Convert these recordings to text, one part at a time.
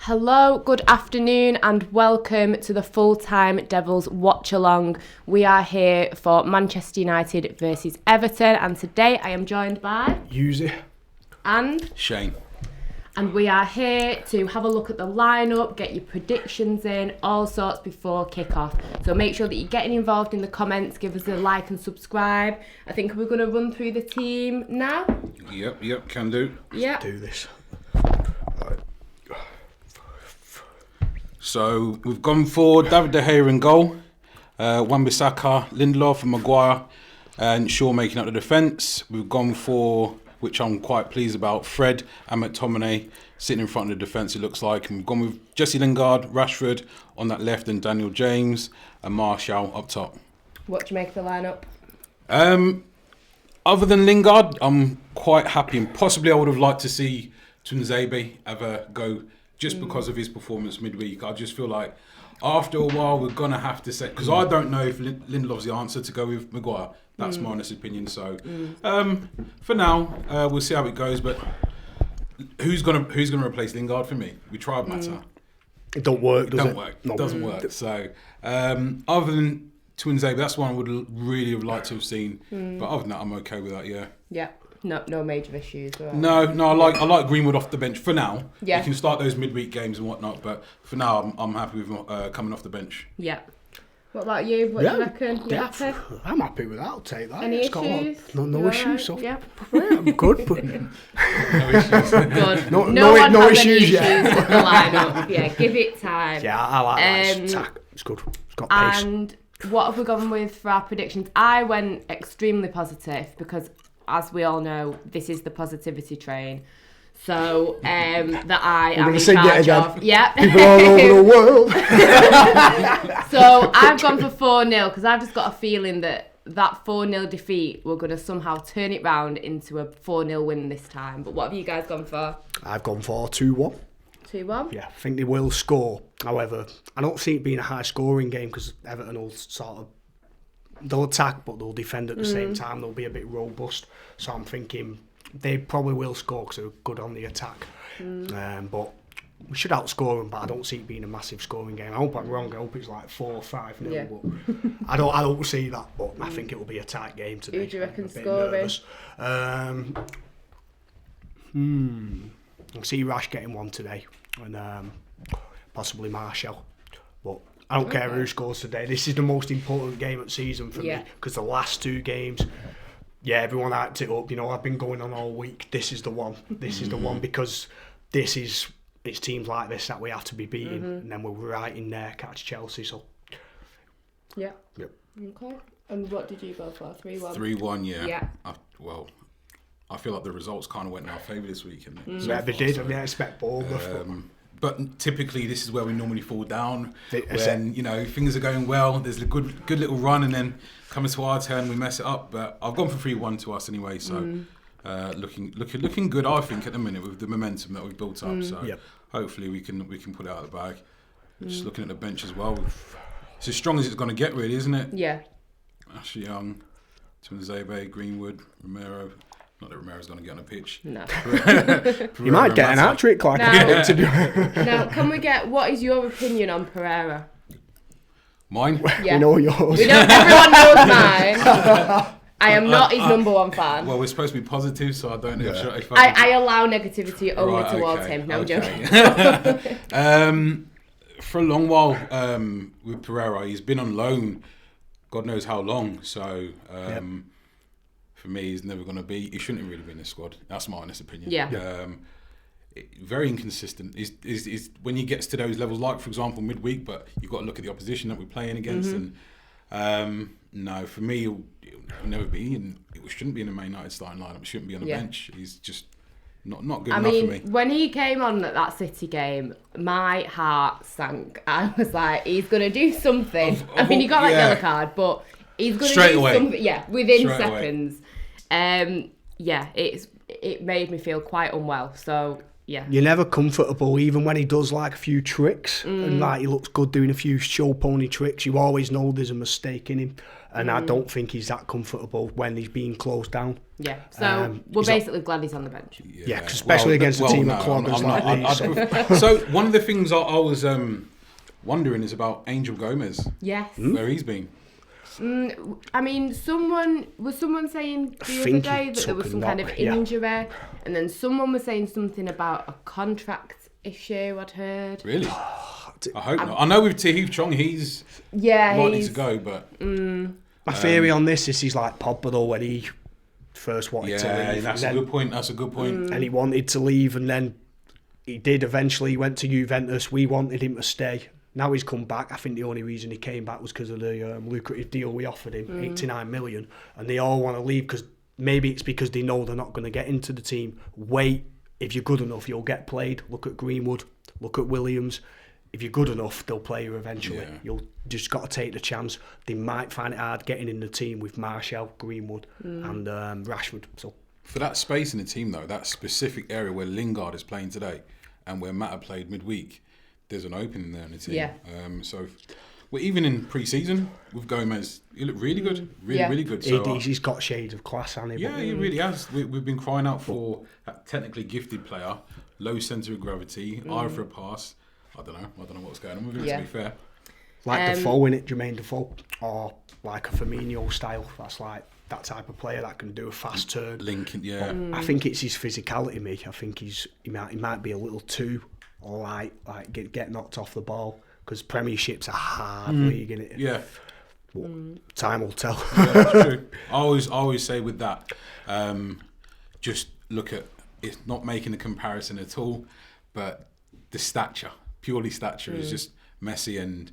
Hello, good afternoon and welcome to the FullTimeDEVILS Watchalong. We are here for Manchester United versus Everton and today I am joined by... Yuzi. And... Shane. And we are here to have a look at the lineup, get your predictions in, all sorts before kick-off. So make sure that you're getting involved in the comments, give us a like and subscribe. I think we're going to run through the team now. Yep, can do. Yeah. Do this. So we've gone for David De Gea in goal, Wan-Bissaka, Lindelof and Maguire, and Shaw making up the defence. We've gone for, which I'm quite pleased about, Fred and McTominay sitting in front of the defence, it looks like. And we've gone with Jesse Lingard, Rushford on that left, and Daniel James and Martial up top. What do you make of the lineup? Other than Lingard, I'm quite happy, and possibly I would have liked to see Tuanzebe have a go just because of his performance midweek. I just feel like after a while we're going to have to say, because I don't know if Lindelof's the answer to go with Maguire. That's my honest opinion. So for now, we'll see how it goes. But who's gonna replace Lingard for me? We tried matter. It don't work, does it? It doesn't work. So other than Tuanzebe, that's one I would really have liked to have seen. But other than that, I'm okay with that. Yeah. Yeah. No major issues. Right? No, I like Greenwood off the bench for now. Yeah. You can start those midweek games and whatnot, but for now, I'm happy with him coming off the bench. Yeah. What about you? What do you reckon? You happy? I'm happy with that. I'll take that. Any issues? No issues. So yeah. I'm good. But No issues. Good. No one has issues any issues yet. with the lineup. Yeah, give it time. yeah, I like that. It's good. It's got pace. And what have we gone with for our predictions? I went extremely positive because, as we all know, this is the positivity train. So that I am in charge of. Yeah. People all over the world. So I've gone for 4-0 because I've just got a feeling that 4-0 defeat, we're going to somehow turn it round into a 4-0 win this time. But what have you guys gone for? I've gone for 2-1. 2-1? Yeah, I think they will score. However, I don't see it being a high scoring game because Everton will they'll attack but they'll defend at the same time. They'll be a bit robust. So I'm thinking they probably will score because they're good on the attack. But we should outscore them, but I don't see it being a massive scoring game. I hope I'm wrong. I hope it's like 4 or 5-0. Yeah. But I don't see that. But I think it will be a tight game today. Who do you reckon scoring? scoring? I see Rash getting one today, and possibly Martial. But I don't care who scores today. This is the most important game of the season for me because the last 2 games, everyone hyped it up. You know, I've been going on all week. This is the one. This is the one because it's teams like this that we have to be beating, and then we're right in there catch Chelsea. So Yeah. Yep. Okay. And what did you go for? 3-1? 3-1, yeah. Yeah. I feel like the results kind of went in our favour this week, haven't it? yeah, they did. I mean, I expect Bournemouth. But typically, this is where we normally fall down. When things are going well, there's a good little run, and then coming to our turn, we mess it up. But I've gone for 3-1 to us anyway, so looking good, I think, at the minute with the momentum that we've built up. So hopefully we can put it out of the bag. Just looking at the bench as well, it's as strong as it's going to get, really, isn't it? Yeah. Ashley Young, Tuanzebe, Greenwood, Romero. Not that Romero's going to get on a pitch. No. You might get an hat-trick to be honest. Now, can we get, what is your opinion on Pereira? Mine? Yeah. We know yours. Everyone knows mine. I am not his number one fan. Well, we're supposed to be positive, so I don't know if I allow negativity only towards him. No, I'm joking. For a long while with Pereira, he's been on loan, God knows how long. So for me, he's never going to be. He shouldn't have really been in the squad. That's my honest opinion. Yeah. Very inconsistent. Is when he gets to those levels, like for example midweek. But you've got to look at the opposition that we're playing against. And no, for me, he'll never be, and it shouldn't be in the Man United starting lineup. It shouldn't be on the bench. He's just not good enough for me. When he came on at that City game, my heart sank. I was like, he's going to do something. He got that yellow card, but he's going to do something. Yeah, within seconds. It made me feel quite unwell. So Yeah. You're never comfortable, even when he does like a few tricks and like he looks good doing a few show pony tricks. You always know there's a mistake in him, and I don't think he's that comfortable when he's being closed down. Yeah, so we're basically glad he's on the bench. Yeah, especially against a team of cloggers like these. So one of the things I was wondering is about Angel Gomez. Yes. Where he's been. I mean, someone saying the other day that there was some kind of injury, and then someone was saying something about a contract issue. I'd heard. Really? I hope not. I know with Tahith Chong, he's likely to go, but my theory on this is he's like Pogba though, when he first wanted to leave. That's a good point. That's a good point. And he wanted to leave, and then he did eventually. He went to Juventus. We wanted him to stay. Now he's come back. I think the only reason he came back was because of the lucrative deal we offered him, 89 million. And they all want to leave because maybe it's because they know they're not going to get into the team. Wait, if you're good enough, you'll get played. Look at Greenwood, look at Williams. If you're good enough, they'll play you eventually. Yeah. You'll just got to take the chance. They might find it hard getting in the team with Martial, Greenwood and Rashford. So for that space in the team, though, that specific area where Lingard is playing today and where Mata played midweek, there's an opening there in the team. Yeah. So, well, even in pre-season with Gomez, he looked really good, really good. So, he's got shades of class, hasn't he? Yeah, he really has. We've been crying out for that technically gifted player, low centre of gravity, eye for a pass. I don't know what's going on with him, to be fair. Like Defoe, innit? Jermaine Defoe. Or like a Firmino style. That's like that type of player that can do a fast turn. Lincoln, yeah. I think it's his physicality, mate. I think he might be a little too light, like get knocked off the ball, because Premiership's a hard league, innit? Yeah. But time will tell. Yeah, that's true. I always say with that, just look at, it's not making a comparison at all, but the stature, purely stature, is just Messi. And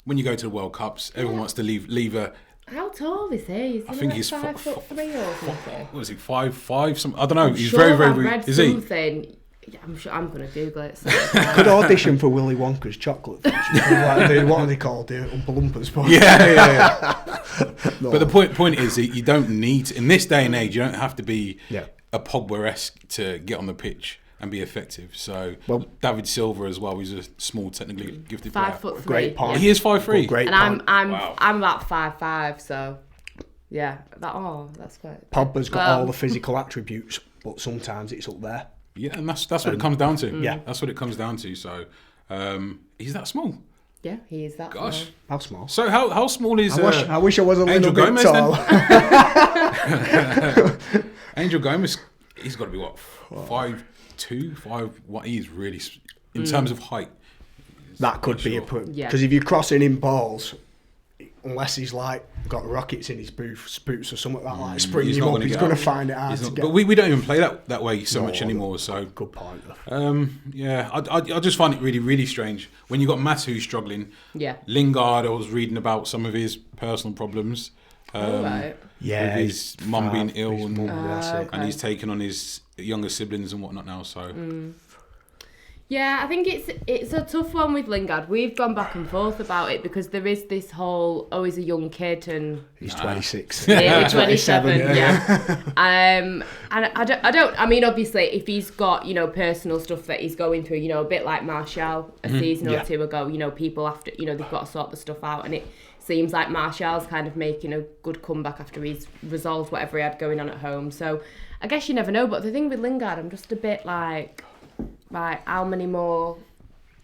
when you go to the World Cups, everyone wants to leave a. How tall is he? I think he's 5'3" or something. What is he? 5'5"? Some, I don't know. He's sure very, very. I've read Is he? something. Yeah, I'm sure I'm going to Google it. So Good audition for Willy Wonka's chocolate factory. What are they called? The Oompa Loompas. Yeah. No. But the point is that you don't need to, in this day and age, you don't have to be a Pogba-esque to get on the pitch and be effective. So David Silva as well, he's a small, technically gifted player. 5'3". Great point. He is 5'3". Great and point. I'm about 5'5", so yeah. That's quite. Pogba's got all the physical attributes, but sometimes it's up there. Yeah, and that's what it comes down to. Yeah, that's what it comes down to. So, he's that small. Yeah, he is that. Gosh, small. How small? So how small is? I wish I was a Angel little bit Gomez, tall. Angel Gomez, he's got to be what, 5'2", 5'1". He's really, in terms of height. That could be because if you're crossing in balls, unless he's like got rockets in his boots or something like spring him up, he's going to find it hard to get. But we don't even play that way so much anymore. So good point. Yeah, I just find it really, really strange when you got Mata who's struggling. Yeah. Lingard, I was reading about some of his personal problems. Right. Yeah, with his mum being ill and he's taken on his younger siblings and whatnot now. So. Yeah, I think it's a tough one with Lingard. We've gone back and forth about it because there is this whole, he's a young kid and he's 26, nearly 27. Yeah. And I mean, obviously, if he's got personal stuff that he's going through, a bit like Martial a season or two ago, people after they've got to sort the stuff out, and it seems like Martial's kind of making a good comeback after he's resolved whatever he had going on at home. So I guess you never know. But the thing with Lingard, I'm just a bit like. Right, how many more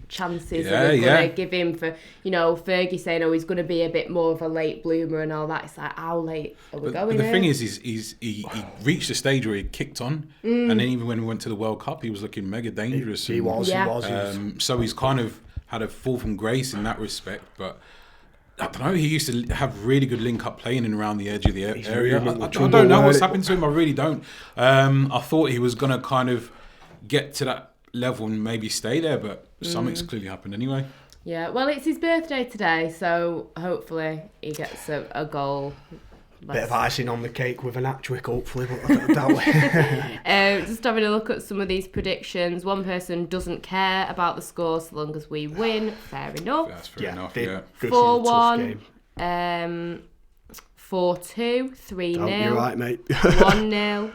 chances are we going to give him for, Fergie saying, he's going to be a bit more of a late bloomer and all that. It's like, how late are we going? But the thing is he reached a stage where he kicked on, and then even when we went to the World Cup, he was looking mega dangerous. He was. So he's kind of had a fall from grace in that respect, but I don't know, he used to have really good link-up playing in around the edge of the area. I don't know what's happened to him, I really don't. I thought he was going to kind of get to that level and maybe stay there, but something's clearly happened anyway. Yeah, well, it's his birthday today, so hopefully he gets a goal. Bit of icing on the cake with an hat-trick, hopefully, but I don't doubt it. Just having a look at some of these predictions. One person doesn't care about the score so long as we win. Fair enough. That's fair enough, yeah. 4-1, 4-2, 3-0. You're right, mate. 1-0,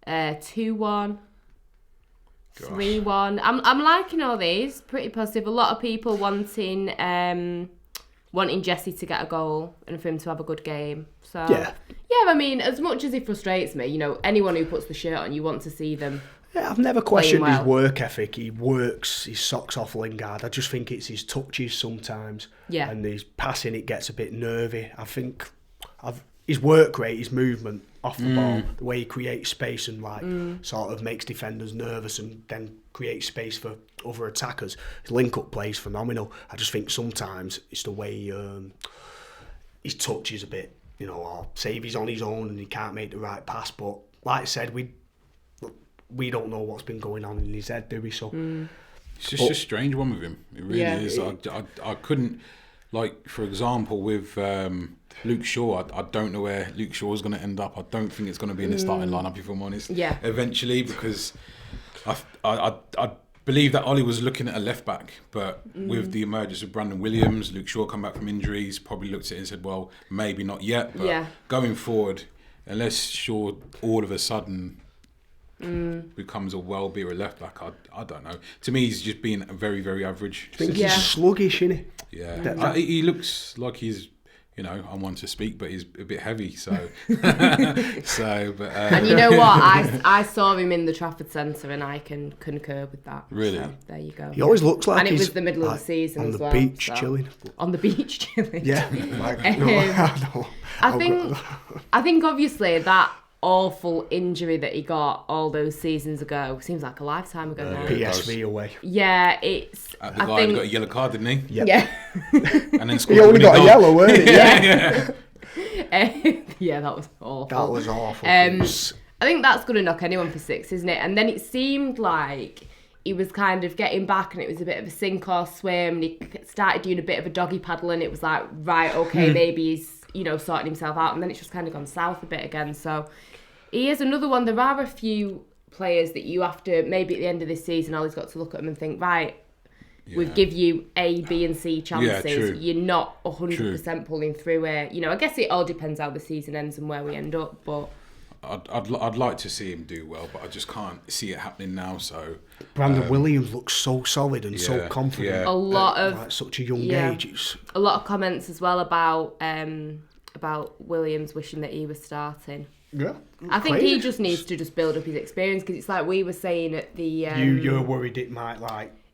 2-1. 3-1. I'm liking all these. Pretty positive. A lot of people wanting Jesse to get a goal and for him to have a good game. So yeah, I mean, as much as it frustrates me, anyone who puts the shirt on, you want to see them. Yeah, I've never questioned his work ethic. He works his socks off, Lingard. I just think it's his touches sometimes. Yeah. And his passing, it gets a bit nervy. I think his work rate, his movement off the ball, the way he creates space and sort of makes defenders nervous and then creates space for other attackers. His link-up play is phenomenal. I just think sometimes it's the way his touch is a bit, or say if he's on his own and he can't make the right pass. But like I said, we don't know what's been going on in his head, do we? So it's just a strange one with him. It really is. I couldn't, like, for example, with Luke Shaw, I don't know where Luke Shaw is going to end up. I don't think it's going to be in the starting lineup, if I'm honest. Yeah. Eventually, because I believe that Ollie was looking at a left back, but with the emergence of Brandon Williams, Luke Shaw come back from injuries, probably looked at it and said, well, maybe not yet. But going forward, unless Shaw all of a sudden becomes a well-beater left back, I don't know. To me, he's just been very, very average. I think he's sluggish, isn't he? Yeah. He looks like he's, I'm one to speak, but he's a bit heavy, so. And you know what? I saw him in the Trafford Centre and I can concur with that. Really? So, there you go. He always looks like and it was the middle of the season as well. On the beach chilling. On the beach chilling. Yeah. I think obviously that awful injury that he got all those seasons ago seems like a lifetime ago now. PSV away. Yeah, it's. The guy who got a yellow card, didn't he? Yep. Yeah. And then scored. He only got a yellow, weren't he? Yeah. Yeah, that was awful. That was awful. I think that's going to knock anyone for 6, isn't it? And then it seemed like he was kind of getting back and it was a bit of a sink or swim and he started doing a bit of a doggy paddle and it was like, right, okay, maybe he's, sorting himself out, and then it's just kind of gone south a bit again. So he is another one. There are a few players that you have to, maybe at the end of this season, Ollie's got to look at them and think, right, we've give you A, B and C chances. True. You're not 100% pulling through it. I guess it all depends how the season ends and where we end up, but I'd like to see him do well, but I just can't see it happening now. So Brandon Williams looks so solid and so confident. A lot of at such a young age. A lot of comments as well about Williams wishing that he was starting. Yeah, I think he just needs to build up his experience, because it's like we were saying at the. You're worried it might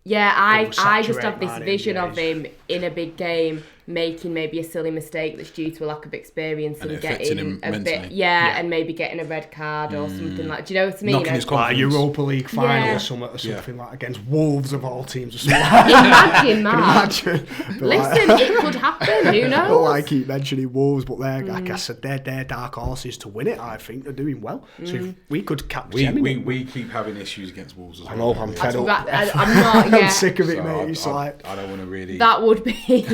Yeah, I just have this vision of him in a big game making maybe a silly mistake that's due to a lack of experience and getting him a mentally. bit, and maybe getting a red card or something like. Do you know what I mean? Knocking his confidence. Like a Europa League final or something like against Wolves of all teams. Or something. Imagine that. Imagine. Listen, it could happen. Who knows? Well, I keep mentioning Wolves, but like I said, they're dark horses to win it. I think they're doing well. So if we could capture them. We keep having issues against Wolves as well. I know, I'm fed up. I'm not. Yeah. I'm sick of it, mate. I don't want to really. That would be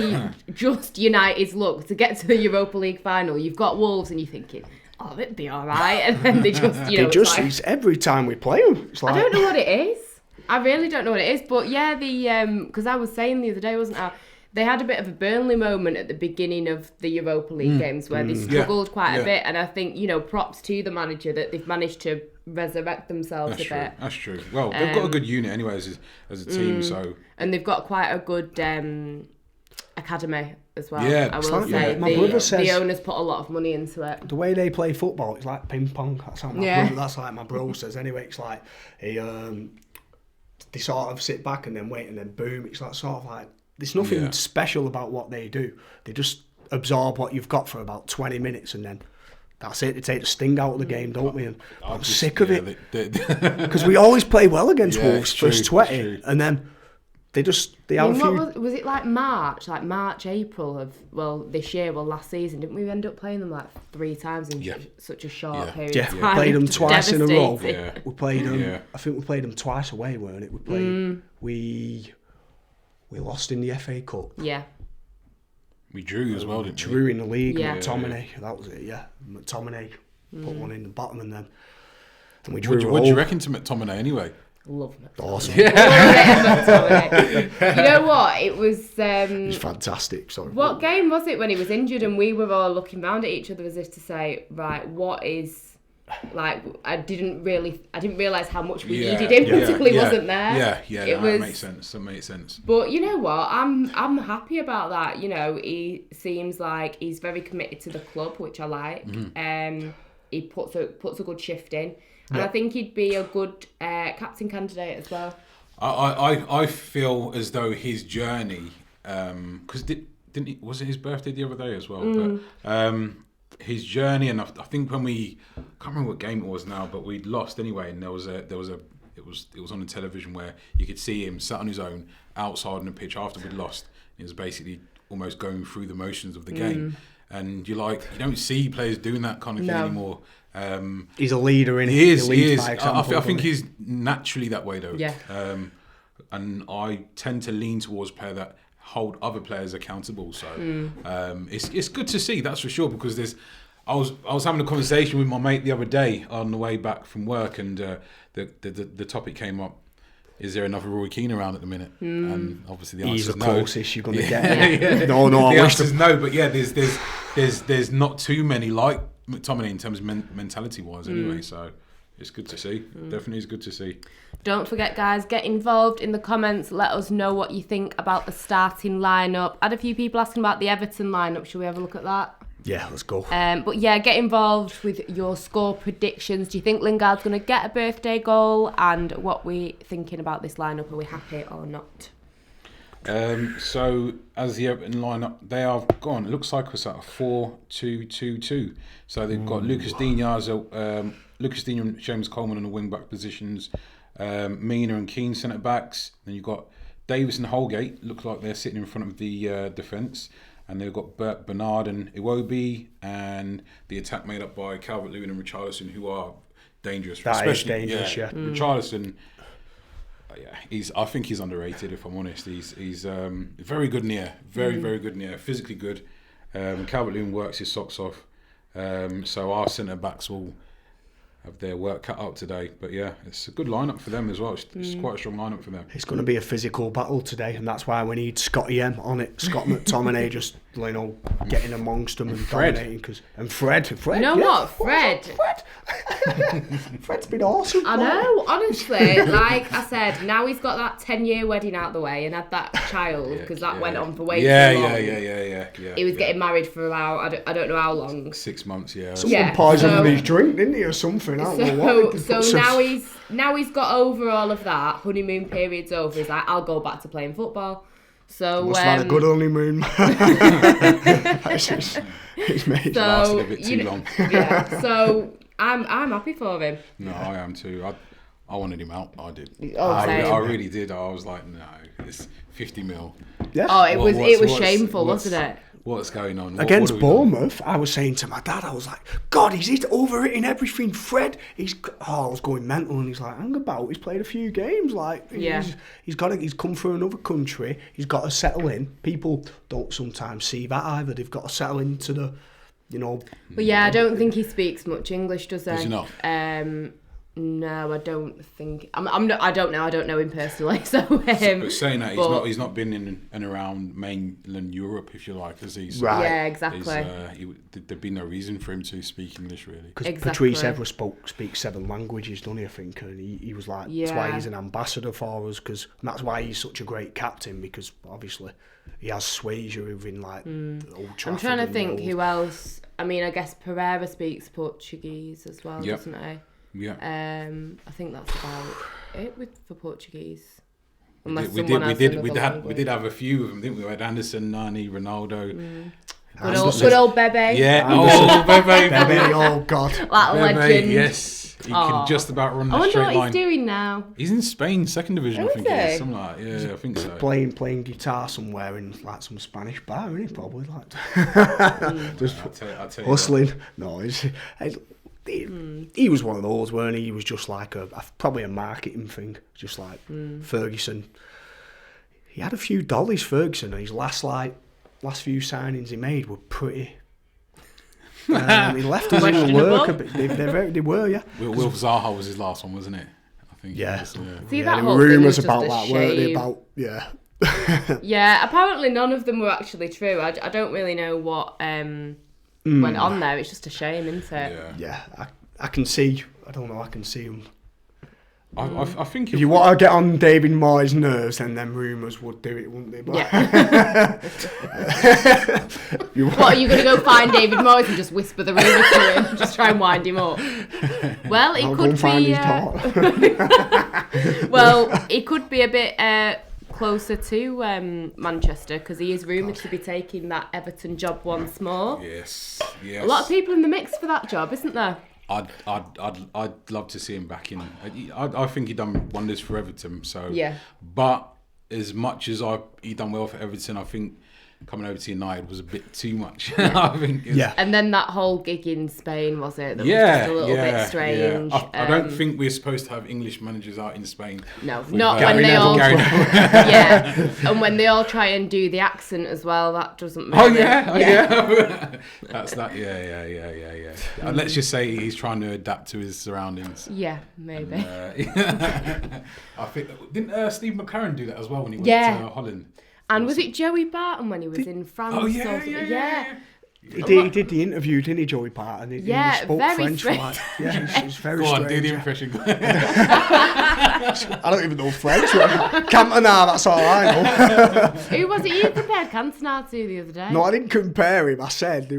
just United's luck to get to the Europa League final. You've got Wolves, and you're thinking, oh, it'd be all right, and then they just, it's every time we play them. It's like, I don't know what it is. I really don't know what it is. But yeah, because I was saying the other day, wasn't I? They had a bit of a Burnley moment at the beginning of the Europa League games where they struggled quite a bit, and I think props to the manager that they've managed to resurrect themselves a bit. That's true. Well, they've got a good unit anyway as a team, so and they've got quite a good academy as well. Yeah, I will say. My brother says the owners put a lot of money into it. The way they play football, it's like ping pong. That's like my bro says. Anyway, it's like they sort of sit back and then wait and then boom. It's like sort of like there's nothing special about what they do. They just absorb what you've got for about 20 minutes and then that's it. They take the sting out of the game, don't we? And I'm sick of it because we always play well against Wolves first 20 and then they have a few. Was it like March, April of this year, last season? Didn't we end up playing them like 3 times in such a short period of time? Yeah, we played them twice in a row. Yeah. We played them. I think we played them twice away, weren't it? We played. We lost in the FA Cup. Yeah. We drew as well, didn't we? Drew in the league. Yeah. McTominay, that was it. Yeah, McTominay put one in the bottom, and then we drew. What do you reckon to McTominay anyway? Love McTominay. Awesome. You know what? It was. He's fantastic. Sorry. What game was it when he was injured and we were all looking round at each other as if to say, right, what is Like I didn't realise how much we needed him. Particularly wasn't there. That makes sense. That makes sense. But you know what? I'm happy about that. You know, he seems like he's very committed to the club, which I like. He puts a good shift in, and I think he'd be a good captain candidate as well. I feel as though his journey, because was it his birthday the other day as well? But his journey, and I think when I can't remember what game it was now, but we'd lost anyway, and it was on the television where you could see him sat on his own outside on the pitch after we'd lost. He was basically almost going through the motions of the game, and you don't see players doing that kind of thing anymore. He's a leader, he is. I think he's naturally that way though. Yeah. And I tend to lean towards players that hold other players accountable. So it's good to see, that's for sure. Because I was having a conversation with my mate the other day on the way back from work, and the topic came up: is there another Roy Keane around at the minute? And obviously the answer is no. He's the closest you're going to get. No, the answer is no. But yeah, there's not too many like McTominay in terms of mentality wise anyway. So it's good to see. Definitely is good to see. Don't forget, guys, get involved in the comments. Let us know what you think about the starting lineup. I had a few people asking about the Everton lineup. Shall we have a look at that? Yeah, let's go. But yeah, get involved with your score predictions. Do you think Lingard's going to get a birthday goal? And what we thinking about this lineup? Are we happy or not? So as the Everton lineup, they are gone. It looks like it's at a 4-2-2-2. So they've got Lucas Digne and Seamus Coleman on the wing back positions. Mina and Keane centre backs. Then you've got Davis and Holgate. Look like they're sitting in front of the defence. And they've got Bernard and Iwobi, and the attack made up by Calvert-Lewin and Richarlison, who are dangerous. That is dangerous, yeah. Richarlison, I think he's underrated, if I'm honest. He's very good in the air, very good in the air, physically good. Calvert-Lewin works his socks off. So our centre backs will have their work cut out today. But yeah, it's a good lineup for them as well. It's quite a strong lineup for them. It's going to be a physical battle today, and that's why we need Scotty M on it. Scott McTominay just, getting amongst them and dominating. And Fred. You know what? Fred's been awesome. I know, honestly. Like I said, now he's got that 10-year wedding out the way and had that child, because that went on for way too long. Yeah. He was getting married for about, I don't know how long. 6 months, yeah. Someone poisoned his drink, didn't he, or something? I don't know what. So now he's got over all of that. Honeymoon period's over. He's like, I'll go back to playing football. So must have had a good honeymoon. It's made lasted a bit too long. Yeah. So I'm happy for him. No, I am too. I wanted him out. I did. I really did. I was like, no, it's 50 mil. Yeah. Oh, it was shameful, wasn't it? What's going on? Against Bournemouth, I was saying to my dad, I was like, God, he's overhitting everything. Fred, I was going mental, and he's like, hang about, he's played a few games, he's come from another country, he's got to settle in. People don't sometimes see that either. They've got to settle into the, But yeah, I don't think he speaks much English, does he? Does he not? No, I don't think. I don't know. I don't know him personally. So, but saying that, he's not been in and around mainland Europe, if you like, has he? So right. Yeah, exactly. There'd be no reason for him to speak English, really. Because Patrice Evra speaks 7 languages, doesn't he? I think, and he was like, that's why he's an ambassador for us, because that's why he's such a great captain, because obviously he has Swasia within Old Trafford. I'm trying to think who else. I mean, I guess Pereira speaks Portuguese as well, doesn't he? Yeah. I think that's about it for Portuguese. We did have a few of them, didn't we? We had Anderson, Nani, Ronaldo. Good old Bebe. Yeah, oh Bebe. Bebe, oh God. That legend. Yes. He can just about run the straight line. I wonder what he's doing now. He's in Spain, 2nd division, I think it is. Something like that. Yeah, I think so. Playing guitar somewhere in some Spanish bar, isn't he? Probably just hustling. No, he was one of those, weren't he? He was just like probably a marketing thing, just like Ferguson. He had a few dollies, Ferguson, and his last few signings he made were pretty. He left us in the work a bit. They were, yeah. Wilf Zaha was his last one, wasn't it? I think. Yeah. See, that there whole were rumours thing was about just that, a weren't they? shame. Yeah, apparently none of them were actually true. I don't really know what went on there. It's just a shame, isn't it? Yeah, I can see. I don't know. I can see him. I think If you want to get on David Moyes' nerves, then them rumours would do it, wouldn't they? But Yeah. What, are you going to go find David Moyes and just whisper the rumours to him? Just try and wind him up? Well, it I'll go could and find be... his talk. Well, it could be a bit closer to Manchester, because he is rumoured to be taking that Everton job once more. Yes. A lot of people in the mix for that job, isn't there? I'd love to see him back in. I think he done wonders for Everton. So Yeah. But as much as he done well for Everton, I think coming over to United was a bit too much. I think. Yeah. And then that whole gig in Spain, was it? That was just a little bit strange. Yeah. I don't think we're supposed to have English managers out in Spain. No, With, not when they all. Gary Yeah, and when they all try and do the accent as well, that doesn't. Make yeah. That's that. Yeah. Let's just say he's trying to adapt to his surroundings. Yeah, maybe. I think Steve McLaren do that as well when he went to Holland. And was it Joey Barton when he was in France? Oh yeah. He did the interview, didn't he, Joey Barton? He spoke very French. Strange. It's very Go strange. on, do the impression. I don't even know French. Cantona, that's all I know. Who was it you compared Cantona to the other day? No, I didn't compare him. I said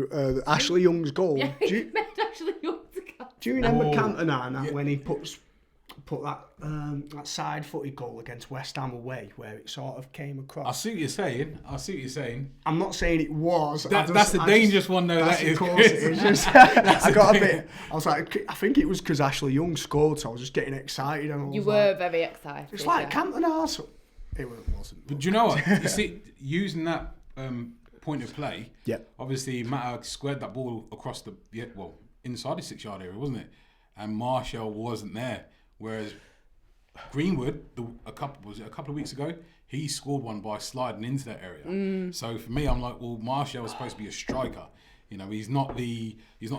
Ashley Young's goal. Yeah, Do he you, made actually Young to Cantona. do you remember Cantona when he put that side-footed goal against West Ham away, where it sort of came across? I see what you're saying. I'm not saying it was. That's the dangerous one, though. That is. Of course it is. I got a bit. I was like, I think it was because Ashley Young scored, so I was just getting excited. And I was You were very excited. It's like Cantona. So it wasn't. But do you know what? You see, using that point of play, obviously Mata squared that ball across inside the 6-yard area, wasn't it? And Martial wasn't there. Whereas Greenwood, a couple of weeks ago, he scored one by sliding into that area. So for me, I'm like, well, Martial was supposed to be a striker. You know, he's not a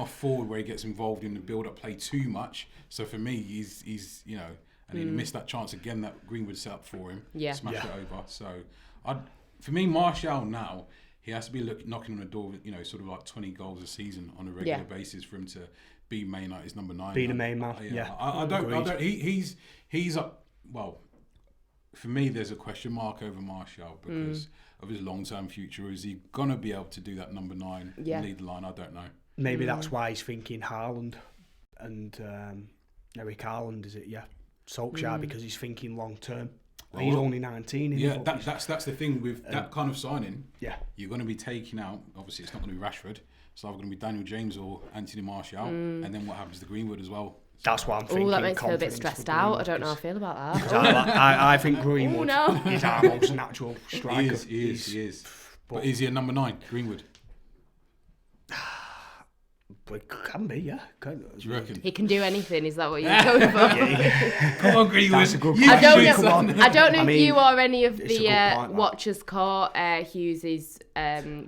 forward where he gets involved in the build-up play too much. So for me, he's and he missed that chance again that Greenwood set up for him. Smashed it over. So for me, Martial now, he has to be knocking on the door, sort of like 20 goals a season on a regular basis for him to be Man United's number 9. Be the main man. I don't. He's up. Well, for me, there's a question mark over Martial because of his long-term future. Is he gonna be able to do that number 9 lead the line? I don't know. Maybe that's why he's thinking Haaland and Eric Haaland. Is it? Yeah, Solskjaer because he's thinking long-term. Well, he's only 19. That's the thing with that kind of signing. Yeah, you're going to be taking out. Obviously, it's not going to be Rashford. It's either going to be Daniel James or Anthony Martial, and then what happens to Greenwood as well. That's what I'm thinking. Oh, that makes me feel a bit stressed out. I don't know how I feel about that. I think Greenwood is our most natural striker. He is. But is he a number 9, Greenwood? But it can be, yeah. Do you reckon? He can do anything. Is that what you're going for? Come on, Greenwood. I don't know if you or any of the point, watchers caught Hughes's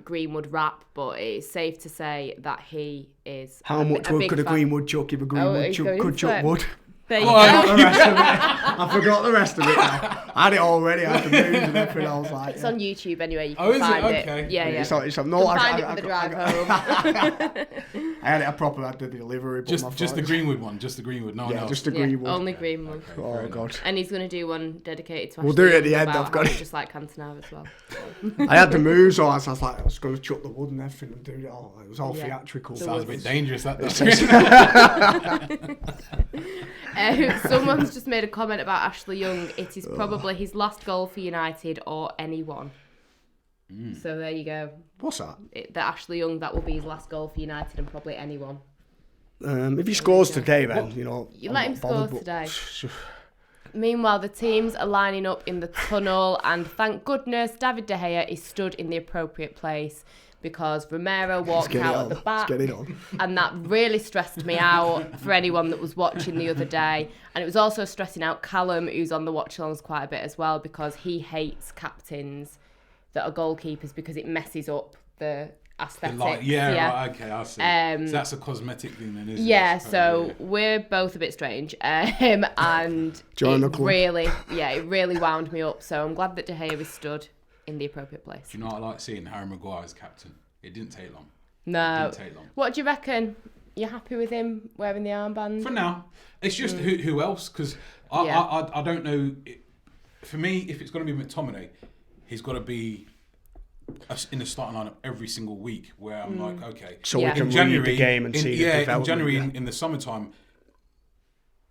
Greenwood rap, but it's safe to say that he is. How much wood could a Greenwood chuck if a Greenwood could chuck wood? There you go. I forgot the rest of it now. I had it already. I had the moves and everything. I was like, it's on YouTube anyway. You can find it. Okay. Yeah. It's no, find it for the drive home. I properly had the delivery. But just the Greenwood one. Just the Greenwood. No one else. Just the Greenwood. Only Greenwood. Okay, oh God. And he's going to do one dedicated to. We'll do it at the end. I've got it. Just like Cantona as well. I had the moves, so I was like, I was going to chuck the wood and everything and do it all. It was all theatrical. Sounds a bit dangerous. That does. Someone's just made a comment about Ashley Young. It is probably his last goal for United or anyone. So there you go. What's that? The Ashley Young, that will be his last goal for United and probably anyone. If he scores today, then, you let him score today. Meanwhile, the teams are lining up in the tunnel, and thank goodness David De Gea is stood in the appropriate place, because Romero walked out at the back, and that really stressed me out for anyone that was watching the other day. And it was also stressing out Callum, who's on the watch-alongs quite a bit as well, because he hates captains that are goalkeepers because it messes up the aesthetics. Right, okay, I see. So that's a cosmetic thing then, isn't it? Yeah, so we're both a bit strange. And it really wound me up. So I'm glad that De Gea was stood in the appropriate place. Do you know what I like seeing? Harry Maguire as captain. It didn't take long. No. It didn't take long. What do you reckon? you're happy with him wearing the armband? For now. It's just who else? Because I don't know. For me, if it's going to be McTominay, he's got to be in the starting lineup every single week. Where I'm like, okay, so we can read the game and see the development. In January, in the summertime,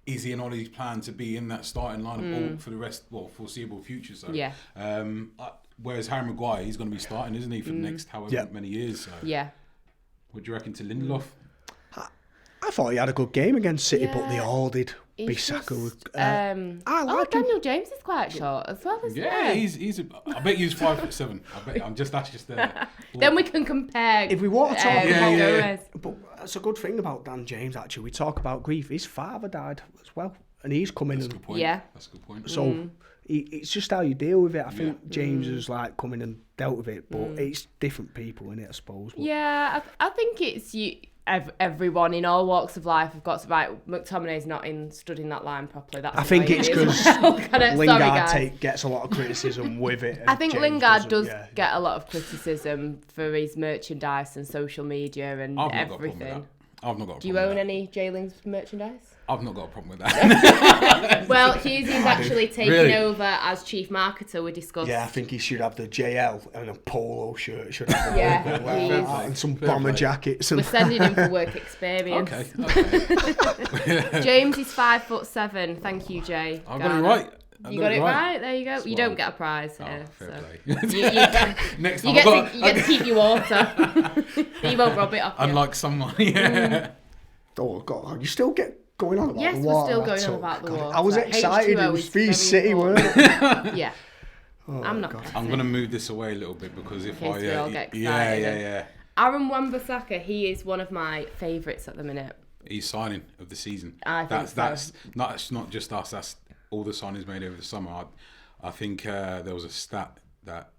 is he on his plan to be in that starting lineup all for the foreseeable future? So whereas Harry Maguire, he's going to be starting, isn't he, for the next however many years? So. Yeah. What do you reckon to Lindelof? I thought he had a good game against City, but they all did. Bissaka. I like him. Daniel James is quite short as well, isn't he? Yeah, he's. I bet he's 5'7". I bet that's just there. Then we can compare. If we want to talk about Gomez. But that's a good thing about Dan James. Actually, we talk about grief. His father died as well, and he's coming. That's a good point. Yeah, that's a good point. So it's just how you deal with it. I think James has like come in and dealt with it, but it's different people in it, I suppose. But yeah, I think it's you. Everyone in all walks of life have got to McTominay's not stood in that line properly. That's I think it's because Lingard gets a lot of criticism with it. I think Lingard does get a lot of criticism for his merchandise and social media and everything. I've not got a problem. Do you own any J-Lings merchandise? I've not got a problem with that. Well, Hughes is actually taking over as chief marketer, we discussed. Yeah, I think he should have the JL and a polo shirt. Should have and some bomber jackets. We're sending him for work experience. Okay. James is 5'7". Thank you, Jay. I got it right. You got it right. There you go. You don't get a prize here. Fair play. Next time you get to keep your water. But you won't rob it off. Unlike someone, yeah. Oh God, you still get going on about the water. Yes, we're still going on about the water. I was excited. It was Fee City, weren't it? Yeah. I'm not. I'm gonna move this away a little bit because if we all get excited. Yeah. Aaron Wan-Bissaka, he is one of my favourites at the minute. He's signing of the season. That's not just us. That's all the signings made over the summer. I think there was a stat that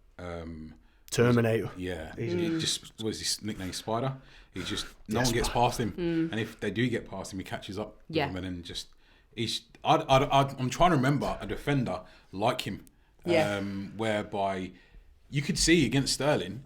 Terminator. He just was his nickname Spider. He's just no one gets past him, and if they do get past him, he catches up with them, and then just I'm trying to remember a defender like him, whereby you could see against Sterling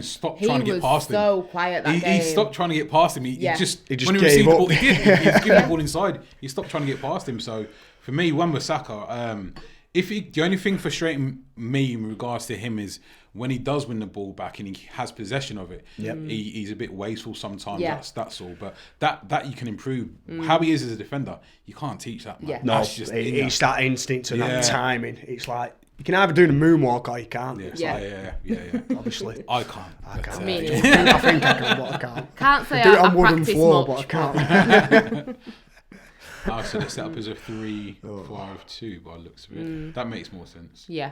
stopped trying to get past him. He was so quiet that game. He stopped trying to get past him. He just when he gave received up. the ball, he did. He was giving the ball inside. He stopped trying to get past him. So for me, Wan-Bissaka, the only thing frustrating me in regards to him is when he does win the ball back and he has possession of it, he's a bit wasteful sometimes. Yeah. That's all. But that you can improve. How he is as a defender, you can't teach that, man. Yeah. No, it's that instinct and that timing. It's like you can either do the moonwalk or you can't. Yeah. Obviously, I can't. I can't. Me I think I can, but I can't. Can't say I do it I on wooden practice floor, much, but I can't. So it's set up as a 3-5-2 by the looks of it. That makes more sense. Yeah.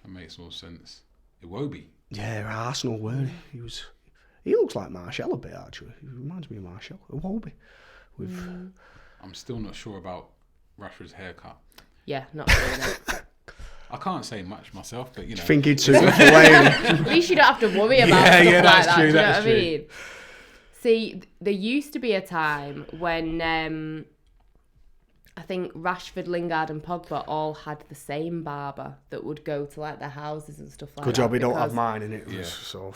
That makes more sense. Iwobi. Yeah, Arsenal, weren't he? He looks like Martial a bit, actually. He reminds me of Martial. Iwobi. I'm still not sure about Rushford's haircut. Yeah, not really. I can't say much myself, but you know. Think he'd suit him for Lane. At least you don't have to worry about stuff like that. True, do you know what true. I mean? See, there used to be a time when I think Rashford, Lingard and Pogba all had the same barber that would go to like their houses and stuff like that. Good job we don't have mine in it. Yeah. So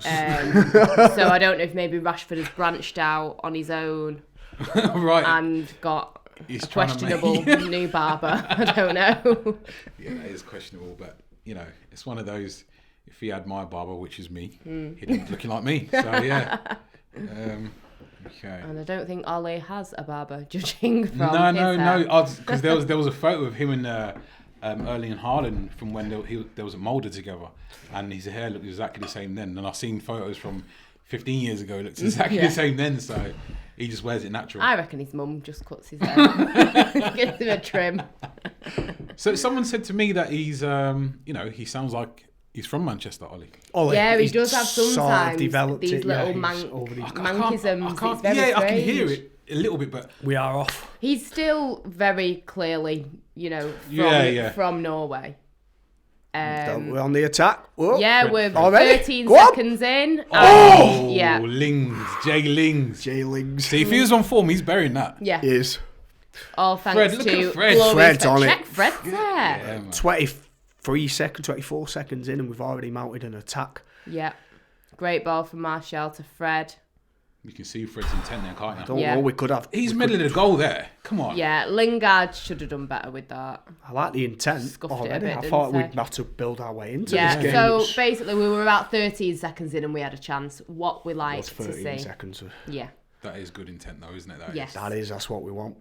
I don't know if maybe Rashford has branched out on his own right. and got He's a questionable new barber. I don't know. Yeah, that is questionable, but you know, it's one of those. If he had my barber, which is me, he'd be looking like me. So yeah. Okay. And I don't think Ole has a barber, judging from No, his because there was a photo of him and Erling Haaland from when there was a Mulder together, and his hair looked exactly the same then. And I've seen photos from 15 years ago, it looks exactly the same then. So he just wears it natural. I reckon his mum just cuts his hair, gives him a trim. So someone said to me that he's, he sounds like he's from Manchester, Ollie. Yeah, he does have sometimes sort of developed these little mankisms. It's very strange. I can hear it a little bit, but we are off. He's still very clearly, from Norway. We're on the attack. Whoa. Yeah, we're Already? 13 Go seconds in. Oh, yeah. Lings, Jay Lings. See, if he was on form, he's burying that. Yeah. He is. All thanks to Fred. Fred's on it. Check Fred's there. Yeah, 24 seconds in, and we've already mounted an attack. Yeah. Great ball from Martial to Fred. You can see Fred's intent there, can't you? Don't know, we could have... He's middle of the goal there. Come on. Yeah, Lingard should have done better with that. I like the intent Scuffed it a already. bit, I didn't thought they? we'd have to build our way into Yeah, this game. so It's- basically we were about 13 seconds in and we had a chance. What we like was to 13 see. seconds. Yeah. That is good intent, though, isn't it? Yes. That's what we want.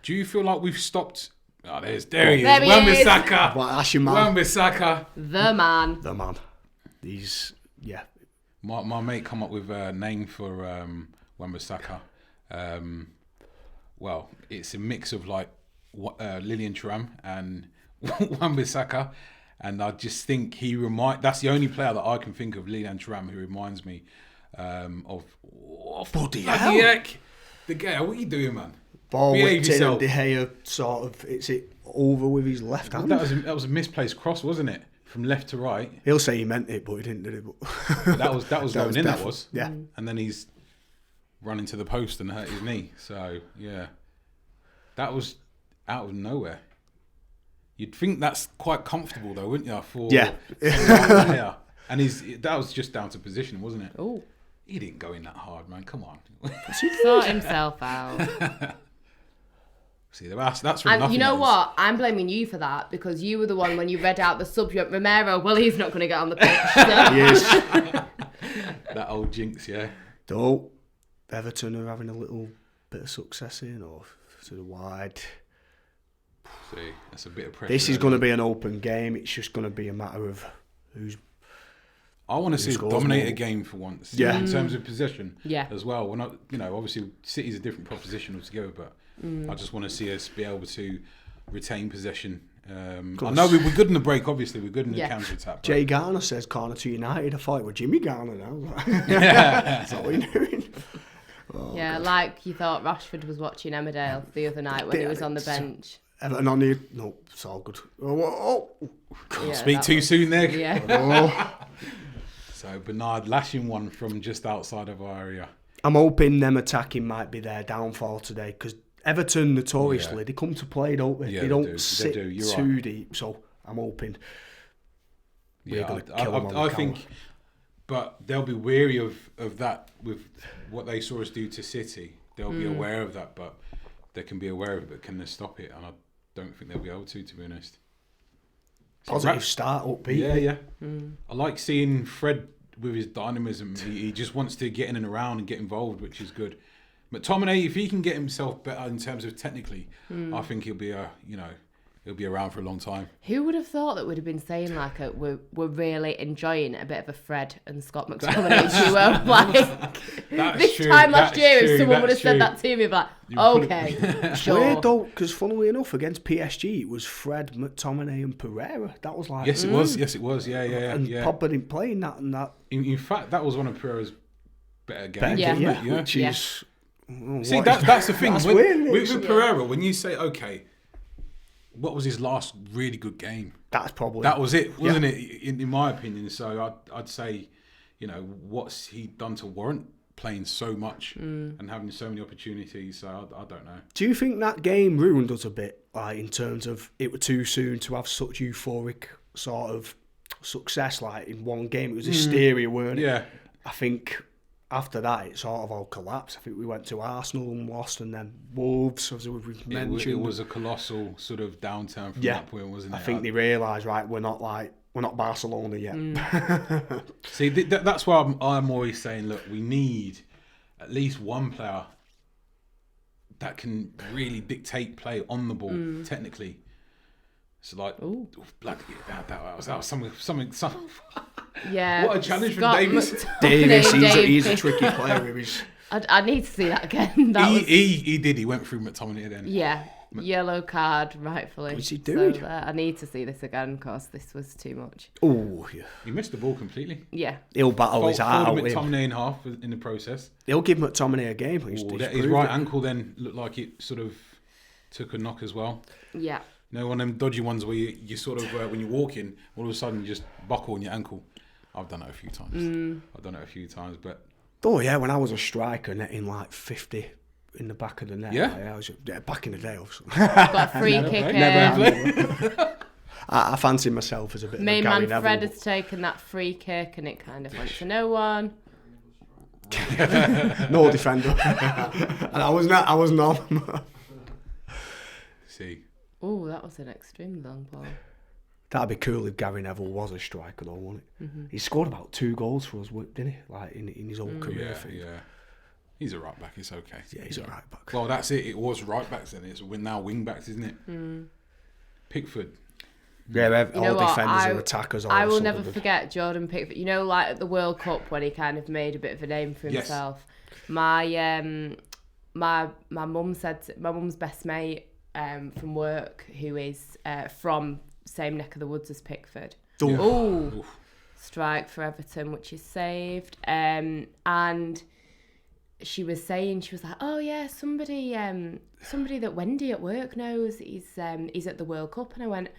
Do you feel like we've stopped? Oh, there he is. There he There he is. Wan-Bissaka. Well, that's your man. Wan-Bissaka. The man. The man. He's, yeah. My mate come up with a name for Wan-Bissaka. Well, it's a mix of like Lilian Thuram and Wan-Bissaka, and I just think that's the only player that I can think of, Lilian Thuram, who reminds me of Bloody bloody hell. heck. De Gea, what are you doing, man? Ball Behave whipped in and yourself. De Gea sort of, it's it over with his left hand. That was a misplaced cross, wasn't it? From left to right. He'll say he meant it, but he didn't, did he? But that was going in. That definitely- was. Yeah. And then he's run into the post and hurt his knee. So yeah, that was out of nowhere. You'd think that's quite comfortable though, wouldn't you? For Yeah. yeah. And that was just down to position, wasn't it? Oh, He didn't go in that hard, man. Come on. sort himself out. See, that's from And nothing. you know that is. what? I'm blaming you for that because you were the one when you read out the subs. You went, Romero, well, he's not going to get on the pitch. So. Yes. That old jinx, yeah. Though, Everton are having a little bit of success in, or to the wide. See, that's a bit of pressure. This is going to be an open game. It's just going to be a matter of who's... I want to see a scores dominated more? game for once. Yeah. In terms of possession. Yeah. As well. We're not, obviously City's a different proposition altogether, but I just want to see us be able to retain possession. I know we're good in the break. Obviously, we're good in the counter attack. Jay Garner says corner to United. I thought it was Jimmy Garner now. Yeah. That's what we're doing. Yeah, like you thought Rushford was watching Emmerdale the other night when he was on the bench. Everton on the... No, it's all good. Oh. Yeah, Speak that too was- soon there. Yeah. Oh. So Bernard lashing one from just outside of our area. I'm hoping them attacking might be their downfall today, because Everton notoriously they come to play, don't they? Yeah, they they don't do. They sit do. You're too right. deep. So I'm hoping we're Yeah, going to kill them on the I counter. think, but they'll be wary of that with what they saw us do to City. They'll be aware of that, but they can be aware of it, but can they stop it? And I don't think they'll be able to be honest. Positive start, upbeat. Yeah. I like seeing Fred with his dynamism. He just wants to get in and around and get involved, which is good. McTominay, if he can get himself better in terms of technically, I think he'll be he'll be around for a long time. Who would have thought that we'd have been saying like we're really enjoying a bit of a Fred and Scott McTominay duo? Like That's this true, time last that's year, true, if someone would have that's said true. that to me, I'd be like, You put okay, It's sure. weird though, because funnily enough, against PSG, it was Fred, McTominay, and Pereira. That was like Yes, it was. Yes, it was. Yeah. and Pogba didn't play in that and that. In fact, that was one of Pereira's better Better, games. Yeah. wasn't it? which Yeah. is. See, that's the thing. That's When- weird, with isn't it? Pereira, when you say, okay, what was his last really good game? That's probably That was it, wasn't it? In my opinion. So I'd say, what's he done to warrant playing so much and having so many opportunities? So I don't know. Do you think that game ruined us a bit, like in terms of it were too soon to have such euphoric sort of success, like in one game? It was hysteria, weren't it? Yeah. I think after that it sort of all collapsed. I think we went to Arsenal and lost, and then Wolves, as we've mentioned. It was a colossal sort of downturn from Yeah. that point, wasn't it? I think they realised, right, we're not Barcelona yet. See, that's why I'm always saying, look, we need at least one player that can really dictate play on the ball, technically. So like, bloody, that was something. Yeah. What a challenge from Scott Davies. Davis, he's Davies. a tricky player with his... I need to see that again. That was, He did. He went through McTominay then. yeah, yellow card, rightfully. What's he doing? So, I need to see this again because this was too much. Oh, yeah. He missed the ball completely. Yeah. He'll battle his heart out Folded with him. McTominay in half in the process. He'll give McTominay a game. He's His proved right it. ankle then looked like it sort of took a knock as well. Yeah. You know, one of them dodgy ones where you sort of, when you're walking, all of a sudden you just buckle on your ankle. I've done it a few times. But Oh, yeah, when I was a striker, netting like 50 in the back of the net. Yeah? Like, I was, back in the day, obviously. Got a free kick. I fancy myself as a bit Main of a Gary man Neville. Fred has taken that free kick and it kind of went to no one. No defender. And I was not. See. Oh, that was an extreme long ball. That'd be cool if Gary Neville was a striker, though, wouldn't it? He scored about 2 goals for us, didn't he? Like in his whole career. Yeah. He's a right back. It's okay. Yeah, he's a right back. Well, that's it. It was right backs then. It's now wing backs, isn't it? Pickford. Yeah, all defenders and attackers. I will never forget Jordan Pickford. You know, like at the World Cup when he kind of made a bit of a name for himself. Yes. My mum's best mate from work, who is from same neck of the woods as Pickford. Oh, strike for Everton, which is saved. And she was like, oh yeah, somebody that Wendy at work knows, he's at the World Cup. And I went,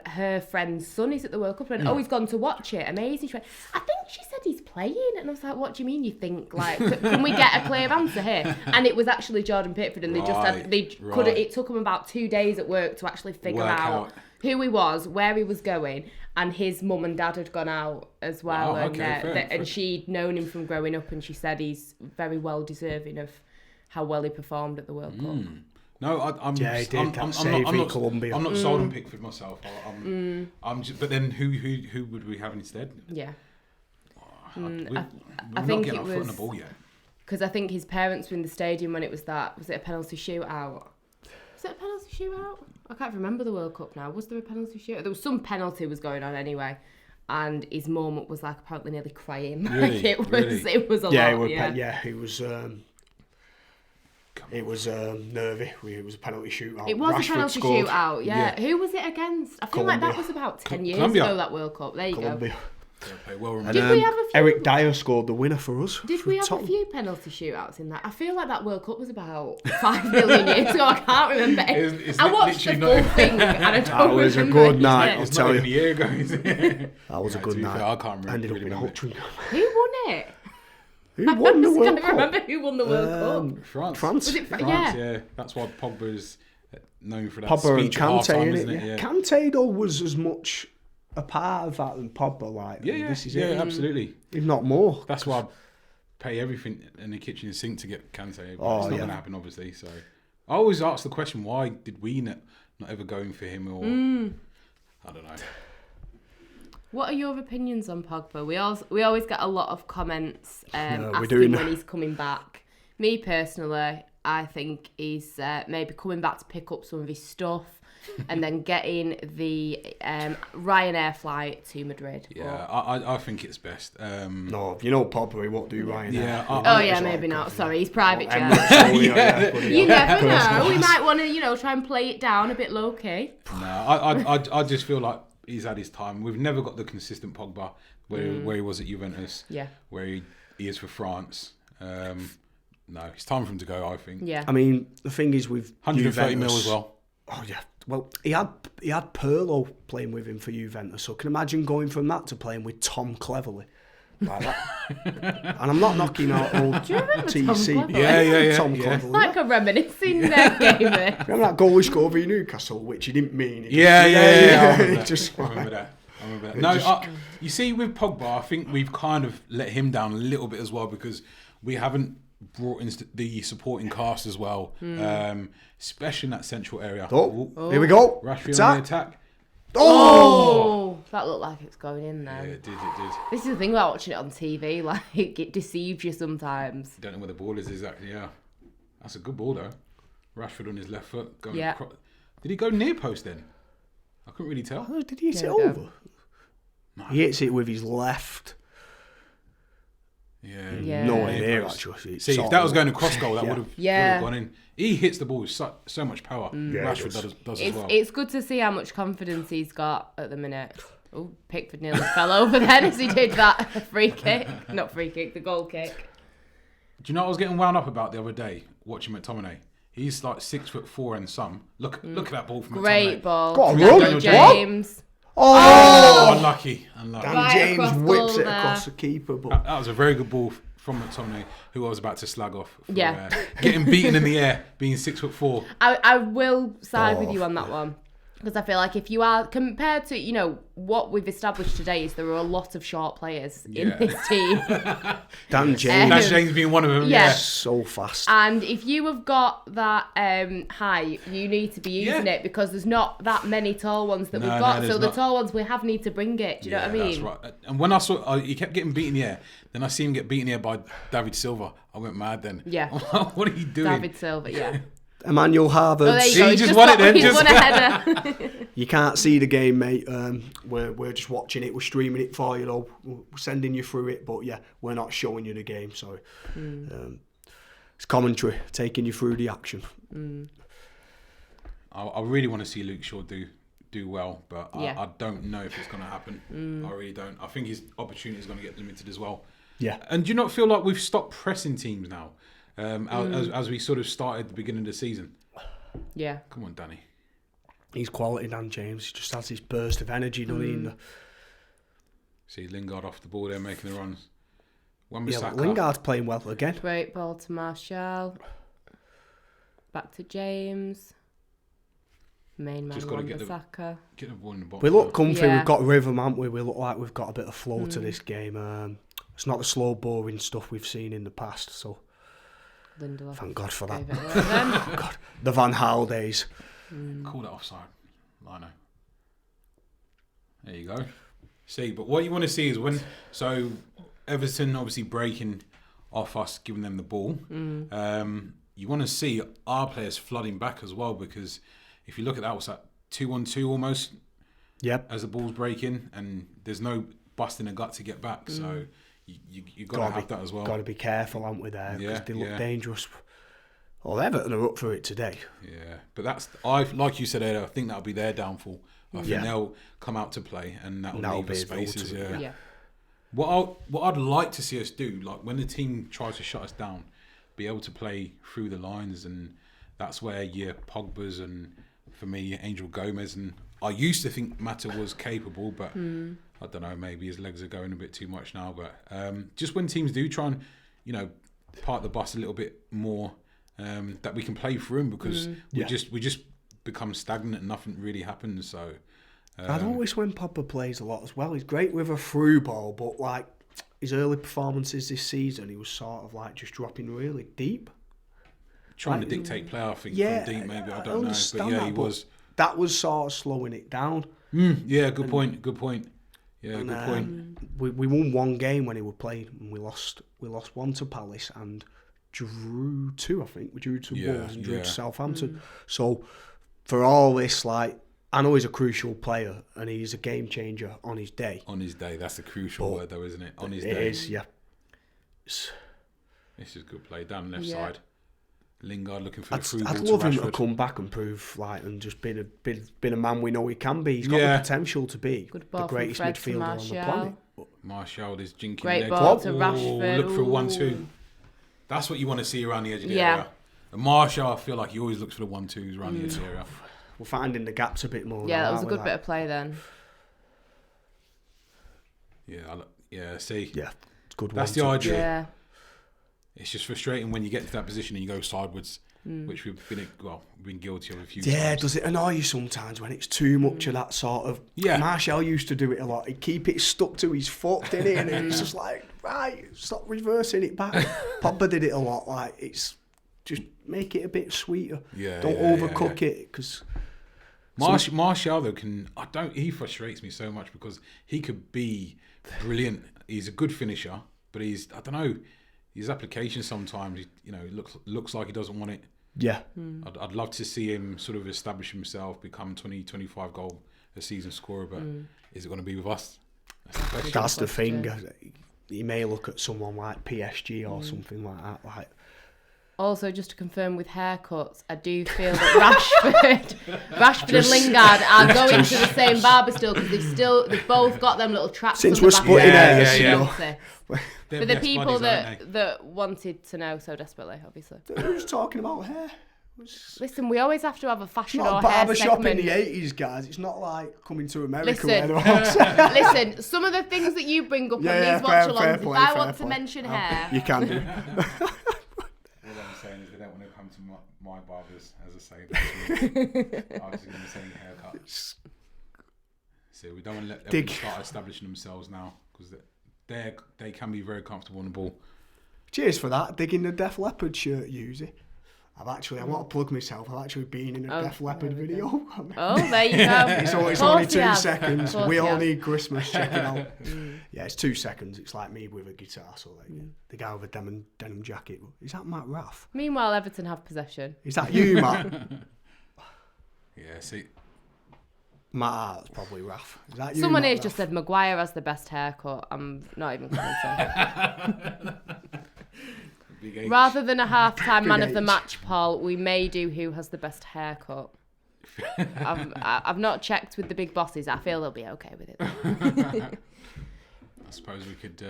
her friend's son is at the World Cup. And oh, he's gone to watch it. Amazing. She went, I think she said he's playing. And I was like, what do you mean you think? Like, can we get a clear answer here? And it was actually Jordan Pickford. And it took them about 2 days at work to actually figure out who he was, where he was going, and his mum and dad had gone out as well. Wow, and she'd known him from growing up, and she said he's very well deserving of how well he performed at the World Cup. No, I'm not sold on Pickford myself. I'm just, but then who would we have instead? Yeah. We're I not think getting it our foot on was the ball yet. because I think his parents were in the stadium when it was that. Was it a penalty shootout? Was it a penalty shootout? I can't remember the World Cup now. Was there a penalty shootout? There was some penalty was going on anyway. And his mum was like apparently nearly crying. Really? It was a lot. It was nervy. It was a penalty shootout. It was Rashford a penalty scored. shootout, yeah. Who was it against? I feel like that was about 10 years ago, that World Cup. There you go. Well, did we have a few... Eric Dyer scored the winner for us. Did we have a few penalty shootouts in that? I feel like that World Cup was about 5 million years ago. I can't remember. I watched the full thing and I don't remember. That was a good night, I'll tell you. A year ago, is it? That was a good night. I can't remember. Ended up in Hutching. Who won it? Who won the World Cup? I can't remember who won the World Cup. France. Was it France, yeah. That's why Pogba is known for that Pogba speech and at Kante, half-time, isn't it? Yeah. Kante, though, was as much a part of that than Pogba. Like, this is it. Absolutely. If not more. That's why I pay everything in the kitchen sink to get Kante. It's not going to happen, obviously. So I always ask the question, why did we not ever go in for him? Or I don't know. What are your opinions on Pogba? We always get a lot of comments asking when he's coming back. Me personally, I think he's maybe coming back to pick up some of his stuff and then getting the Ryanair flight to Madrid. Yeah, I think it's best. No, you know Pogba, he won't do Ryanair. Yeah, maybe not. Sorry, he's private jet. You never know. We might want to, try and play it down a bit low key. No, I just feel like he's had his time. We've never got the consistent Pogba where he was at Juventus. Yeah. Where he is for France. No, it's time for him to go, I think. Yeah. I mean, the thing is with 130 mil as well. Oh yeah. Well, he had Pirlo playing with him for Juventus, so can you imagine going from that to playing with Tom Cleverley like that? And I'm not knocking out old TC. Yeah. Tom Cleverley. Like a reminiscing game. Remember that goal we scored for Newcastle, which he didn't mean. Yeah. I remember that. I remember that. No, you see, with Pogba, I think we've kind of let him down a little bit as well because we haven't brought in the supporting cast as well, especially in that central area. Oh. Here we go. Rushford on the attack. Oh, that looked like it's going in there. Yeah, it did. This is the thing about watching it on TV, like it deceives you sometimes. Don't know where the ball is exactly, yeah. That's a good ball though. Rashford on his left foot. Did he go near post then? I couldn't really tell. Oh, did he hit it over? No. He hits it with his left. Yeah. Nowhere near actually. See, if that was going across goal, that would have gone in. He hits the ball with so much power. Rashford does as well. It's good to see how much confidence he's got at the minute. Oh, Pickford nearly fell over then as he did that free kick. Not free kick, the goal kick. Do you know what I was getting wound up about the other day watching McTominay? He's like 6'4" and some. Look at that ball from McTominay. Great ball. Got a run. James. Oh! Unlucky. Dan James whips it across the keeper. But that was a very good ball from McTominay, who I was about to slag off for getting beaten in the air, being 6'4". I will side with you on that one. Because I feel like if you are, compared to, you know, what we've established today is there are a lot of short players in this team. Dan James. Dan James being one of them, yeah. So fast. And if you have got that height, you need to be using it because there's not that many tall ones that we've got. So the tall ones we have need to bring it. Do you know what I mean? That's right. And when I saw he kept getting beaten here, then I see him get beaten here by David Silva. I went mad then. Yeah. What are you doing? David Silva, yeah. Emmanuel Harvard. Oh, there you go. He just won it then. He's won a header. You can't see the game, mate. We're just watching it. We're streaming it for you, though. We're sending you through it, but yeah, we're not showing you the game. So it's commentary, taking you through the action. I really want to see Luke Shaw do well, but I don't know if it's going to happen. I really don't. I think his opportunity is going to get limited as well. Yeah. And do you not feel like we've stopped pressing teams now? As we sort of started the beginning of the season. Yeah. Come on, Danny. He's quality, Dan James. He just has this burst of energy, doesn't he? See Lingard off the ball there, making the runs. Lingard's playing well again. Great ball to Martial. Back to James. Main man Wan-Bissaka. Get the ball in the box. We look comfy. Yeah. We've got rhythm, haven't we? We look like we've got a bit of flow to this game. It's not the slow, boring stuff we've seen in the past. So Lindelof. thank God for that. Then. God, the Van Gaal days. Call that offside. I know. There you go. See, but what you want to see is so Everton obviously breaking off us, giving them the ball. You want to see our players flooding back as well, because if you look at that, what's that, 2-on-2 almost? Yep. As the ball's breaking, and there's no busting a gut to get back, so you got to have that as well. Got to be careful, haven't we, there? Because they look dangerous. Well, Everton are up for it today. Yeah, but like you said earlier, I think that'll be their downfall. I think they'll come out to play, and that'll leave the spaces. Yeah. What I'd like to see us do, like when the team tries to shut us down, be able to play through the lines, and that's where your Pogba's and, for me, Angel Gomez, and I used to think Mata was capable, but I don't know, maybe his legs are going a bit too much now. But just when teams do try and, you know, park the bus a little bit more, that we can play through them, because we just become stagnant and nothing really happens. So I'd always when Pogba plays a lot as well. He's great with a through ball, but like his early performances this season, he was sort of like just dropping really deep. Trying to dictate play, I think, from deep, maybe, I don't know. But yeah, he was. That was sort of slowing it down. Yeah, good point. Yeah, good point. We won one game when he was playing, and we lost one to Palace and drew two, I think. We drew two Wolves and drew to Southampton. So for all this, like, I know he's a crucial player and he's a game changer on his day. On his day, that's the crucial word though, isn't it? On his day. It is, yeah. This is good play down the left side. Lingard looking for the through ball to I'd love him to Rashford. come back and prove, like, and just been a man we know he can be. He's got the potential to be the greatest midfielder on the planet. Martial is jinking. Great ball to Ooh, Rashford. Look for 1-2. That's what you want to see around the edge of the area. And Martial, I feel like he always looks for the 1-2s around the edge of the area. We're finding the gaps a bit more. Yeah, now, that was a aren't we, good bit of play then. Yeah, see. Yeah, it's good. That's the idea. Yeah. It's just frustrating when you get to that position and you go sideways, which we've been guilty of a few times. Yeah, does it annoy you sometimes when it's too much of that sort of... Yeah. Martial used to do it a lot. He'd keep it stuck to his foot, didn't he? And it's just like, right, stop reversing it back. Pogba did it a lot. Like, it's just make it a bit sweeter. Yeah. Don't overcook it, because... Martial though he frustrates me so much because he could be brilliant. He's a good finisher, but his application sometimes, looks like he doesn't want it. Yeah. I'd love to see him sort of establish himself, become 20-25 goal a season scorer, but is it going to be with us? That's the thing. You may look at someone like PSG or something like that. Like, also, just to confirm with haircuts, I do feel that Rashford and Lingard are going to the same barber still, because they've both got them little traps. since on we're the back splitting of hairs, their you know. For the people that wanted to know so desperately, obviously. Who's talking about hair? Listen, we always have to have a fashion It's not or a hair barber shop in segment. the 80s, guys. It's not like coming to America. Listen, some of the things that you bring up on these watch-alongs, if I want to mention hair... You can do. All I'm saying is they don't want to come to my barbers, as I say. I was going to say haircut. So we don't want to let them start establishing themselves now because they can be very comfortable on the ball. Cheers for that. Digging the Def Leppard shirt, Yuzi. I want to plug myself. I've actually been in a Def Leppard video. Oh, there you go. It's only 2 seconds. We all need Christmas. Check it out. Yeah, it's 2 seconds. It's like me with a guitar. So the guy with a denim jacket. Is that Matt Raff? Meanwhile, Everton have possession. Is that you, Matt? Yeah, see. Matt Hart's probably Raff. Is that you? Someone Matt here Raff? just said Maguire has the best haircut. I'm not even commenting. Rather than a half-time man of the match poll, we may do who has the best haircut. I've not checked with the big bosses. I feel they'll be okay with it. I suppose we could,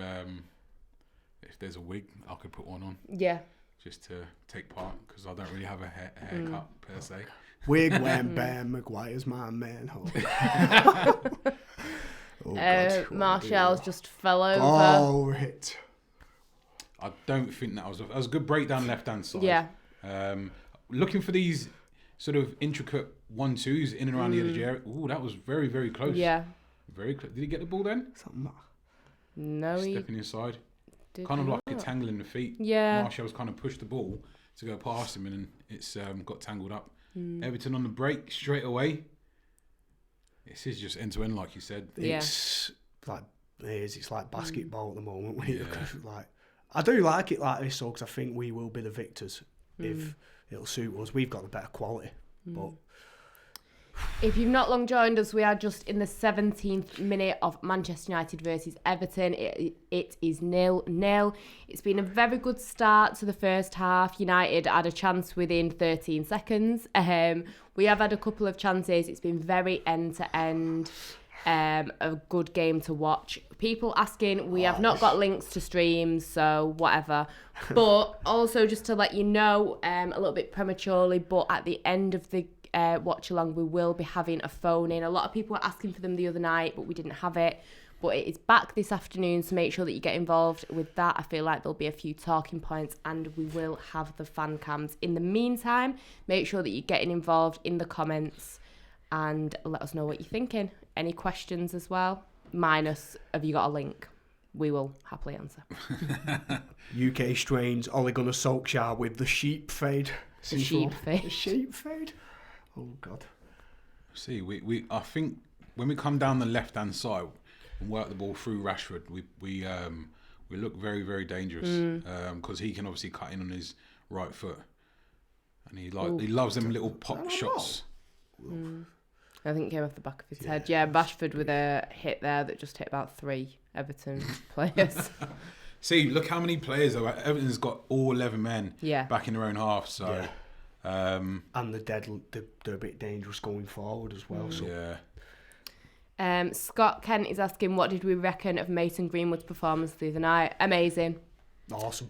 if there's a wig, I could put one on. Yeah. Just to take part, because I don't really have a haircut per se. Wig when Ben Maguire's man. Martial's just fell over. Oh, hit. I don't think that was a good breakdown left hand side. Yeah. Looking for these sort of intricate 1-2s in and around the edge of the area. Ooh, that was very, very close. Yeah. Very close. Did he get the ball then? No, Stepping inside. Kind of like a tangle in the feet. Yeah. Martial's kind of pushed the ball to go past him and it's got tangled up. Everton on the break straight away. This is just end to end, like you said. It's like basketball at the moment. I do like it like this, because I think we will be the victors if it'll suit us. We've got the better quality. But if you've not long joined us, we are just in the 17th minute of Manchester United versus Everton. It is 0-0. It's been a very good start to the first half. United had a chance within 13 seconds. We have had a couple of chances. It's been very end-to-end. A good game to watch. People asking, we have not got links to streams, so whatever. But also just to let you know, a little bit prematurely, but at the end of the Watchalong, we will be having a phone in. A lot of people were asking for them the other night, but we didn't have it. But it is back this afternoon, so make sure that you get involved with that. I feel like there'll be a few talking points and we will have the fan cams. In the meantime, make sure that you're getting involved in the comments and let us know what you're thinking. Any questions as well? Minus, have you got a link? We will happily answer. UK strains, Ole Gunnar Solskjaer with the sheep fade. The sheep fade. The sheep fade. Oh, God. See, I think when we come down the left-hand side and work the ball through Rushford, we look very, very dangerous because he can obviously cut in on his right foot. And he loves them little pop shots. I think it came off the back of his head. Yeah, Rashford with a hit there that just hit about 3 Everton players. See, look how many players are. Everton's got all 11 men back in their own half. So, and they're a bit dangerous going forward as well. So. Yeah. Scott Kent is asking, what did we reckon of Mason Greenwood's performance the other night? Amazing. Awesome.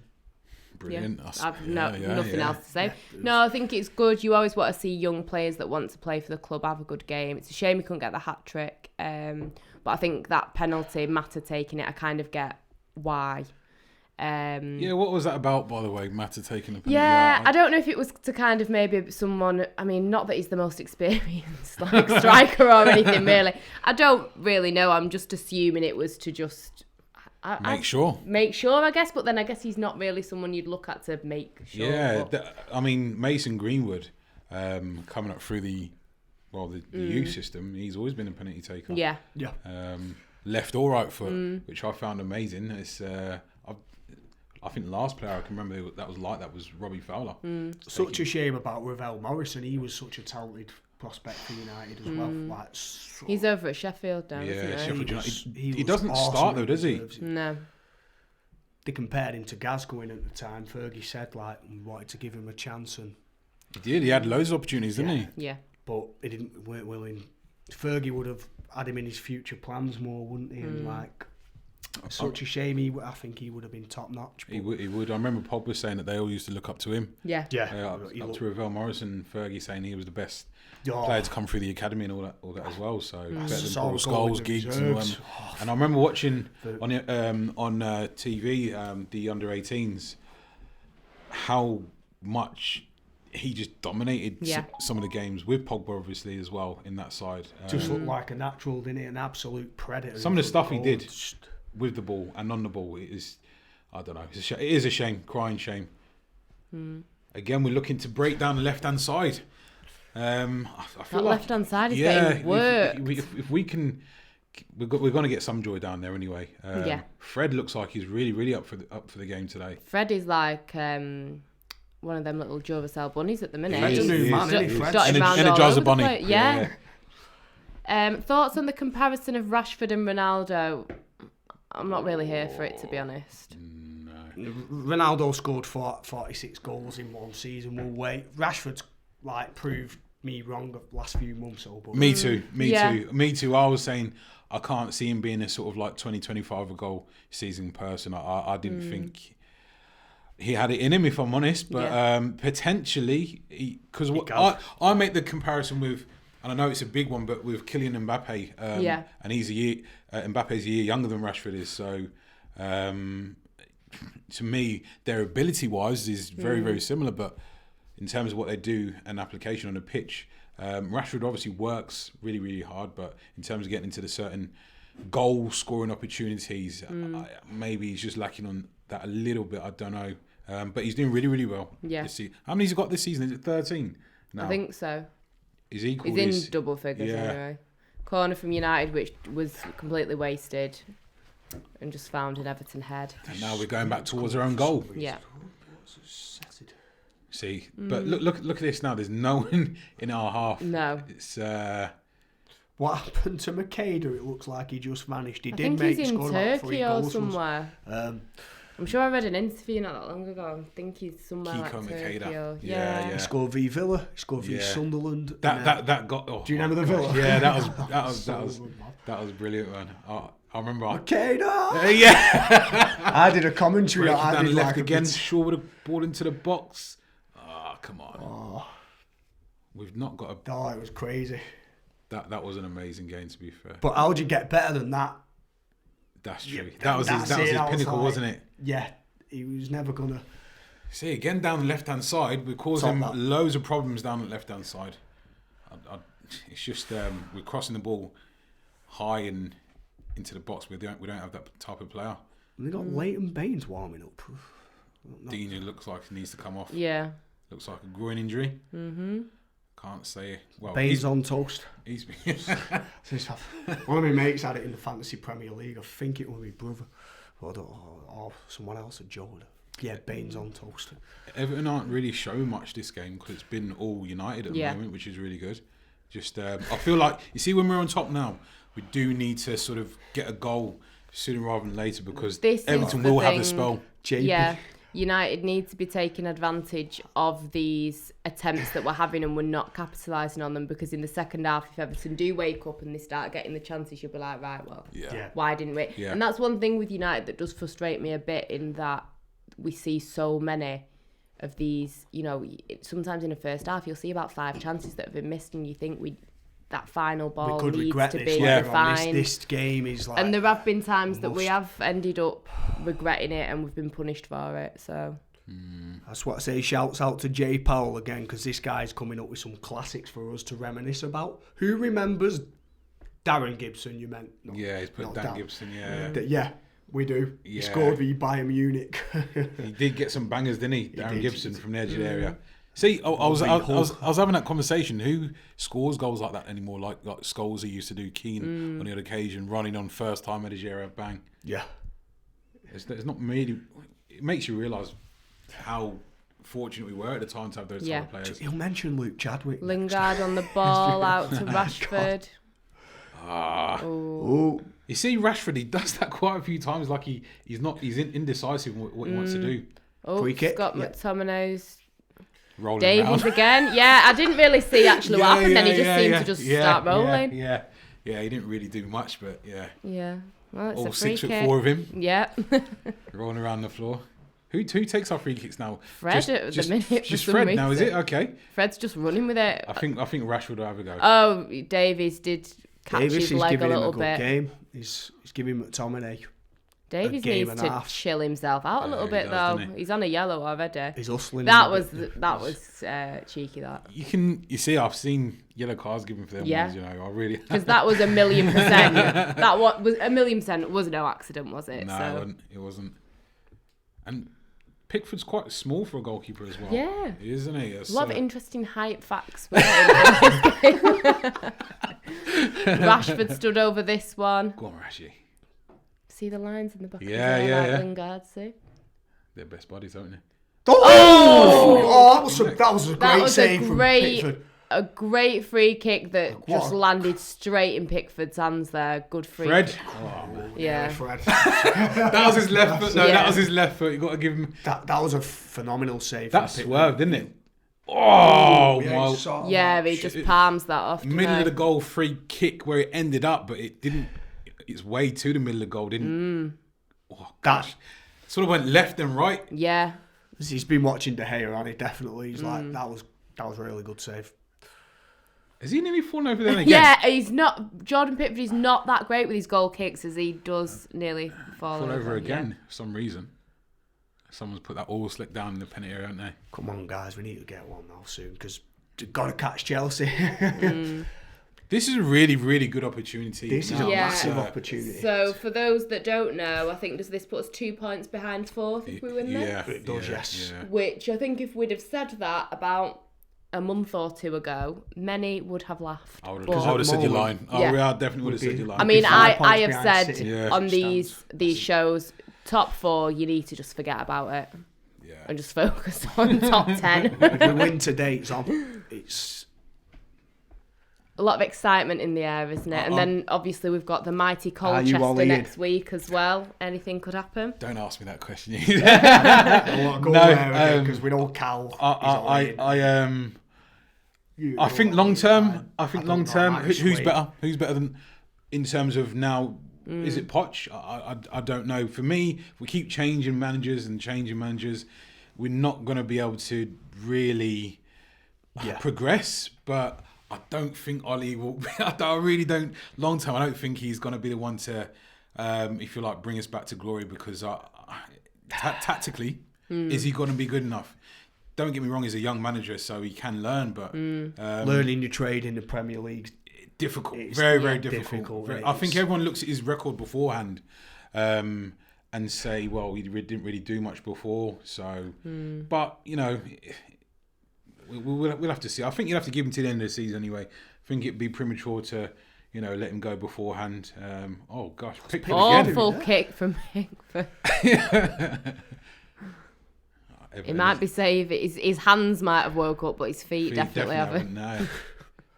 Brilliant. Yeah. I've nothing else to say. No, I think it's good. You always want to see young players that want to play for the club have a good game. It's a shame he couldn't get the hat trick. But I think that penalty, Mata taking it, I kind of get why. What was that about, by the way, Mata taking the penalty? Yeah, I don't know if it was to kind of maybe someone, I mean, not that he's the most experienced striker or anything, really. I don't really know. I'm just assuming it was to just... Make sure, I guess, but then I guess he's not really someone you'd look at to make sure. Yeah, I mean, Mason Greenwood, coming up through the youth system, he's always been a penalty taker. Yeah. Left or right foot, which I found amazing. It's I think the last player I can remember that was Robbie Fowler. Such a shame about Ravel Morrison. He was such a talented prospect for United as well. He's over at Sheffield now, isn't he? Sheffield United. He doesn't awesome start though, does he? No. They compared him to Gascoigne at the time. Fergie said wanted to give him a chance, and he did. He had loads of opportunities, didn't he? Yeah. But he weren't willing. Fergie would have had him in his future plans more, wouldn't he? And such a shame. I think he would have been top notch. He would. I remember Pog was saying that they all used to look up to him. Yeah. Up to Ravel Morrison, Fergie saying he was the best player to come through the academy and all that as well. So better than Paul Scholes, Giggs, and I remember watching on TV the under-18s how much he just dominated Yeah. some of the games with Pogba, obviously, as well, in that side. Just looked like a natural, didn't he? An absolute predator. Some of the stuff he did Just- with the ball and on the ball, it is, I don't know, it is a shame, crying shame. Again, we're looking to break down the left-hand side. I feel That like, left-hand side is getting worked. if we can, we're going to get some joy down there anyway. Yeah. Fred looks like he's really up for the game today. Fred is like one of them little Jovacel bunnies at the minute. Fred's a He's new man, dot- isn't he, Fred? dotted round all Energizer over the bunny. place. Yeah. Thoughts on the comparison of Rashford and Ronaldo? I'm not really here for it, to be honest. Ronaldo scored 46 goals in one season. We'll wait. Rashford's like proved me wrong the last few months. Me too. Yeah. Me too. I was saying I can't see him being a sort of like 20-25 goal season person. I didn't think he had it in him, if I'm honest. But potentially, because I make the comparison with, and I know it's a big one, but with Kylian Mbappe. And he's Mbappe's a year younger than Rashford is. So to me, their ability-wise is very, very similar. But in terms of what they do and application on the pitch, Rashford obviously works really, really hard. But in terms of getting into the certain goal-scoring opportunities, maybe he's just lacking on that a little bit. I don't know. But he's doing really, really well. Yeah. This season. How many has he got this season? Is it 13? No. I think so. He's equal. He's in double figures anyway. Corner from United, which was completely wasted, and just found in Everton head. And now we're going back towards our own goal. Yeah. See, but look at this now. There's no one in our half. No. It's What happened to Makeda? It looks like he just vanished. He I did think make he's in score about 3 Turkey or goals. somewhere. I'm sure I read an interview not that long ago. I think he's somewhere Kiko like Turkey. Makeda. Or, Yeah. He scored v Villa. He scored v Yeah. Sunderland. that got. Oh, Do you remember the Villa? Yeah, that So was good, man. that was brilliant, man. I remember. Makeda! Yeah. I did a commentary. Breaking I down did left like again. A Shaw with a ball into the box. Ah, come on. We've not got a. Oh, it was crazy. That was an amazing game, to be fair. But how'd you get better than that? That's true. Yeah, that was his pinnacle, like- wasn't it? Yeah, he was never gonna. See, again, down the left-hand side, we're causing loads of problems down the left-hand side. It's just we're crossing the ball high and into the box. We don't have that type of player. They got Leighton Baines warming up. Dina looks like he needs to come off. Yeah. Looks like a groin injury. Can't say. Well, Baines on toast. he's One of my mates had it in the Fantasy Premier League. I think it was my brother. Or someone else at Jordan. Yeah, Baines on toast. Everton aren't really showing much this game because it's been all United at the moment, which is really good. Just I feel like, you see, when we're on top now, we do need to sort of get a goal sooner rather than later because Everton will have a spell. JP. Yeah. United need to be taking advantage of these attempts that we're having and we're not capitalising on them, because in the second half, if Everton do wake up and they start getting the chances, you'll be like, right, well, why didn't we? Yeah. And that's one thing with United that does frustrate me a bit, in that we see so many of these, you know, sometimes in the first half, you'll see about 5 chances that have been missed and you think that final ball we could needs regret to this be later on. defined. This game is like... And there have been times that we have ended up regretting it and we've been punished for it, so... That's what I say. Shouts out to Jay Powell again, because this guy's coming up with some classics for us to reminisce about. Who remembers Darren Gibson? You meant? No, Yeah, he's put Dan Gibson. Yeah, we do. Yeah. He scored v Bayern Munich. He did get some bangers, didn't he? Darren did. Gibson from the edge of the area. See, I was having that conversation. Who scores goals like that anymore? Like Scholes, he used to do. Keane on the odd occasion, running on first time edge of the area, bang. Yeah. It's not really. It makes you realise how fortunate we were at the time to have those type of players. He'll mention Luke Chadwick. Lingard on the ball out to Rashford. Oh. You see, Rashford, he does that quite a few times. Like he's indecisive in what he wants to do. Oh, Free kick. Scott McTominay's. Rolling Davies around. again. Yeah, I didn't really see actually what happened. Then he just seemed to just start rolling. Yeah, he didn't really do much, but yeah. Yeah. Well, it's All a free 6'4" of him. Yeah. Rolling around the floor. Who takes our free kicks now? Fred at the minute. Just for Fred some now, is reason. it? Okay. Fred's just running with it. I think Rashford will have a go. Oh, Davies did catch his leg a little good bit. game. He's giving McTominay Davies game needs and to a half. chill himself out a little he bit does, though. doesn't he? He's on a yellow already. He's hustling. That was cheeky. That You see, I've seen yellow cards given for them Yeah. ones. You know, I really. because that was 1,000,000%. That was 1,000,000% was no accident, was it? No, So. it wasn't. And Pickford's quite small for a goalkeeper as well. Yeah. Isn't he? A lot of So- interesting height facts. We're getting in this game. Rashford stood over this one. Go on, Rashi. See the lines in the back Yeah, of his yeah, like yeah. Lingard, see? They're best buddies, don't they? That was a great save from Pickford. A great free kick that What just a- landed straight in Pickford's hands there. Good free Fred. kick. Oh, man. Yeah. Fred. That was his left foot. No, Yeah. that was his left foot. You got to give him. That was a phenomenal save. That from Pickford. swerved, didn't it? Oh, Yeah, my. he saw Yeah, that he shit. just palms that off. Middle of the goal, free kick where it ended up, but it didn't. It's way to the middle of the goal, didn't? Oh, gosh. Sort of went left and right. Yeah. He's been watching De Gea, and he definitely he's like that was a really good save. Has he nearly fallen over there again? Yeah, he's not. Jordan Pickford is not that great with his goal kicks as he does nearly fall over yeah. again for some reason. Someone's put that all slick down in the penalty area, haven't they? Come on, guys, we need to get one now soon because we've got to catch Chelsea. This is a really, really good opportunity. This is now. a Yeah. massive opportunity. So for those that don't know, I think does this put us 2 points behind fourth if we win this? Yeah, It does, yes. Yeah. Which I think if we'd have said that about a month or two ago, many would have laughed. I would But- have said your line. moment, I yeah. definitely would have said your line. I mean, 5 points I have behind said City. Yeah. on Stands. these shows, top 4, you need to just forget about it Yeah. and just focus on top 10. If we win today, it's A lot of excitement in the air, isn't it? And then obviously we've got the mighty Colchester worried? next week as well. Anything could happen. Don't ask me that question. I want to go No, there because we know Cal. I think long term. I think don't long know, I term. might Who's sway. better? Who's better than in terms of now? Is it Poch? I don't know. For me, if we keep changing managers, we're not going to be able to really progress. But I don't think Ollie will. I really don't. Long term, I don't think he's going to be the one to, if you like, bring us back to glory. Because tactically, is he going to be good enough? Don't get me wrong, he's a young manager, so he can learn, but Learning your trade in the Premier League. difficult, It's very difficult. difficult, I think everyone looks at his record beforehand and say, well, he didn't really do much before. So, but you know, we'll have to see. I think you'll have to give him to the end of the season anyway. I think it'd be premature to, let him go beforehand. Oh gosh, Pickford again. Awful kick from Pickford. It might be saving. His hands might have woke up, but his feet definitely haven't. No.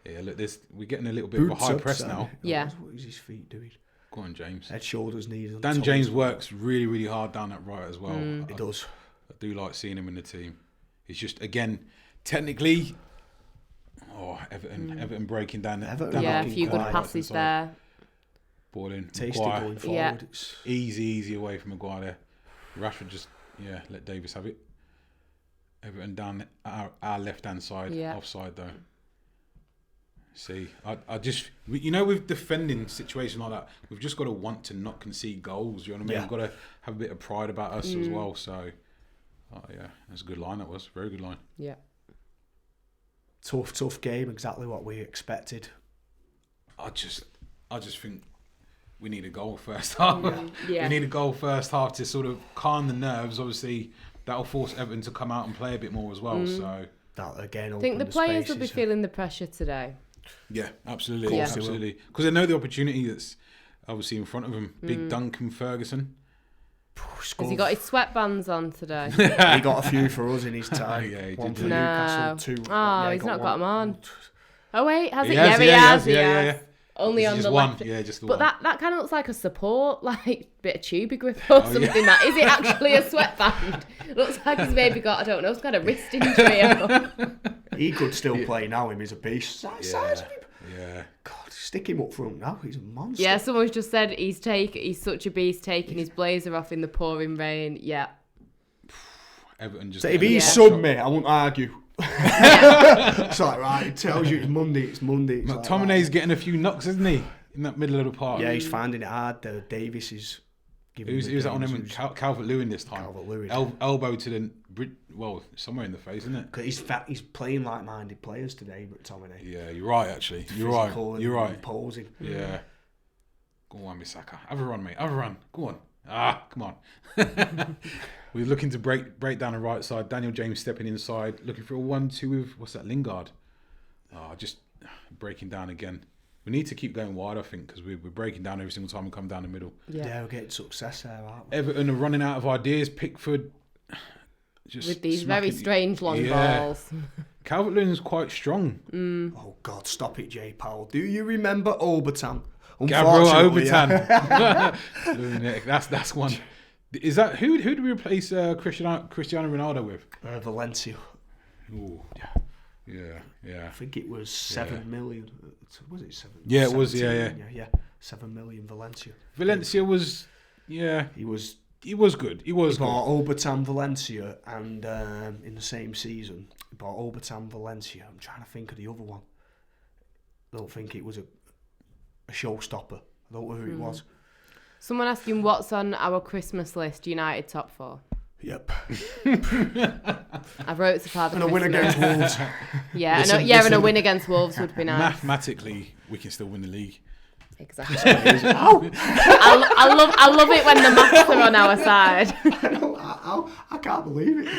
Yeah, look, we're getting a little bit of a high press now. Yeah. What is his feet doing? Go on, James. Head, shoulders, knees. and Dan toes. James works really, really hard down that right as well. He does. I do like seeing him in the team. He's just, again, technically, Everton breaking down. Everton Yeah, a looking few good quiet. passes there. Ball in. Tasty Maguire, going forward. Yeah. It's easy away from Maguire there. Rashford just, let Davis have it. Everton down our left-hand side, offside though. See, I just, with defending situation like that, we've just got to want to not concede goals. You know what I mean? Yeah. We've got to have a bit of pride about us as well. So, that's a good line. That was very good line. Yeah. tough game. Exactly what we expected. I just think we need a goal first half. Yeah. We need a goal first half to sort of calm the nerves. Obviously, that'll force Everton to come out and play a bit more as well. So That again. I think the players will be feeling the pressure today. yeah, absolutely, Yeah. absolutely, because they know the opportunity that's obviously in front of them. Big Duncan Ferguson. Has he got his sweatbands on today? He got a few for us in his time. Yeah, he One did, for didn't he? Newcastle, 2. Oh, he's not got them on. Oh wait, has he? He has, Yeah, he has. yeah. Only It's on just the one. left. Yeah, just the But one. that kind of looks like a support, like bit of tubey grip or something. That is it actually a sweatband? Looks like he's maybe got, I don't know, some kind of wrist injury. He could still play now. Him is a beast. Size of him. Yeah. God, stick him up front now. He's a monster. Yeah, someone's just said he's such a beast taking his blazer off in the pouring rain. Yeah. Everton just. So if getting he's a sub shot. me, I won't argue. It's like, right, it tells you it's Monday. It's Monday. McTominay's getting a few knocks, isn't he? In that middle of the park. Yeah, he's finding it hard. Davis is Who's that on him? Calvert-Lewin this time. Calvert-Lewin. Elbow to the somewhere in the face, isn't it? Because he's playing like-minded players today, but McTominay. Yeah, you're right. Actually, you're right. Imposing. Yeah. Go on, Misaka. Have a run, mate. Have a run. Go on. Come on. We're looking to break down the right side. Daniel James stepping inside, looking for a 1-2 with what's that? Lingard. Just breaking down again. We need to keep going wide, I think, because we're breaking down every single time we come down the middle. Yeah, we're getting success there, aren't we? Everton are running out of ideas. Pickford just with these very strange long balls. Calvert-Lewin's quite strong. Oh God, stop it, Jay Powell. Do you remember Obertan? Gabriel Obertan. That's one. Is that who do we replace Cristiano Ronaldo with? Valencia. Ooh, yeah. I think it was 7 million. Was it 7? Yeah, it was. Yeah. 7 million Valencia. Valencia was. Yeah, he was good. He was. He bought Obertan Valencia, and in the same season, he bought Obertan Valencia. I'm trying to think of the other one. I don't think it was a showstopper. I don't know who it was. Someone asking what's on our Christmas list. United top 4. Yep. I've wrote so far. And a win against Wolves. Yeah, and a win against Wolves would be nice. Mathematically, we can still win the league. Exactly. I love it when the maths are on our side. I can't believe it.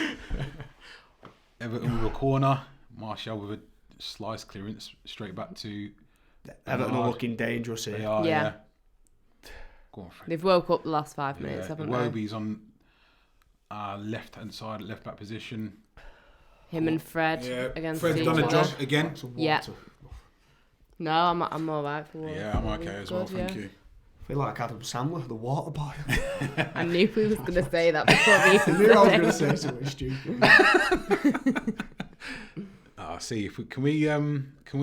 Everton with a corner. Martial with a slice clearance straight back to Everton are looking dangerous here. They are, yeah. Go on, Fred. They've woke up the last 5 minutes, haven't they? Iwobi's on left-hand side, left-back position. Him and Fred against Fred's each done a other. job again. Yeah. No, I'm all right for water. Yeah, I'm okay as well, thank you. I feel like Adam Sandler, the water boy. I knew he was going to say that before we even I knew I was going to say something stupid. See if can we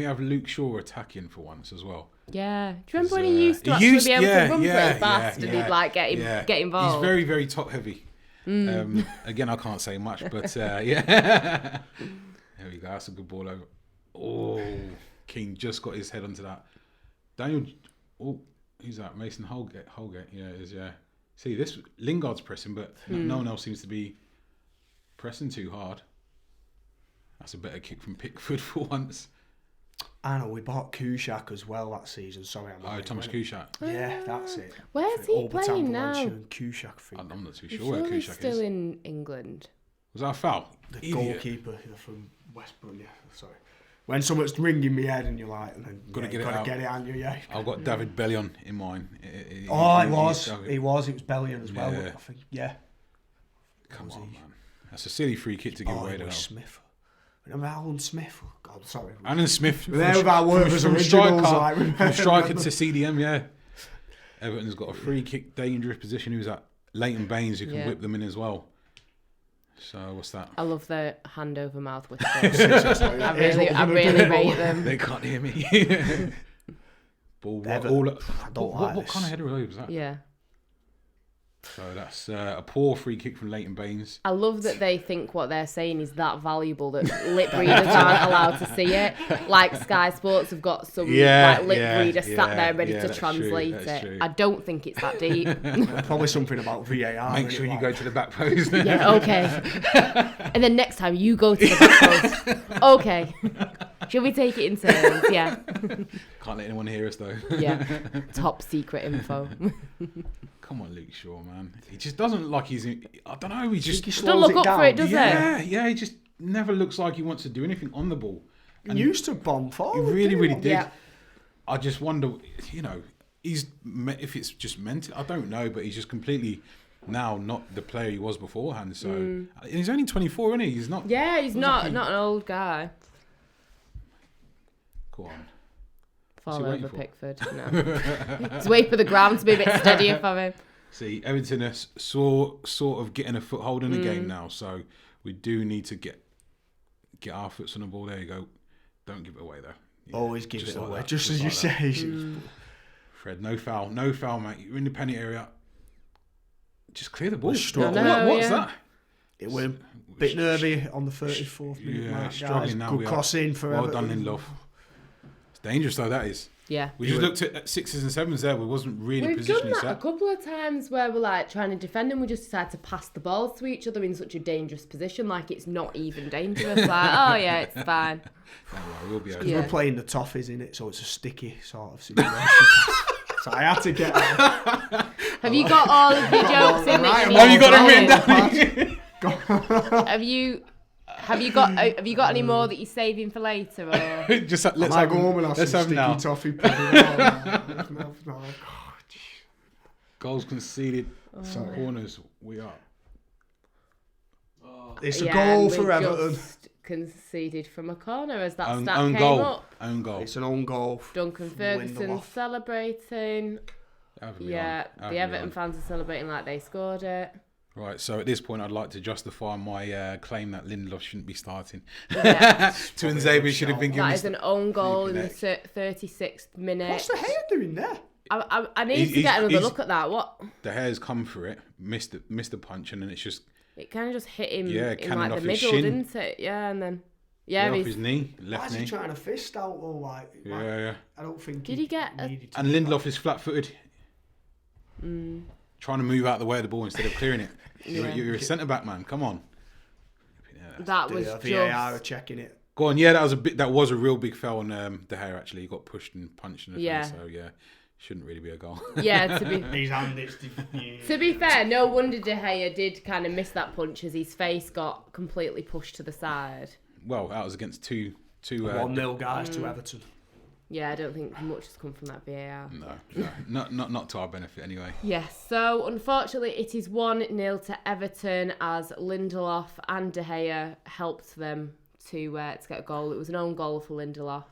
have Luke Shaw attacking for once as well? Yeah. Do you remember when he used to be able to run pretty fast and he'd like get involved? He's very, very top heavy. Again, I can't say much, but yeah. There we go. That's a good ball over. Oh, King just got his head onto that. Daniel. Oh, who's that? Mason Holgate. Yeah, it is. Yeah. See, this Lingard's pressing, but no one else seems to be pressing too hard. That's a better kick from Pickford for once. I know, we bought Kushak as well that season. Sorry, Thomas Kushak. Yeah, that's it. Where's he playing now? Kushak, I'm not too I'm sure where Kushak he's is. still in England. Was that a foul? The goalkeeper from West Brom, yeah. Sorry. When someone's ringing me head and you're like, gotta get it, aren't you? Yeah. I've got David Bellion in mind. It was Bellion as well. Yeah. I think, yeah. Come on, man. That's a silly free kick to give away. It was Smith. Remember Alan Smith? Oh, God, sorry. Alan Smith. From striker to CDM, yeah. Everton's got a free kick, dangerous position. Who's that? Leighton Baines, who can whip them in as well. So what's that? I love the hand over mouth whisper. I really rate them. They can't hear me. What kind of header was that? Yeah. So that's a poor free kick from Leighton Baines. I love that they think what they're saying is that valuable that lip readers aren't allowed to see it. Like Sky Sports have got some lip reader sat there ready to translate it. True. I don't think it's that deep. Probably something about VAR. Make sure you go to the back post. Yeah, okay. And then next time you go to the back post. Okay. Shall we take it in turns? Yeah. Can't let anyone hear us though. Yeah. Top secret info. Come on, Luke Shaw, man. He just doesn't look like he's. I don't know. He just don't look up for it, does he? Yeah. He just never looks like he wants to do anything on the ball. And he used to bomb forward. He really did. Yeah. I just wonder, if it's just mental. I don't know, but he's just completely now not the player he was beforehand. So and he's only 24, isn't he? He's not. Yeah, he's not an old guy. Go on. Fall over Pickford. No. Just wait for the ground to be a bit steadier for him. See, Everton are sort of getting a foothold in the game now, so we do need to get our foots on the ball. There you go. Don't give it away though. Yeah, always give it away, just as you say. Fred, no foul, mate. You're in the penalty area. Just clear the ball. What's that? It was a bit nervy on the 34th minute mark. Struggling now. Good crossing for well Everton. done, Lindelof. Dangerous though, that is. Yeah. We just looked at 6s and 7s there. We wasn't really We've done positionally that a set. couple of times where we're like trying to defend and we just decide to pass the balls to each other in such a dangerous position, like it's not even dangerous. Like, oh yeah, it's fine. We'll be okay. Because we're playing the toffees in it, so it's a sticky sort of situation. So I had to get. Have you got all of your jokes in Right, it? Have you got them written down? Have you got any more that you're saving for later? Or? Just let's I have go home and have let's some have sticky now. toffee pudding. No. Goals conceded, corners. We are. It's a goal for we Everton. just conceded from a corner as that Own stat came goal. up. Own goal. It's an own goal. Duncan Ferguson Lindelof. celebrating. The The Everton fans are celebrating like they scored it. Right, so at this point, I'd like to justify my claim that Lindelof shouldn't be starting. Yeah. Twinzaby should have been given. That is an own goal in the neck. 36th minute. What's the hair doing there? I need to get another look at that. What? The hair's come for it, missed the punch, and then it's just It kind of just hit him in cannon like the off his middle, shin. didn't it? Yeah, and then off his knee, Why left is he knee. trying to fist out though? Like, Yeah. I don't think. Did he get a- needed to And do Lindelof is flat-footed, trying to move out the way of the ball instead of clearing it. You're a centre back, man. Come on. that was The VAR are just checking it. Go on. Yeah, that was a real big foul on De Gea. Actually, he got pushed and punched in the face. So yeah, shouldn't really be a goal. yeah. To be His hand is. to be fair, no wonder De Gea did kind of miss that punch as his face got completely pushed to the side. Well, that was against two 1-0 guys to Everton. Yeah, I don't think much has come from that VAR. No, not to our benefit anyway. Yes, so unfortunately it is 1-0 to Everton as Lindelof and De Gea helped them to get a goal. It was an own goal for Lindelof.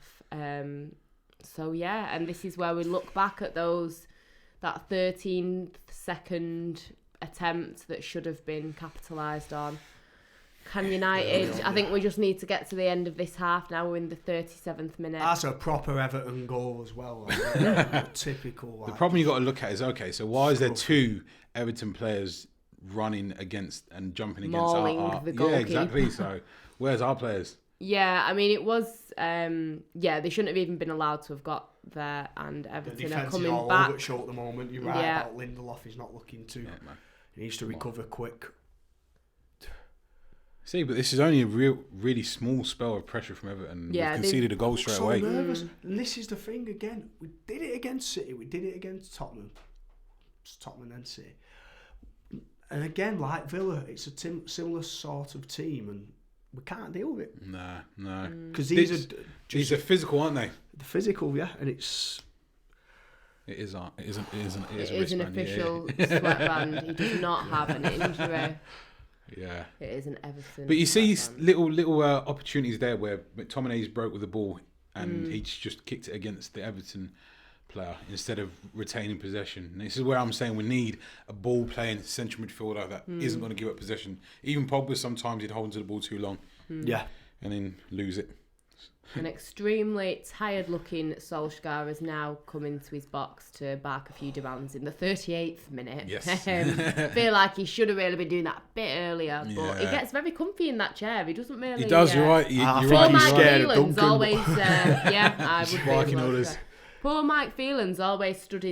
So yeah, and this is where we look back at that 13th second attempt that should have been capitalised on. Can United? I think we just need to get to the end of this half now. We're in the 37th minute. That's a proper Everton goal as well. Typical. The problem you got to look at is so why is there two Everton players running against and jumping against Mauling our the yeah, goalkeeper. exactly. So where's our players? Yeah, I mean it was they shouldn't have even been allowed to have got there, and The Everton are defence is coming all back. over the show at the moment. You're right about Lindelof. He's not looking to. He needs to recover quick. See, but this is only a really small spell of pressure from Everton. Yeah, We've conceded a goal straight away. Nervous. And this is the thing again. We did it against City. We did it against Tottenham. It's Tottenham and City. And again, like Villa, it's a similar sort of team, and we can't deal with it. No. Because these are physical, aren't they? the physical, yeah, and it's. It is a It is an wristband, official sweatband. He does not have an injury. Yeah. It is an Everton. But you see sweatband. little opportunities there where McTominay's broke with the ball and he's just kicked it against the Everton player instead of retaining possession. And this is where I'm saying we need a ball playing central midfielder that isn't going to give up possession. Even Pogba sometimes he'd hold onto the ball too long. Yeah. And then lose it. An extremely tired-looking Solskjaer has now come into his box to bark a few demands in the 38th minute. Yes. Feel like he should have really been doing that a bit earlier, but he Yeah. gets very comfy in that chair. He doesn't really. He does, you're right. You're I Poor think right. he's Mike scared of Phelan's Duncan. always, I would be Barking as well, orders. yeah. Poor Mike Phelan's always stood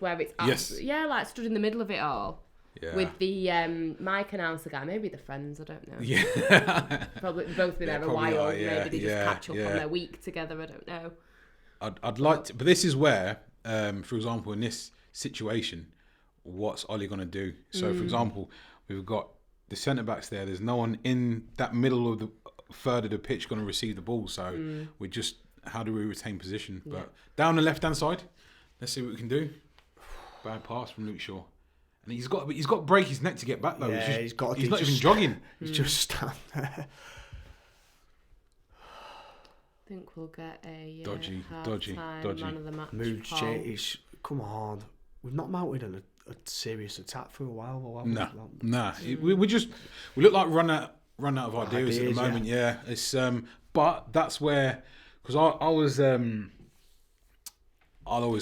where it's at. Yes. Yeah, like stood in the middle of it all. Yeah. With the Mike announcer guy, maybe they're friends, I don't know. Yeah. Probably both been there a probably while. are, yeah, Maybe they just yeah, catch up yeah. on their week together. I don't know. I'd like to, but this is where, for example, in this situation, what's Ollie going to do? So, for example, we've got the centre backs there. There's no one in that middle of the third of the pitch going to receive the ball. So we just, how do we retain position? But down the left hand side, let's see what we can do. Bad pass from Luke Shaw. And he's got to break his neck to get back though. Yeah, he's not even just- jogging. He's just stand there. I think we'll get a Dodgy. man of the match. Mood poll. change. Come on. We've not mounted a serious attack for a while. Though, have we? Nah. We look like run out of ideas at the moment. Yeah. It's but that's where, because I'll always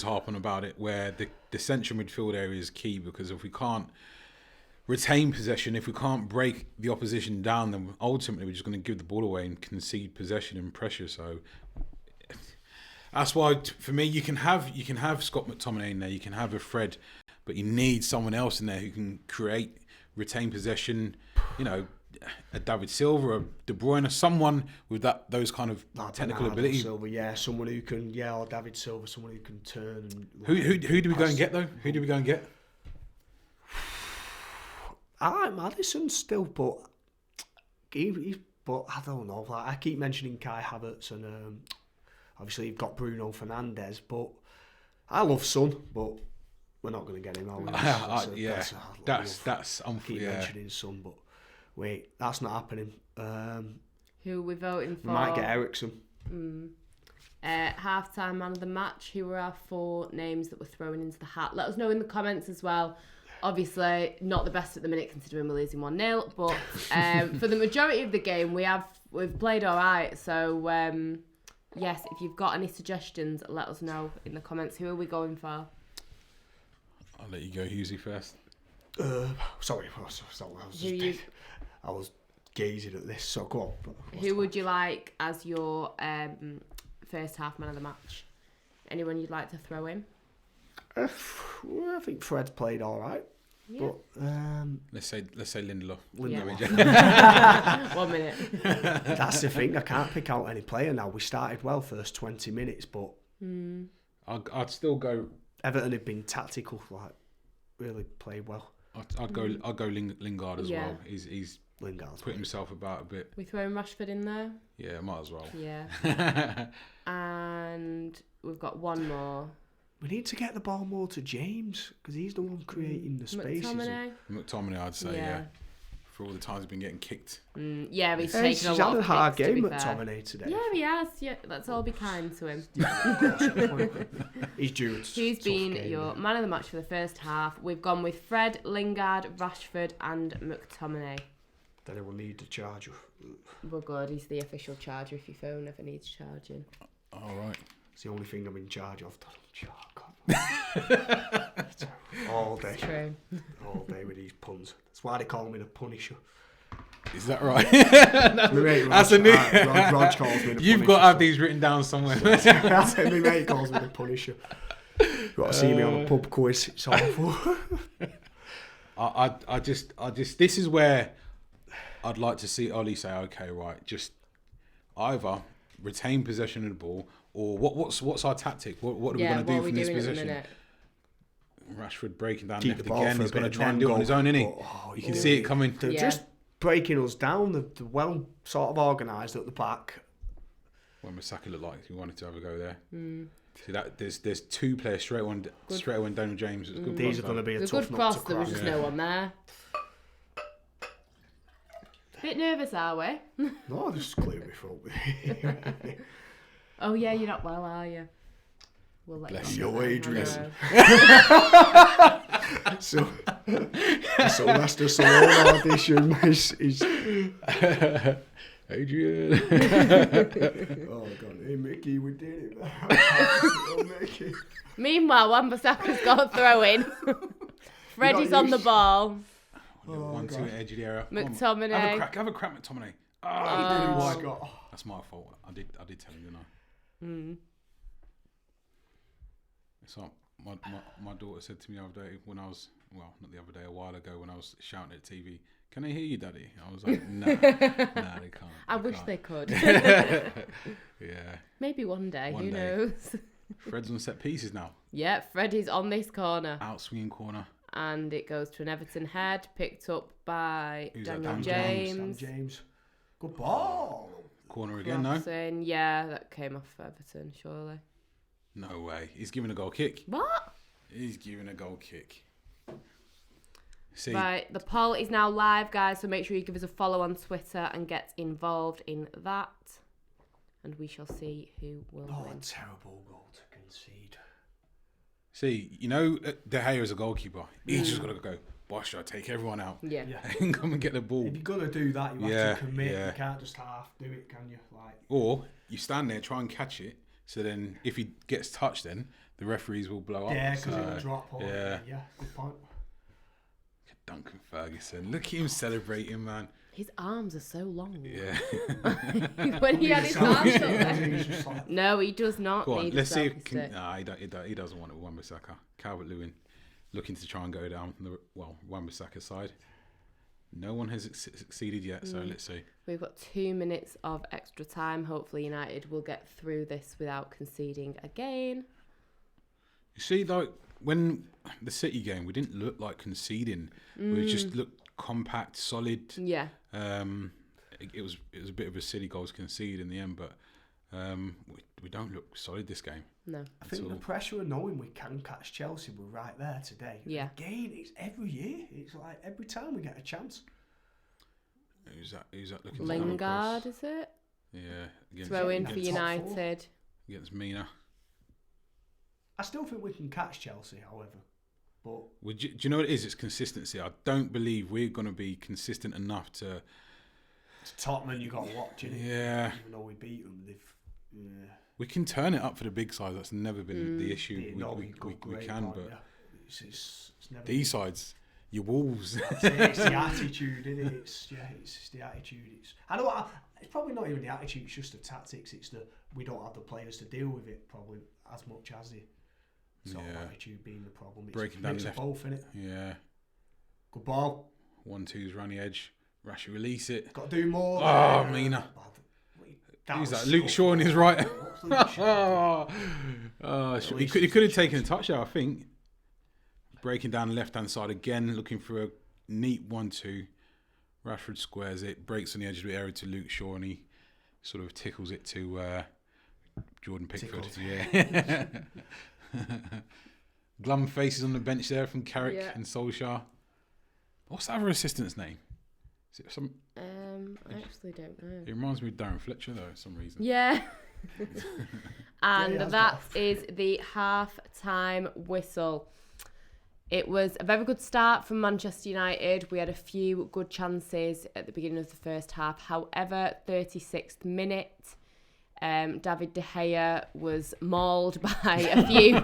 harp on about it, where the central midfield area is key, because if we can't retain possession, if we can't break the opposition down, then ultimately we're just going to give the ball away and concede possession and pressure. So That's why, for me, you can have Scott McTominay in there, you can have a Fred, but you need someone else in there who can create, retain possession. You know, a David Silva, a De Bruyne, someone with those kind of technical ability. Silva, someone who can, or David Silva, someone who can turn. And, who do we go and get though? Who do we go and get? I like Maddison still, but but I don't know. Like, I keep mentioning Kai Havertz, and obviously you've got Bruno Fernandes, but I love Son, but we're not going to get him. That's keep mentioning Son, but wait, that's not happening. Who are we voting for? We might get Ericsson. Half-time man of the match. Who were our 4 names that were thrown into the hat? Let us know in the comments as well. Obviously, not the best at the minute considering we're losing 1-0, but for the majority of the game, we've played all right. So yes, if you've got any suggestions, let us know in the comments. Who are we going for? I'll let you go, Hughesy, first. Sorry, I was gazing at this. So go on. Who would you like as your first half man of the match? Anyone you'd like to throw in? I think Fred's played all right. Yeah. But let's say Lindelof. Yeah. 1 minute. That's the thing. I can't pick out any player now. We started well first 20 minutes, but I'd still go. Everton have been tactical, like really played well. I'd go Lingard as well. He's Lingard's put himself about a bit. We throwing Rushford in there? Yeah, might as well. Yeah. And we've got one more. We need to get the ball more to James because he's the one creating the spaces. McTominay, I'd say, yeah. For all the times he's been getting kicked. Yeah, he's taken a lot of kicks. He's had a hard game, McTominay, today. Yeah, he has. Yeah, let's all be kind to him. He's due. He's been your man of the match for the first half. We've gone with Fred, Lingard, Rashford and McTominay. Then it will need the charger. We're good. He's the official charger if your phone ever needs charging. All right. It's the only thing I'm in charge of. All day. It's true. All day with these puns. That's why they call me the Punisher. Is that right? That's a new. Rog calls me the You've Punisher, got to have these written down somewhere. That's it. My mate calls me the Punisher. You've got to see me on a pub quiz. It's awful. I just. This is where I'd like to see Ollie say, okay, right, just either retain possession of the ball. Or what's our tactic? What are we going to do from this position? Rashford breaking down left again. He's going to try and do it on his own, isn't he? You can see it coming. They're just breaking us down. They're well sort of organised at the back. What Masaki looked like, if you wanted to have a go there. See that there's 2 players straight away on Daniel James. It's good. These are going to be a tough good nut cross. to There crack. was just no one there. Bit nervous, are we? No, just clear me throat. Oh yeah, you're not well, are you? We'll let Bless you, Adrian. So Leicester Salon audition is Adrian. Oh god, hey Mickey, we did it. Oh, Mickey. Meanwhile, Wan-Bissaka's got a throw in. Freddie's on the ball. 1-2 edge of the area. McTominay. Have a crack, McTominay. Oh. That's my fault. I did tell him, didn't I? So my daughter said to me the other day when I was, well, not the other day, a while ago when I was shouting at the TV, "Can they hear you, Daddy?" I was like, nah, they can't. I wish they could. Yeah. Maybe one day, One who day. knows? Fred's on set pieces now. Yeah, Freddie's on this corner. Out swinging corner. And it goes to an Everton head, picked up by Who's that, Daniel Dan James. Good ball. Corner again, no? Yeah, that came off Everton, surely. No way. He's giving a goal kick. What? He's giving a goal kick. See, right, the poll is now live, guys, so make sure you give us a follow on Twitter and get involved in that. And we shall see who will win. A terrible goal to concede. See, you know, De Gea is a goalkeeper. He's just got to go, Bosh, I take everyone out. Yeah. And come and get the ball. If you're going to do that, you have to commit. You can't just half do it, can you? Or you stand there, try and catch it. So then if he gets touched, then the referees will blow up. Yeah, because it will drop. Yeah. Good point. Duncan Ferguson. Look at him celebrating, man. His arms are so long. Yeah. When he had his arms up there. He's just like, No, he does not Go on, need let's a see selfie if stick. he doesn't want it with Wan-Bissaka. Calvert-Lewin looking to try and go down from the Wan-Bissaka side. No one has succeeded yet, so let's see. We've got 2 minutes of extra time. Hopefully United will get through this without conceding again. You see, like when the City game, we didn't look like conceding. We just looked compact, solid. Yeah. It was a bit of a silly goals conceded in the end, but we don't look solid this game. No. I think the pressure of knowing we can catch Chelsea, we're right there today. Yeah. Again, it's every year. It's like every time we get a chance. Who's that looking? Lingard, is it? Yeah. Throw in for top United. Against Mina. I still think we can catch Chelsea, however. But Do you know what it is? It's consistency. I don't believe we're going to be consistent enough to. Tottenham, you got to watch it. Yeah. Even though we beat them, We can turn it up for the big sides. That's never been the issue. We can, but it's never these sides, your Wolves. it's the attitude, isn't it? It's the attitude. It's probably not even the attitude. It's just the tactics. We don't have the players to deal with it probably as much as the sort of attitude being the problem. It's Breaking down left. both, innit? Yeah. Good ball. 1-2's around the edge. Rashford release it. Got to do more. Oh, Mina. Who's that? Luke Shaw on his right. He could have taken a touch out, I think. Breaking down the left-hand side again, looking for a neat 1-2. Rashford squares it, breaks on the edge of the area to Luke Shaw, and he sort of tickles it to Jordan Pickford. Yeah. Glum faces on the bench there from Carrick and Solskjaer. What's the other assistant's name? Is it some? I actually don't know. It reminds me of Darren Fletcher though, for some reason. Yeah. And that is the half-time whistle. It was a very good start from Manchester United. We had a few good chances at the beginning of the first half. However, 36th minute, David De Gea was mauled by a few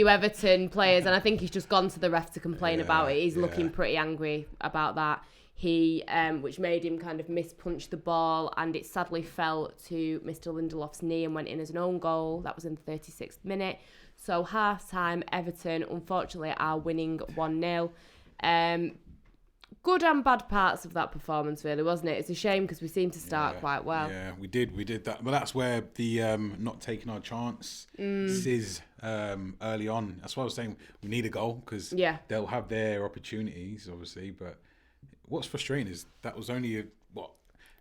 Everton players, and I think he's just gone to the ref to complain about it. He's looking pretty angry about that. He, which made him kind of mispunch the ball, and it sadly fell to Mr. Lindelof's knee and went in as an own goal. That was in the 36th minute. So half-time, Everton, unfortunately, are winning 1-0. Good and bad parts of that performance, really, wasn't it? It's a shame because we seemed to start quite well. Yeah, we did that. But that's where the not taking our chances early on. That's why I was saying we need a goal because they'll have their opportunities, obviously, but what's frustrating is that was only 10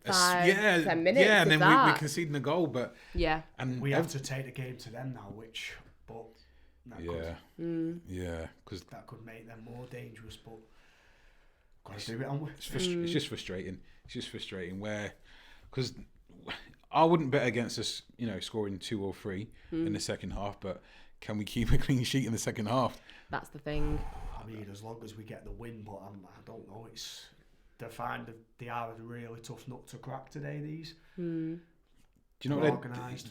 minutes. Yeah, and then we conceded a goal, but and we have to take the game to them now, because that could make them more dangerous. But got to do it, haven't we? It's just frustrating. It's just frustrating because I wouldn't bet against us, scoring 2 or 3 in the second half, but can we keep a clean sheet in the second half? That's the thing. I mean, as long as we get the win, but I don't know. They are a really tough nut to crack today. These. Do you know what?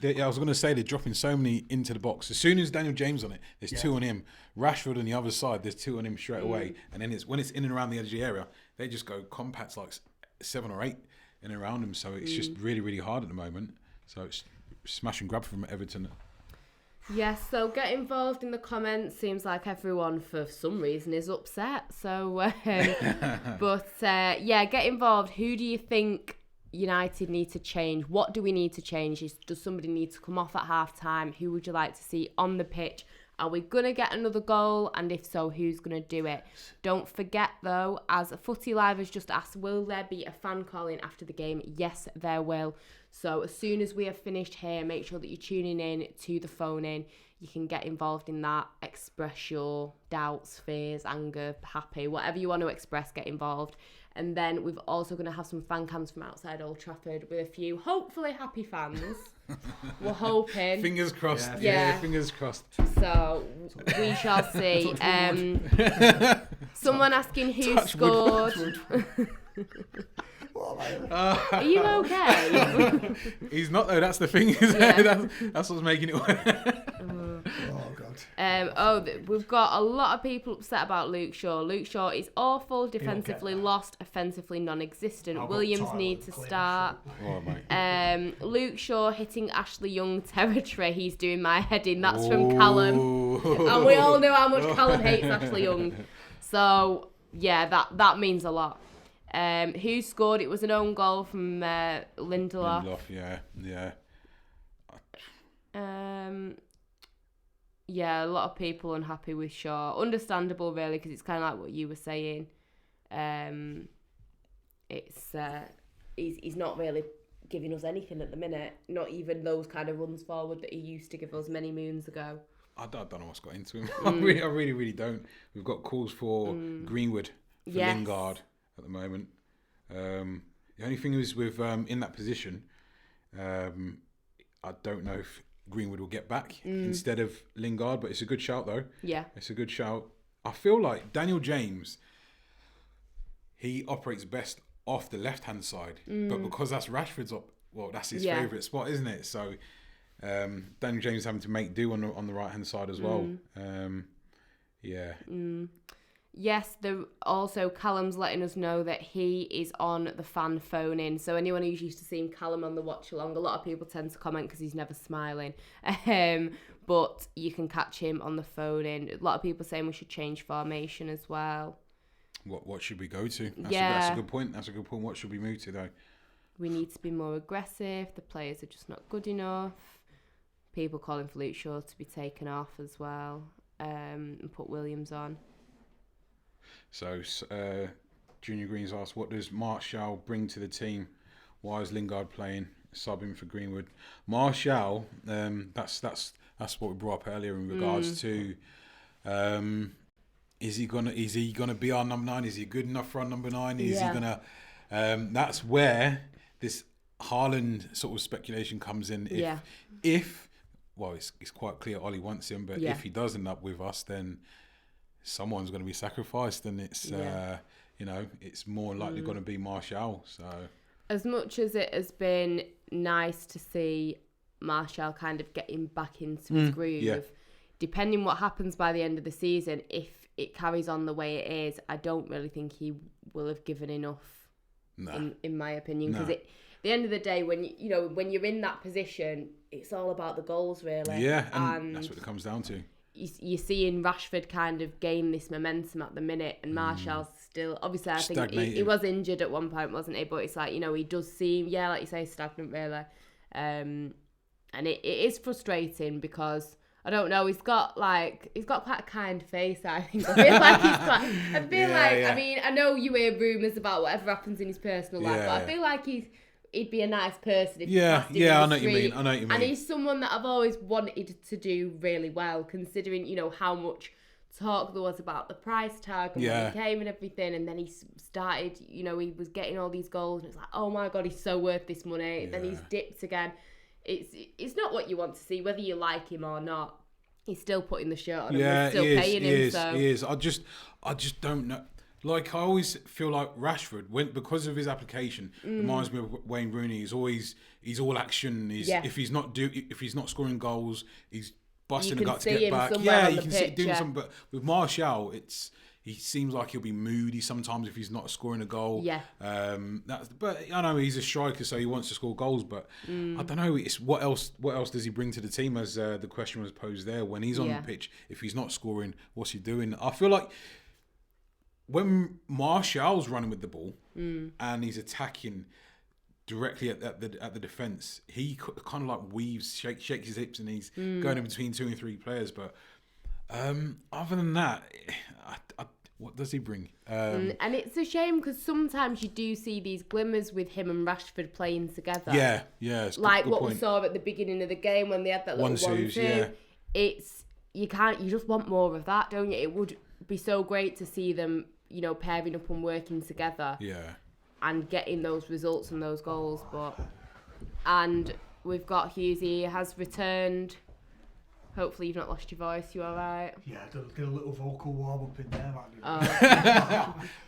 I was going to say they're dropping so many into the box. As soon as Daniel James on it, there's 2 on him. Rashford on the other side, there's 2 on him straight away. And then when it's in and around the edge of the area, they just go compact like 7 or 8 in and around him. So it's just really, really hard at the moment. So it's smash and grab from Everton. Yes, so get involved in the comments. Seems like everyone, for some reason, is upset. So, get involved. Who do you think United need to change? What do we need to change? Does somebody need to come off at half-time? Who would you like to see on the pitch? Are we going to get another goal? And if so, who's going to do it? Don't forget, though, as Footy Live has just asked, will there be a fan call-in after the game? Yes, there will. So as soon as we have finished here, make sure that you're tuning in to the phone-in. You can get involved in that, express your doubts, fears, anger, happy, whatever you want to express, get involved. And then we're also going to have some fan cams from outside Old Trafford with a few, hopefully, happy fans. We're hoping. Fingers crossed. Yeah, fingers crossed. So we shall see. Someone asking who scored. Are you okay? He's not though. That's the thing. That's what's making it work. Oh God. We've got a lot of people upset about Luke Shaw. Luke Shaw is awful, defensively lost, offensively non-existent. Williams needs to start. All right, mate. Luke Shaw hitting Ashley Young territory. He's doing my head in. That's from Callum. And we all know how much Callum hates Ashley Young. So, yeah, that means a lot. Who scored? It was an own goal from Lindelof. Yeah. Yeah, a lot of people unhappy with Shaw. Understandable, really, because it's kind of like what you were saying. He's not really giving us anything at the minute. Not even those kind of runs forward that he used to give us many moons ago. I don't know what's got into him. I really don't. We've got calls for Greenwood for Lingard at the moment. The only thing is with in that position, I don't know if Greenwood will get back instead of Lingard, but it's a good shout though. Yeah. It's a good shout. I feel like Daniel James, he operates best off the left-hand side, but because that's Rashford's that's his favourite spot, isn't it? So Daniel James having to make do on the right-hand side as well. Yes, also Callum's letting us know that he is on the fan phone-in. So anyone who's used to seeing Callum on the watch-along, a lot of people tend to comment because he's never smiling. But you can catch him on the phone-in. A lot of people saying we should change formation as well. What should we go to? That's a good point. What should we move to, though? We need to be more aggressive. The players are just not good enough. People calling for Luke Shaw to be taken off as well, and put Williams on. So, Junior Greens asked, what does Martial bring to the team? Why is Lingard playing? Subbing for Greenwood. Martial, that's what we brought up earlier in regards to, is he gonna be our number 9? Is he good enough for our number 9? Is he gonna? That's where this Haaland sort of speculation comes in. If it's quite clear Ollie wants him, but if he does end up with us, then someone's going to be sacrificed, and it's it's more likely going to be Martial. So as much as it has been nice to see Martial kind of getting back into his groove, depending what happens by the end of the season, if it carries on the way it is, I don't really think he will have given enough. In my opinion, because at the end of the day, when when you're in that position, it's all about the goals, really. Yeah, and that's what it comes down to. You're seeing Rashford kind of gain this momentum at the minute, and Martial's still, obviously, I think he was injured at one point, wasn't he? But it's like, he does seem, like you say, stagnant, really. And it is frustrating because, I don't know, he's got quite a kind face, I think. I feel like I mean, I know you hear rumours about whatever happens in his personal life, but I feel like he'd be a nice person if you passed him I in know the what street. you mean. And he's someone that I've always wanted to do really well, considering, how much talk there was about the price tag and when he came and everything, and then he started, he was getting all these goals, and it's like, oh my God, he's so worth this money. Then he's dipped again. It's not what you want to see, whether you like him or not. He's still putting the shirt on and we're still paying him. He is. I just don't know. Like, I always feel like Rashford, because of his application, reminds me of Wayne Rooney. He's all action. If he's not scoring goals, he's busting the gut to get back. Yeah, you can see him doing something. But with Martial, he seems like he'll be moody sometimes if he's not scoring a goal. Yeah. But I know he's a striker, so he wants to score goals. But I don't know. It's what else does he bring to the team? As the question was posed there, when he's on the pitch, if he's not scoring, what's he doing? I feel like when Martial's running with the ball and he's attacking directly at the defence, he kind of like weaves, shakes his hips, and he's going in between 2 and 3 players. But other than that, what does he bring? And it's a shame because sometimes you do see these glimmers with him and Rashford playing together. Yeah. Like what we saw at the beginning of the game when they had that little 1-2. Yeah. It's you just want more of that, don't you? It would be so great to see them, pairing up and working together. Yeah. And getting those results and those goals, and we've got Hughesy, he has returned. Hopefully you've not lost your voice. You all right? Yeah, did a little vocal warm up in there.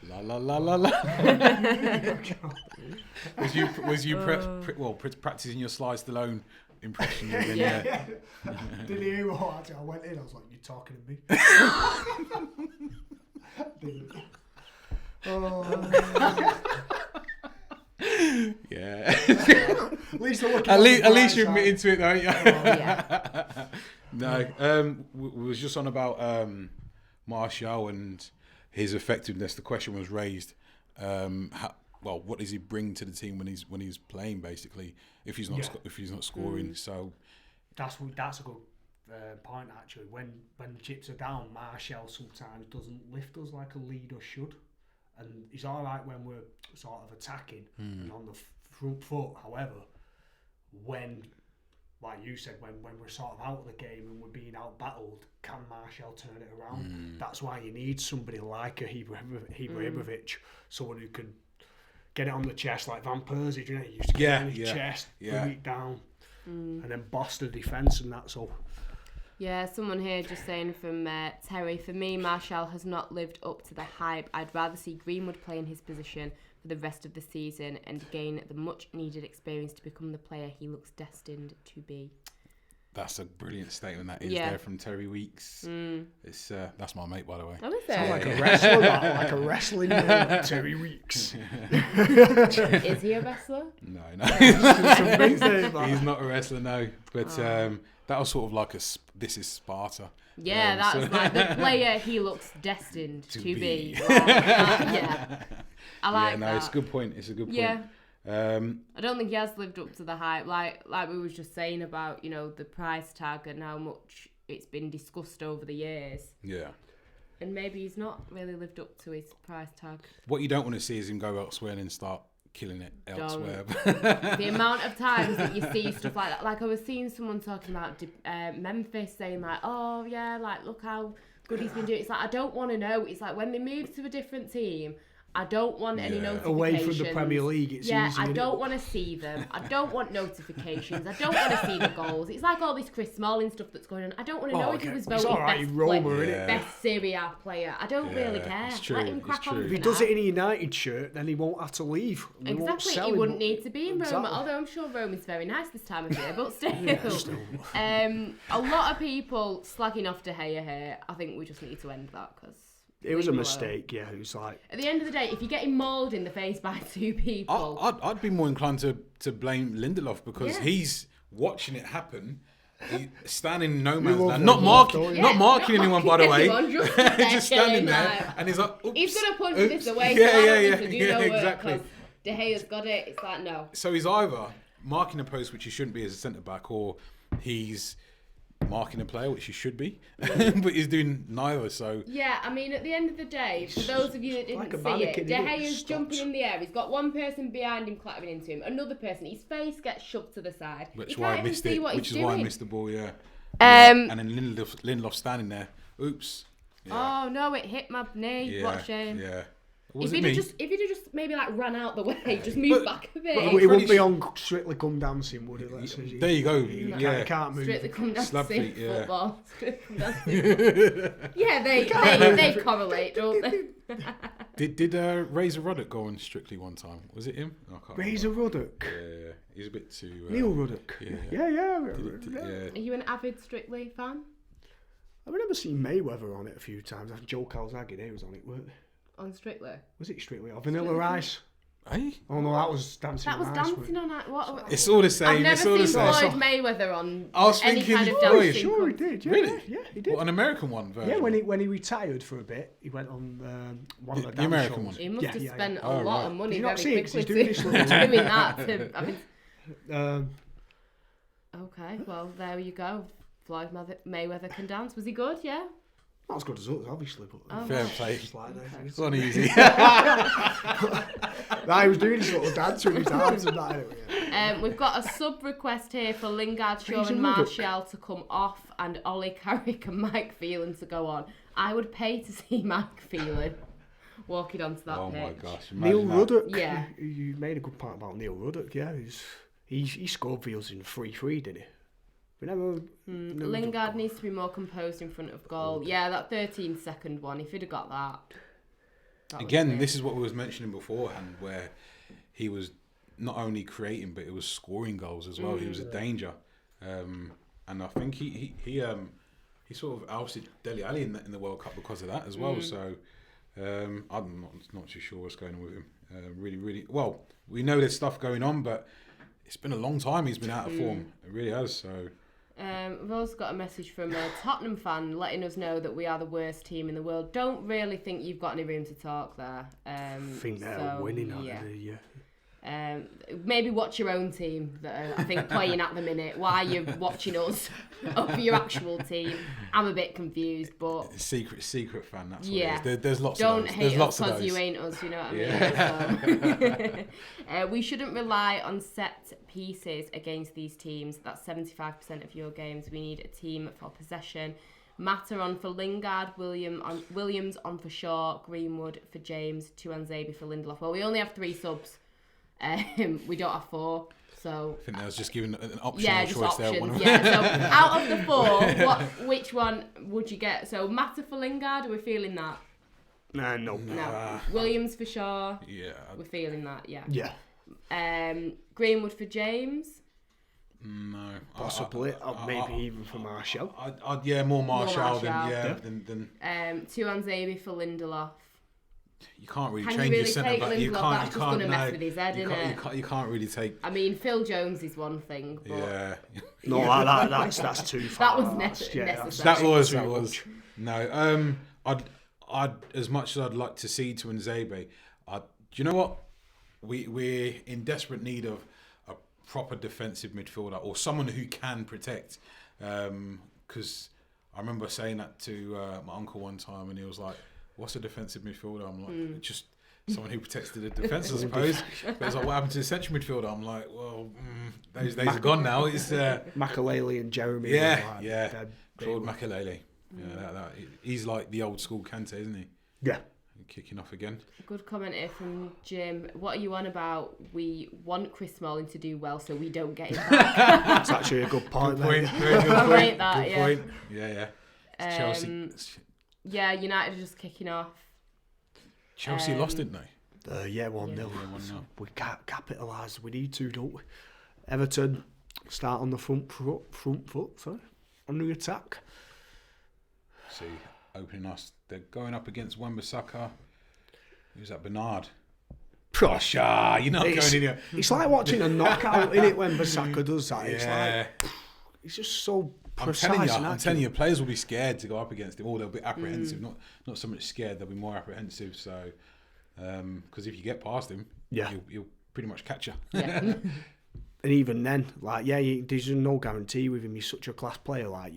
La la la la la. Was you practicing your Sly Stallone impression again. Yeah. Did you hear what I went in? I was like, "You're talking to me." Yeah. At least you're admitting to it, though. Yeah. No. We was just on about Martial and his effectiveness. The question was raised. What does he bring to the team when he's playing? Basically, if he's not scoring, so that's a good point actually. When the chips are down, Martial sometimes doesn't lift us like a leader should, and he's all right when we're sort of attacking and on the front foot. However, when, like you said, when we're sort of out of the game and we're being out battled, can Martial turn it around? That's why you need somebody like a Ibrahimovic, someone who can get it on the chest like Van Persie, you know, he used to get it on his chest, bring it down, and then boss the defence, and that's all. Yeah, someone here just saying from Terry, for me, Martial has not lived up to the hype. I'd rather see Greenwood play in his position for the rest of the season and gain the much-needed experience to become the player he looks destined to be. That's a brilliant statement that is there from Terry Weeks. It's that's my mate, by the way. Oh, is Sounds it? like a wrestler, like a wrestling name, Terry Weeks. Is he a wrestler? No. He's not a wrestler, no. But that was sort of like this is Sparta. Yeah, that was like the player he looks destined to be. Yeah. I like that. It's a good point. It's a good point. Yeah. I don't think he has lived up to the hype, like we was just saying about, you know, the price tag and how much it's been discussed over the years. Yeah. And maybe he's not really lived up to his price tag. What you don't want to see is him go elsewhere and then start killing it elsewhere. The amount of times that you see stuff like that. Like I was seeing someone talking about Memphis saying like, oh yeah, like look how good he's been doing. It's like, I don't want to know. It's like when they move to a different team, I don't want any notifications. Away from the Premier League, it's easy. I don't want to see them. I don't want notifications. I don't want to see the goals. It's like all this Chris Smalling stuff that's going on. I don't want to know if he was voted best Serie A player. I don't really care. It's true. Let him crack on. If he does it in a United shirt, then he won't have to leave. Exactly. He wouldn't need to be in Rome. Although I'm sure Rome is very nice this time of year, but still. A lot of people slagging off De Gea here. I think we just need to end that because it was a mistake, yeah. It was like, at the end of the day, if you're getting mauled in the face by two people, I'd be more inclined to blame Lindelof because he's watching it happen. He's standing in no man's land, not marking anyone, by the way. Just standing there, and he's like, oops, he's gonna punch this away. Exactly. De Gea's got it. It's like no. So he's either marking a post, which he shouldn't be as a centre back, or he's marking a player, which he should be, but he's doing neither. So yeah, I mean, at the end of the day, for those of you that didn't see it, De Gea's jumping in the air. He's got one person behind him clattering into him, another person, his face gets shoved to the side. Which is why I missed it. Which is why I missed the ball. Yeah. And then Lindelof standing there. Oops. Yeah. Oh no! It hit my knee. Yeah. What a shame. Yeah. If he'd have just maybe like ran out the way, just moved back a bit. It wouldn't be on Strictly Come Dancing, would it? There you go. You can't move. Strictly Come Dancing feet, football. Yeah, they correlate, don't they? Did Razor Ruddock go on Strictly one time? Was it him? Razor Ruddock? Yeah, he's a bit too... Neil Ruddock? Yeah. Are you an avid Strictly fan? I've never seen Mayweather on it a few times. Joe Calzaghe, they was on it, weren't they? On Strictly? Was it Strictly or Vanilla Rice? Hey? Oh no, that was Dancing on Ice. That was Dancing on Ice. What? It's all the same. I've never seen Floyd Mayweather on any kind of dancing. Sure he did. Yeah, really? Yeah, he did. What, an American one version? Yeah, when he retired for a bit, he went on one of the dance American shows. one. He must have spent a lot of money very quickly doing that. Okay, well there you go. Floyd Mayweather can dance. Was he good? Yeah. Not as good as us, obviously, but fair play. It's not easy. He was doing his little dance with his arms and that. Anyway. We've got a sub request here for Lingard, Shaw and Martial to come off, and Ollie Carrick and Mike Phelan to go on. I would pay to see Mike Phelan walking onto that pitch. Oh my gosh! Neil Ruddock. Yeah, you made a good point about Neil Ruddock. Yeah, he scored for us in 3-3, didn't he? Lingard needs to be more composed in front of goal. Yeah, that 13-second one, if he'd have got that. Again, this is what we was mentioning beforehand, where he was not only creating, but he was scoring goals as well. He was a danger. and I think he sort of ousted Dele Alli in the World Cup because of that as well. So I'm not too sure what's going on with him. Really, well, we know there's stuff going on, but it's been a long time he's been out of form. It really has. So. We've also got a message from a Tottenham fan letting us know that we are the worst team in the world. Don't really think you've got any room to talk there. I think they're winning out of the year. Maybe watch your own team that are, I think, playing at the minute. Why you're watching us over your actual team? I'm a bit confused, but secret fan. That's what yeah. it is. There's lots Don't of those. hate There's us lots of because those. you ain't us. You know what I mean? Yeah. So, we shouldn't rely on set pieces against these teams. That's 75% of your games. We need a team for possession. Mata on for Lingard, Williams on for Shaw, Greenwood for James, Tuanzebe for Lindelof. Well, we only have 3 subs. We don't have 4, so I think that was just given an optional just choice options. there. So out of the 4, which one would you get? So Mata for Lingard, are we feeling that? No. Williams for Shaw. Yeah. We're feeling that. Yeah. Greenwood for James. No. Possibly. Maybe even for Martial. I'd more Martial Martial. than Tuanzebe for Lindelof. you can't really Can change you your really centre take back. Lindelof? You can't. That's just going to mess with his head, you innit? can't, you can't really take. I mean, Phil Jones is one thing, but Yeah. No, that's too far. that was necessary. That was. No. I'd as much as I'd like to see Tuanzebe, do you know what? We're in desperate need of a proper defensive midfielder or someone who can protect. Because I remember saying that to my uncle one time, and he was like, "What's a defensive midfielder?" I'm like, "Just someone who protects the defence, I suppose." But it's like, "What happened to the central midfielder?" I'm like, "Well, those days are gone now." It's Makalele and Jeremy. Claude Makalele. Yeah, he's like the old school Kante, isn't he? Yeah. Kicking off again. Good comment here from Jim. What are you on about? We want Chris Smalling to do well so we don't get him back. That's actually a good point. Very good point. I rate that, good yeah. point. Yeah. Chelsea. Yeah, United are just kicking off. Chelsea lost, didn't they? 1-0. Yeah, 1-0. We can't capitalise. We need to, don't we? Everton start on the front foot. On the attack. See, opening us. They're going up against Wan-Bissaka. Who's that? Bernard. Gosh, you're not going in here. It's like watching a knockout, isn't it, when Bissaka does that? It's Yeah. like, it's just so I'm precise. telling you, players will be scared to go up against him, or they'll be apprehensive. Not so much scared, they'll be more apprehensive. So, because if you get past him, he'll pretty much catch you. Yeah. And even then, like, there's no guarantee with him. He's such a class player. Like,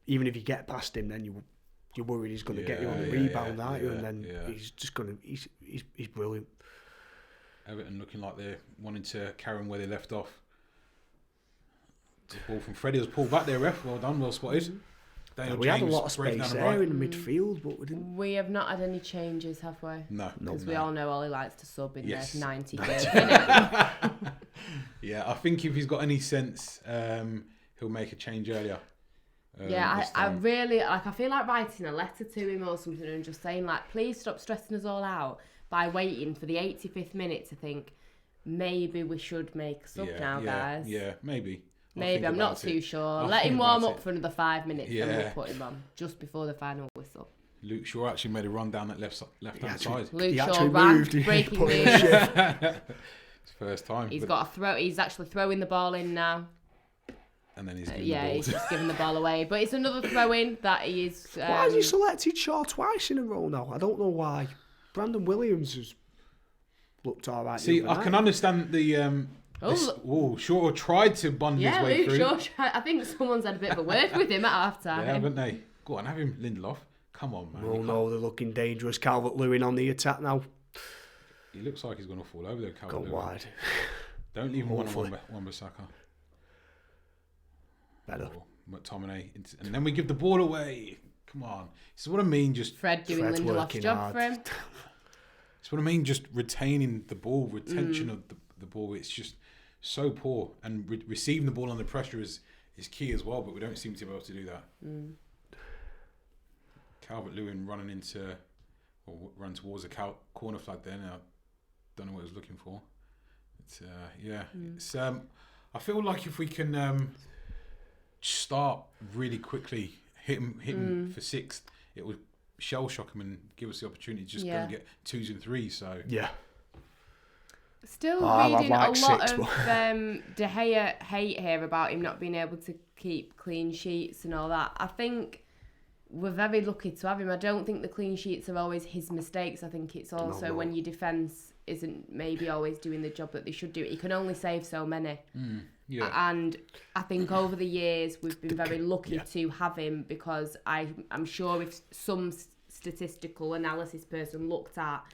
even if you get past him, then you're worried he's going to get you on the rebound, aren't you? And then he's just going to. He's brilliant. Everton looking like they're wanting to carry on where they left off. The ball from Freddie was pulled back there, ref. Well done, well spotted. We had a lot of space there in the midfield, but we didn't. We have not had any changes, have we? No. Because we all know Ollie likes to sub in the 90 games. Yeah, I think if he's got any sense, he'll make a change earlier. I really, I feel like writing a letter to him or something and just saying, like, please stop stressing us all out by waiting for the 85th minute to think, maybe we should make a sub now, guys. Yeah, maybe. Maybe, I'm not too sure. Let him warm up for another 5 minutes, then we'll put him on, just before the final whistle. Luke Shaw actually made a run down that left-hand side. Luke Shaw ran, breaking news. It's first time. He's got a throw. He's actually throwing the ball in now. And then he's giving the ball. He's just giving the ball away. But it's another throw-in that he is... why has he selected Shaw twice in a row now? I don't know why. Brandon Williams has looked all right. See, I can understand the... Shaw tried to bond his way through. Luke Shaw, I think someone's had a bit of a word with him at half-time. Yeah, haven't they? Go on, have him, Lindelof. Come on, man. No, they're looking dangerous. Calvert-Lewin on the attack now. He looks like he's going to fall over there, Calvert-Lewin. Go wide. Don't leave him one-on-one, Wan-Bissaka. Better. McTominay. And then we give the ball away. Come on. This is what I mean, just... Fred's Lindelof's job hard for him. That's what I mean, just retaining the ball, retention of the ball. It's just so poor. And receiving the ball under pressure is key as well, but we don't seem to be able to do that. Calvert-Lewin running towards a corner flag there now. Don't know what he was looking for. It's, it's I feel like if we can start really quickly, hit him for sixth, it would shell shock him and give us the opportunity to just go and get 2s and 3s. So Yeah. Still I reading like a lot 6, of De Gea hate here about him not being able to keep clean sheets and all that. I think we're very lucky to have him. I don't think the clean sheets are always his mistakes. I think it's also when your defence isn't maybe always doing the job that they should do. He can only save so many. And I think over the years we've been very lucky to have him, because I'm sure if some statistical analysis person looked at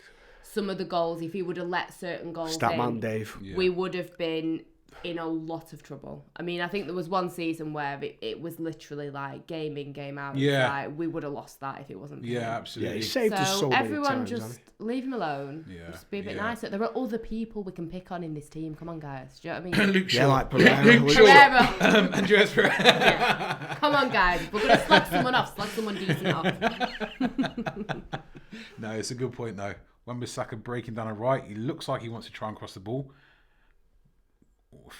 some of the goals, if he would have let certain goals Statman Dave. we would have been in a lot of trouble. I mean, I think there was one season where it was literally like game in, game out. Yeah. Like, we would have lost that if it wasn't for him. absolutely. Yeah, he saved us so many everyone times. just leave him alone. Yeah, Just be a bit nicer. There are other people we can pick on in this team. Come on, guys. Do you know what I mean? Luke Shaw. Yeah, like Pereira. Pereira. Andreas Pereira. Yeah. Come on, guys. We're going to slag someone off. Slag someone decent off. No, it's a good point though. Wan-Bissaka breaking down a right. He looks like he wants to try and cross the ball.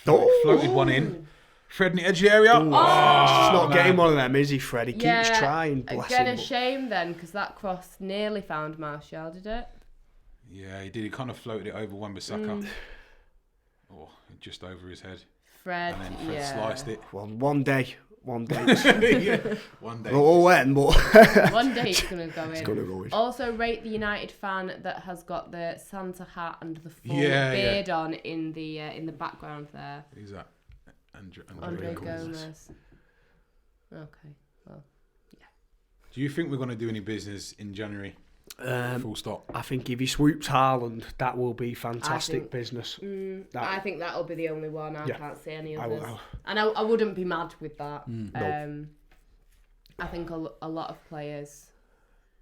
Floated one in. Fred in the edge of the area. He's not getting one of them, is he, Fred? He keeps trying. Bless Again, him. a shame then, because that cross nearly found Martial, did it? Yeah, he did. He kind of floated it over Wan-Bissaka. Just over his head. Fred, And then Fred sliced it. One day. One day. Not all when, but one day it's going to go in. it's going to go in. Also, rate the United fan that has got the Santa hat and the full beard on in the background there. Who's that? Andre Gomez. Okay, well, yeah. Do you think we're going to do any business in January? Full stop. I think if he swoops Haaland, that will be fantastic business. I think that'll be the only one. I can't see any others. I And I wouldn't be mad with that. No. I think a lot of players,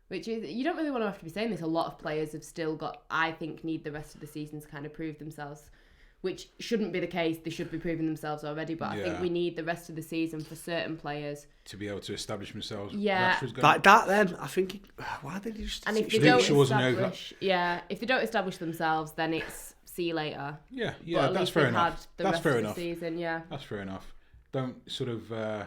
which is, you don't really want to have to be saying this, a lot of players have still got, I think, need the rest of the season to kind of prove themselves, which shouldn't be the case. They should be proving themselves already, but I think we need the rest of the season for certain players to be able to establish themselves. Yeah. That then, I think, why did he just... and if they don't establish, if they don't establish themselves, then it's see you later. Yeah, But at that's least fair they've enough. had the That's rest fair of enough. the season, That's fair enough. Don't sort of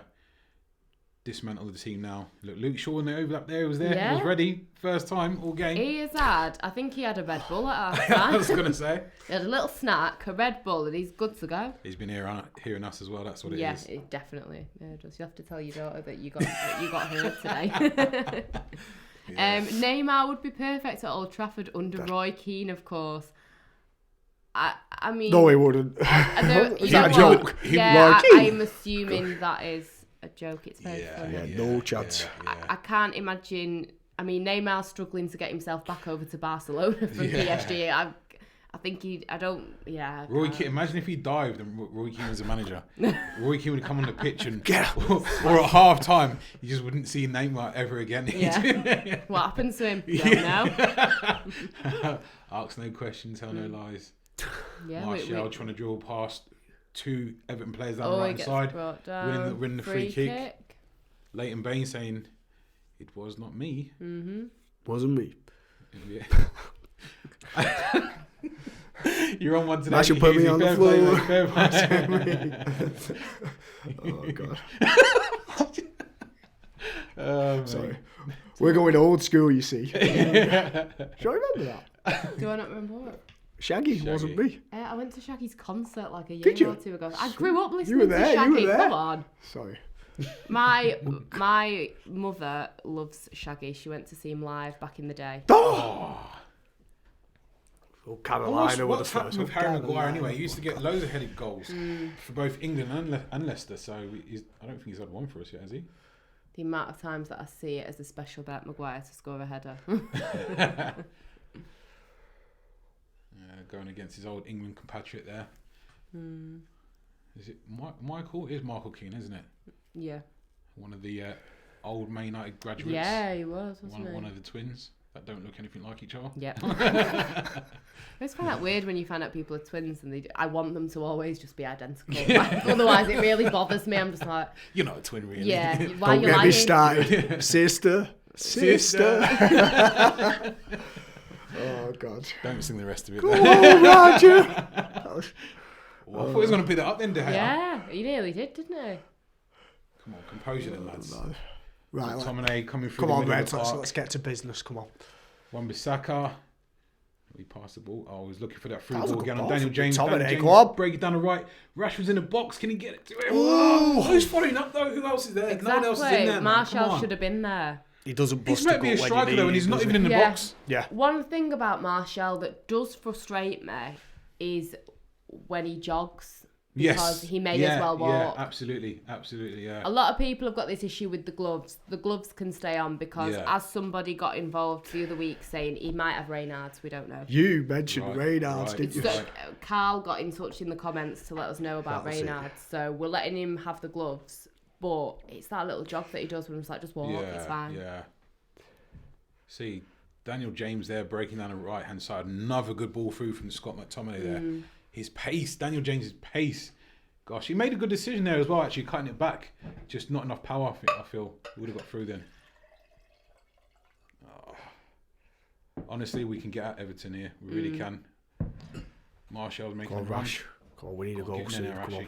dismantle the team now. Look, Luke Shaw in the overlap there was there. He was ready. First time all game. He has had, I think he had a Red Bull at half I time. was going to say. He had a little snack, a Red Bull, and he's good to go. He's been hearing us as well. That's what it is. Yeah, definitely. Yeah, just you have to tell your daughter that you got heard today. Neymar would be perfect at Old Trafford under Roy Keane, of course. I mean, No, he wouldn't. Is that a joke? Yeah, Roy Keane? I'm assuming that is a joke. It's very funny. No chance. I can't imagine. I mean, Neymar's struggling to get himself back over to Barcelona from PSG. I think I don't. Yeah. Roy Keane, imagine if he dived and Roy Keane was a manager. Roy Keane would come on the pitch and or at half time, you just wouldn't see Neymar ever again. Yeah. What happens to him? Don't know. Asks no questions, tell no lies. Yeah, Martial trying to draw past two Everton players down the right side, winning the free kick. Leighton Baines saying, "It was not me." Mm-hmm. Wasn't me. Yeah. You're on one today. That should put me on the floor. Oh God. Sorry. We're going old school, you see. Should I remember that? Do I not remember what? Shaggy wasn't me. I went to Shaggy's concert like a Did year you? or two ago. I grew up listening You were there, to Shaggy. you were there. Come on. Sorry. My mother loves Shaggy. She went to see him live back in the day. Oh, Carolina were the What's first. happened with Harry Maguire anyway? He used to get loads of headed goals for both England and Leicester. So I don't think he's had one for us yet, has he? The amount of times that I see it as a special bet Maguire to score a header. Going against his old England compatriot there. Is it Michael? It is Michael Keane, isn't it? Yeah. One of the old Man United graduates. Yeah, he was, wasn't he? One of the twins that don't look anything like each other. Yeah. I always find that weird when you find out people are twins and I want them to always just be identical. Like, otherwise, it really bothers me. I'm just like... You're not a twin, really. Yeah, why are Don't you get lying? me started. Sister. Oh, God. Don't sing the rest of it. Go on, Roger. Well, I thought he was going to pick that up then, De Gea. Yeah, he nearly did, didn't he? Come on, composure then, lads. Right, McTominay coming through. come the on, middle Red. of the park. Let's get to business. Come on. Wan-Bissaka. We passed the ball. Oh, I was looking for that through That was a ball good again on ball Daniel from James. McTominay. Daniel James Go on. break it down the right. Rashford's in the box. Can he get it to him? Ooh. Who's following up though? Who else is there? Exactly. No one else is in there. Martial should have been there. He doesn't He's bust meant to be a gut when striker you though, need and he's him, not does even he? in the Yeah. box. Yeah. One thing about Martial that does frustrate me is when he jogs. Because he may as well walk. Yeah, absolutely, yeah. A lot of people have got this issue with the gloves. The gloves can stay on because as somebody got involved the other week saying he might have Raynaud's, we don't know. You mentioned Raynaud's, didn't you? So, Carl got in touch in the comments to let us know about Raynaud's. So we're letting him have the gloves. But it's that little jog that he does when he's like, just walk, it's fine. Yeah. See, Daniel James there breaking down the right-hand side. Another good ball through from Scott McTominay there. His pace, Daniel James's pace. Gosh, he made a good decision there as well, actually, cutting it back. Just not enough power, I feel. He would have got through then. Oh. Honestly, we can get at Everton here. We really can. Martial's making a rush. Come on, we need a goal soon. Come on.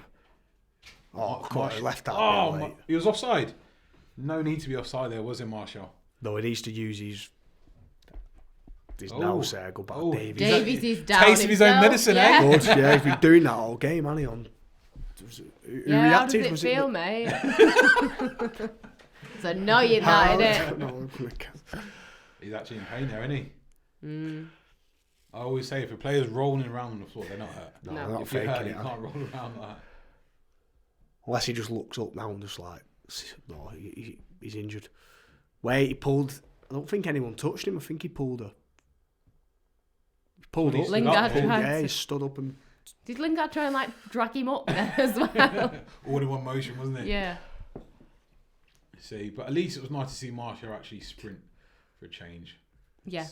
Oh, come on, he left that bit late. He was offside. No need to be offside there, was it, Martial? No, he needs to use his nose there. Go back, Davies. Davies is down. Taste of his own medicine, eh? Good, yeah, he's been doing that all game, hasn't he? Who reacted? How does it feel, mate? It's annoying, that, isn't it? He's actually in pain there, isn't he? I always say if a player's rolling around on the floor, they're not hurt. No, they're not if you're faking hurt, it. you can't roll around like that. Unless he just looks up now and just like, no, he's injured. Wait, he pulled. I don't think anyone touched him. I think he pulled her. He pulled up. Lingard Yeah, he stood up and. Did Lingard try and like drag him up there as well? All in one motion, wasn't it? Yeah. See, but at least it was nice to see Martial actually sprint for a change. Yeah.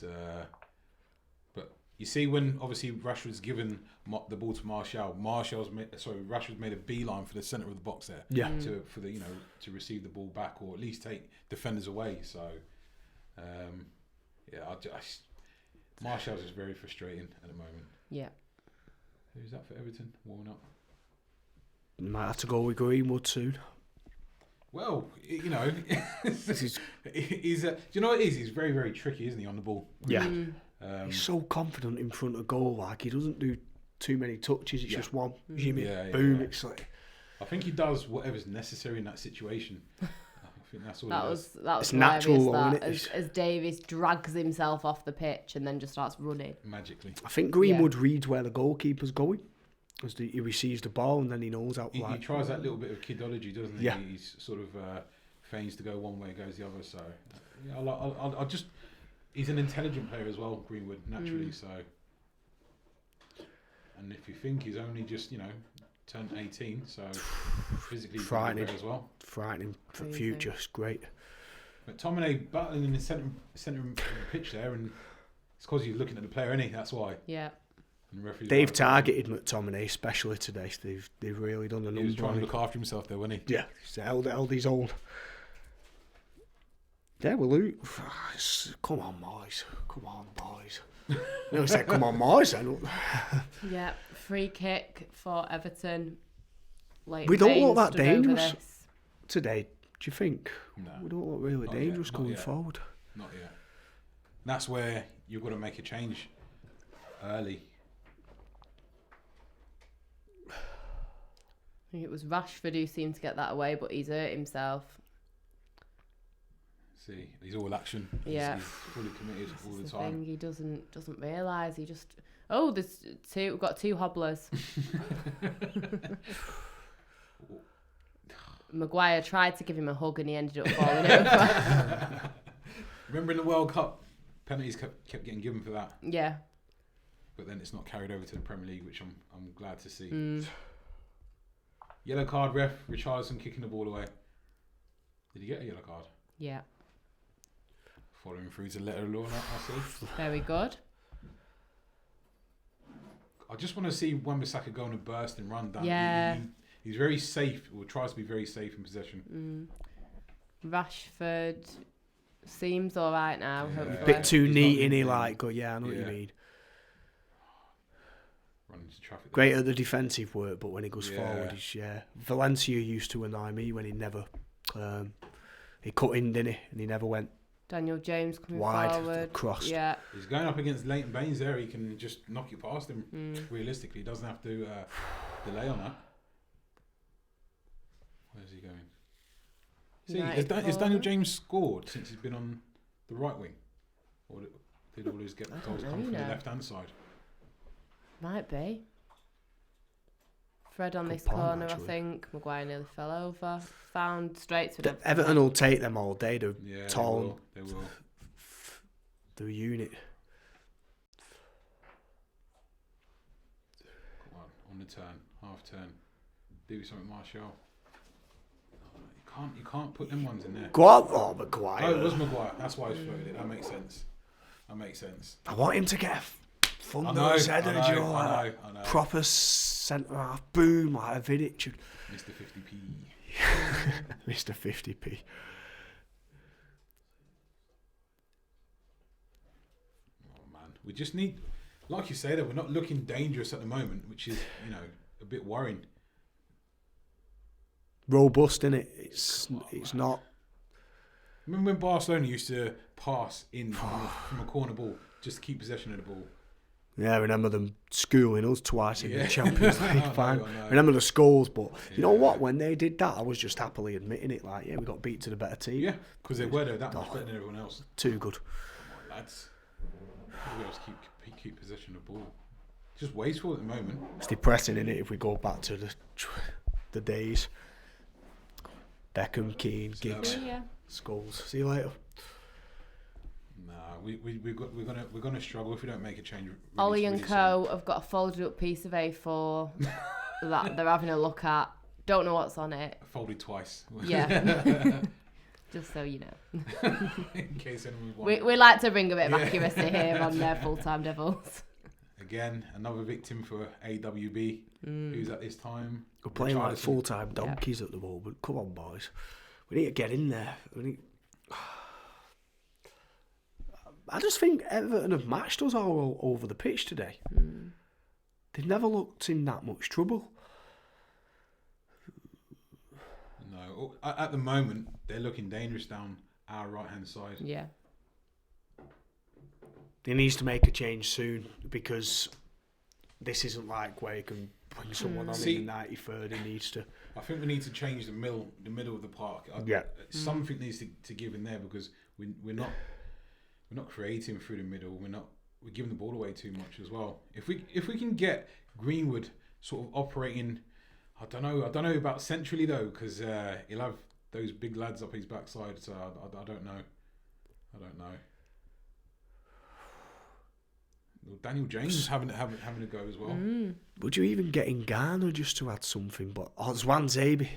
But you see, when obviously Rashford's given the ball to Martial, Rashford's made a beeline for the centre of the box there. Yeah. To receive the ball back or at least take defenders away. So, Martial's is very frustrating at the moment. Yeah. Who's that for Everton? Warming up. Might have to go with Greenwood soon. Well, he's. Do you know what it is? He's very, very tricky, isn't he, on the ball? Yeah. He's so confident in front of goal. Like he doesn't do too many touches. It's just one. Jimmy, boom. Yeah. It's like. I think he does whatever's necessary in that situation. I think that's all. That was it's natural, that, isn't it? as Davies drags himself off the pitch and then just starts running magically. I think Greenwood reads where the goalkeeper's going. As he receives the ball and then he knows how. He tries that little bit of kidology, doesn't he? Yeah. He's sort of feigns to go one way, goes the other. So yeah, I'll just. He's an intelligent player as well, Greenwood, naturally. So, and if you think he's only just turned 18, so physically frightening as well. Frightening for the future. It's great. But McTominay battling in the centre of the pitch there, and it's because he's looking at the player, isn't he? That's why. Yeah. They've targeted McTominay especially today. They've really done a number. He was trying to look after himself there, wasn't he? Yeah, he's held his own. Yeah, well, come on, boys. Come on, boys. No, said, come on, boys. Then. Yeah, free kick for Everton. We don't look that dangerous today, do you think? No. We don't look really dangerous going forward. Not yet. That's where you've got to make a change early. I think it was Rushford who seemed to get that away, but he's hurt himself. See, he's all action. Yeah, he's fully committed all the the time. thing. He doesn't realise. He just we've got two hobblers. Maguire tried to give him a hug and he ended up falling over. Remember in the World Cup, penalties kept getting given for that. Yeah. But then it's not carried over to the Premier League, which I'm glad to see. Yellow card, ref. Richarlison kicking the ball away. Did he get a yellow card? Yeah. Following through to letter of law, I see. Very good. I just want to see Wan-Bissaka go on a burst and run down. Yeah. He's very safe, or tries to be very safe in possession. Rashford seems all right now. Yeah. A bit too neat, innit? Like, yeah, I know what you mean. Running into traffic. Great at the defensive work, but when he goes forward, Valencia used to annoy me when he never He cut in, didn't he? And he never went Daniel James coming wide, forward. crossed. Yeah. He's going up against Leighton Baines there. He can just knock it past him. Realistically, he doesn't have to delay on that. Where's he going? See, has Daniel James scored since he's been on the right wing? Or did all his goals come from the left-hand side? Might be. Fred on Good this point, corner, actually. I think. Maguire nearly fell over. Found straight to the... Everton will take them all day. They're tall. They will. They're a unit. Come on the turn, half turn. Do something, Martial. You can't put them ones in there. Go on. Oh, Maguire. Oh, it was Maguire. That's why he's floated it. That makes sense. I want him to get a thunderous header, I know. proper centre half boom like a Vidic. Mr. 50p. Mr. 50p. Oh man, we just need, like you say, that we're not looking dangerous at the moment, which is a bit worrying. Robust, isn't it? It's not. Remember when Barcelona used to pass in from a corner ball just to keep possession of the ball? Yeah, I remember them schooling us twice in the Champions League final. I know. Remember the skulls, but you know what? When they did that, I was just happily admitting it. Like, we got beat to the better team. Yeah, because they were that much better than everyone else. Too good. Come on, lads. We always keep possession of the ball. Just wasteful at the moment. It's depressing, isn't it? If we go back to the days. Beckham, Keane, Giggs, Scholes. See you later. Nah, we're gonna struggle if we don't make a change. Ollie and Co have got a folded up piece of A4 that they're having a look at. Don't know what's on it. Folded twice. Yeah. Just so you know. In case anyone wants. We like to bring a bit of accuracy here on Full-Time Devils. Again, another victim for AWB. Who's at this time? We're playing like full-time donkeys at the moment. Come on, boys. We need to get in there. I just think Everton have matched us all over the pitch today. They've never looked in that much trouble. No, at the moment they're looking dangerous down our right-hand side. Yeah. He needs to make a change soon because this isn't like where you can bring someone on in the 93rd. He needs to. I think we need to change the middle of the park. Something needs to give in there because we're not creating through the middle. We're giving the ball away too much as well. If we can get Greenwood sort of operating, I don't know about centrally though because he'll have those big lads up his backside. So I don't know. Daniel James having a go as well. Would you even get in Ghana just to add something? But Zwanzebe.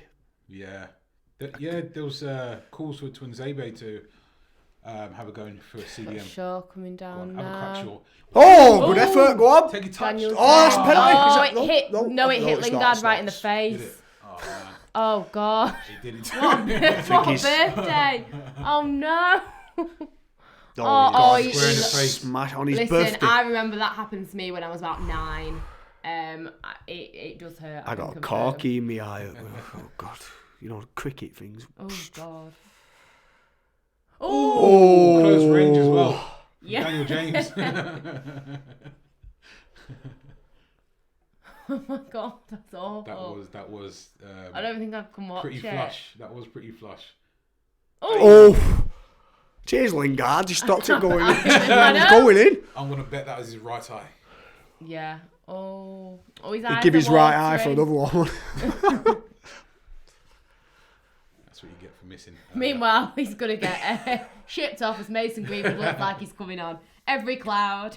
Yeah. There was calls for Twinzebe to have a go for a CDM. Shaw coming down now. Oh, good effort. Go on. Take a touch. It's penalty. It hit Lingard right in the face. Did it? Oh, man. Oh, God. He did it. What a birthday. Oh, no. Square in the face. Smash on his birthday. Listen, I remember that happened to me when I was about 9. It does hurt. I got a corky in my eye. Oh, God. Cricket things. Oh, God. Oh, close range as well. Yeah. Daniel James. Oh my God, that's awful. That was. I don't think I can watch pretty it. flush. That was pretty flush. Oh. Cheers, Lingard. He stopped it going in. It's going in. I'm gonna bet that was his right eye. Yeah. Oh, his He'd eyes give his are right eye for watering. another one. That's what you get for missing. Meanwhile, he's gonna get shipped off as Mason Greenwood looks like he's coming on every cloud.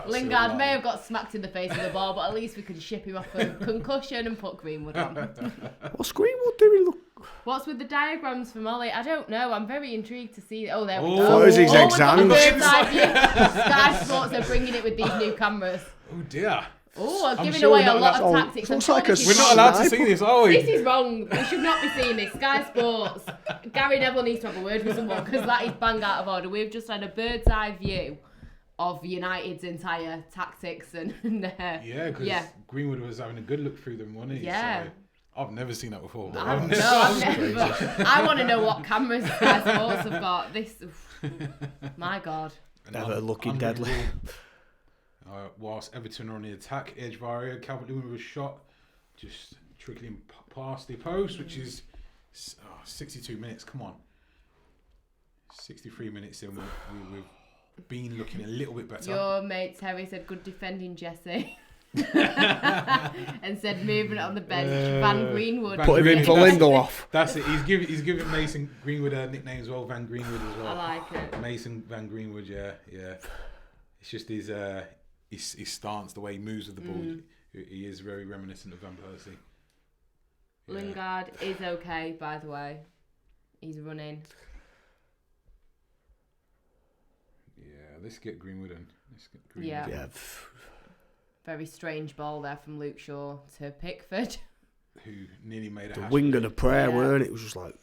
Lingard may have got smacked in the face with the ball, but at least we can ship him off for concussion and put Greenwood on. What's Greenwood doing? Look. What's with the diagrams from Ollie? I don't know. I'm very intrigued to see. Oh, there we Oh, go. those his we've exams. got the bird's eye view. Sky Sports are bringing it with these new cameras. Oh dear. Oh, I'm giving sure away we're a not lot allowed- of tactics. looks I'm like sure a this We're is not wrong. allowed to see this, are we? This is wrong. We should not be seeing this. Sky Sports. Gary Neville needs to have a word with someone because that is bang out of order. We've just had a bird's eye view of United's entire tactics and Yeah, because Greenwood was having a good look through them, wasn't he? Yeah. So, I've never seen that before. I've never. I want to know what cameras Sky Sports have got. This, my God. Never looking deadly. Whilst Everton are on the attack, edge of our area, Calvert-Lewin was shot, just trickling past the post, which is 62 minutes. Come on. 63 minutes in, we've been looking a little bit better. Your mate Terry said, good defending, Jesse. And said, movement on the bench, Van Greenwood. Put him in for Lindelof. That's it. He's giving Mason Greenwood a nickname as well, Van Greenwood as well. I like it. Mason Van Greenwood, yeah. It's just his stance, the way he moves with the ball. He is very reminiscent of Van Persie. Yeah. Lingard is okay, by the way. He's running. Yeah, let's get Greenwood in. Yeah. Very strange ball there from Luke Shaw to Pickford. Who nearly made a The hash. wing of the prayer, weren't it? It was just like...